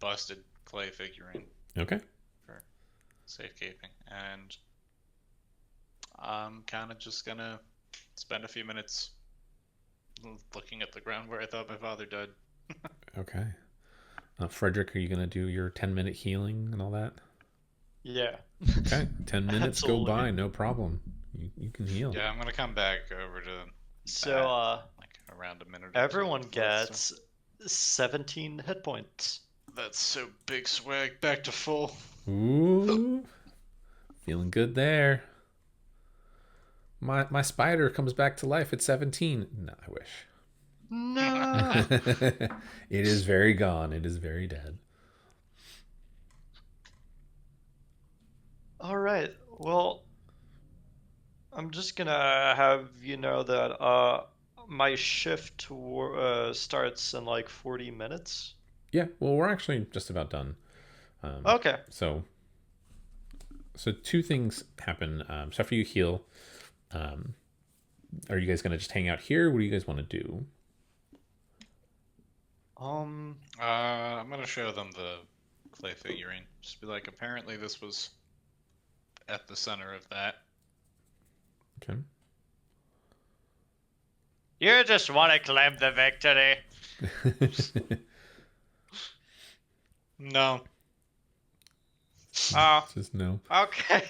busted clay figurine Okay. for safekeeping. And I'm kind of just going to spend a few minutes looking at the ground where I thought my father died. Okay. Frederick, are you going to do your 10-minute healing and all that? Yeah. Okay. 10 minutes go Absolutely. by, no problem. You can heal. Yeah, I'm going to come back over to So, that, like around a minute or two everyone before it gets 17 hit points. That's so big swag. Back to full. Ooh. Feeling good there. My spider comes back to life at 17. No, I wish. No. It is very gone. It is very dead. All right. Well, I'm just gonna have you know that my shift starts in like 40 minutes. Yeah, well, we're actually just about done. Okay. So 2 things happen. So after you heal, are you guys going to just hang out here? What do you guys want to do? Um. I'm gonna show them the clay figurine. Just be like, apparently this was at the center of that. Okay. You just want to claim the victory. No, Oh, Just no. okay.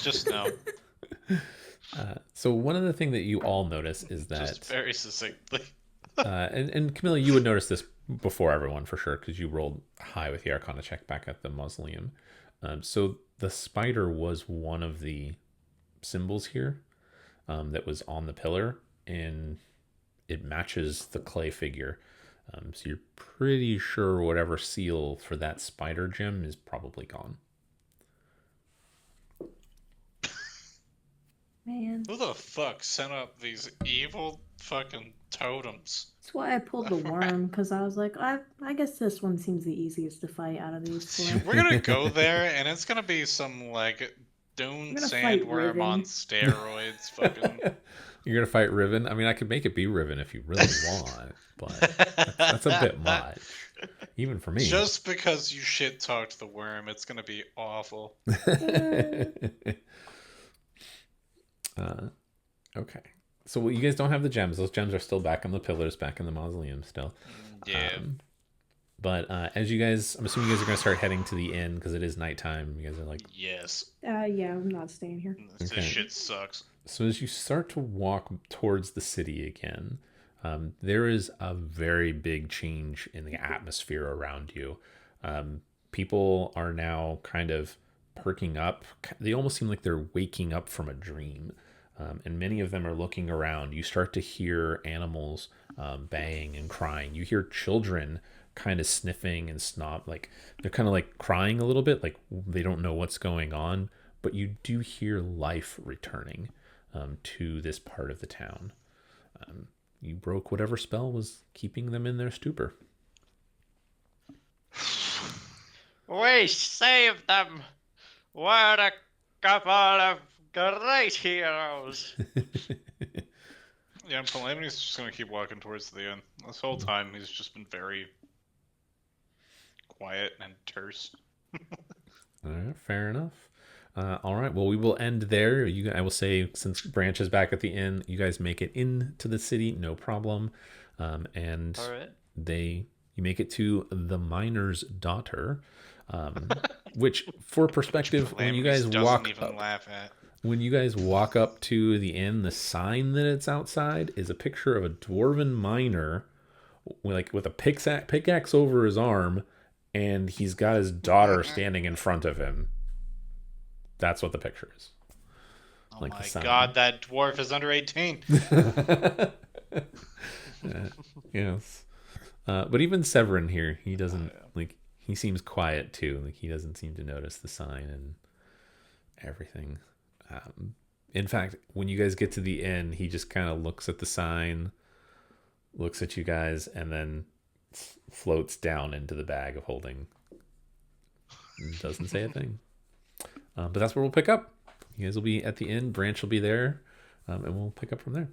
just no. So one of the things that you all notice is Just that, very succinctly. and Camilla, you would notice this before everyone for sure, because you rolled high with the Arcana check back at the mausoleum. So the spider was one of the symbols here that was on the pillar, and it matches the clay figure. So you're pretty sure whatever seal for that spider gem is probably gone. Man, Who the fuck sent up these evil fucking totems? that's why I pulled the worm, because I was like, I guess this one seems the easiest to fight out of these 4. We're gonna go there, and it's gonna be some like Dune gonna fight sandworm Riven. on steroids. Fucking. You're gonna fight Riven. I mean, I could make it be Riven if you really want, but that's a bit much, even for me. Just because you shit talked the worm, it's gonna be awful. Okay. So you guys don't have the gems. Those gems are still back on the pillars, back in the mausoleum still. Yeah. But as you guys, I'm assuming you guys are going to start heading to the inn because it is nighttime. You guys are like, Yes. Yeah, I'm not staying here. This Okay. shit sucks. so as you start to walk towards the city again, there is a very big change in the atmosphere around you. People are now kind of perking up. They almost seem like they're waking up from a dream. And many of them are looking around. You start to hear animals baying and crying. You hear children kind of sniffing and like they're kind of like crying a little bit, like they don't know what's going on. But you do hear life returning to this part of the town. You broke whatever spell was keeping them in their stupor. We saved them. What a couple of great heroes. Yeah, Calamity's just gonna keep walking towards the end. This whole time, he's just been very quiet and terse. All right, fair enough. All right, well, we will end there. I will say, since Branch is back at the inn, you guys make it into the city, no problem. And All right. you make it to the miner's daughter, which, for perspective, when you guys Calamity's walk doesn't even up, laugh at. when you guys walk up to the inn, the sign that it's outside is a picture of a dwarven miner, with a pickaxe over his arm, and he's got his daughter standing in front of him. That's what the picture is. Oh Like the my sign. god, that dwarf is under 18. Yes. But even Severin here, he doesn't he seems quiet too. Like, he doesn't seem to notice the sign and everything. In fact, when you guys get to the inn, he just kind of looks at the sign, looks at you guys, and then floats down into the bag of holding. Doesn't say a thing. But that's where we'll pick up. You guys will be at the inn. Branch will be there, and we'll pick up from there.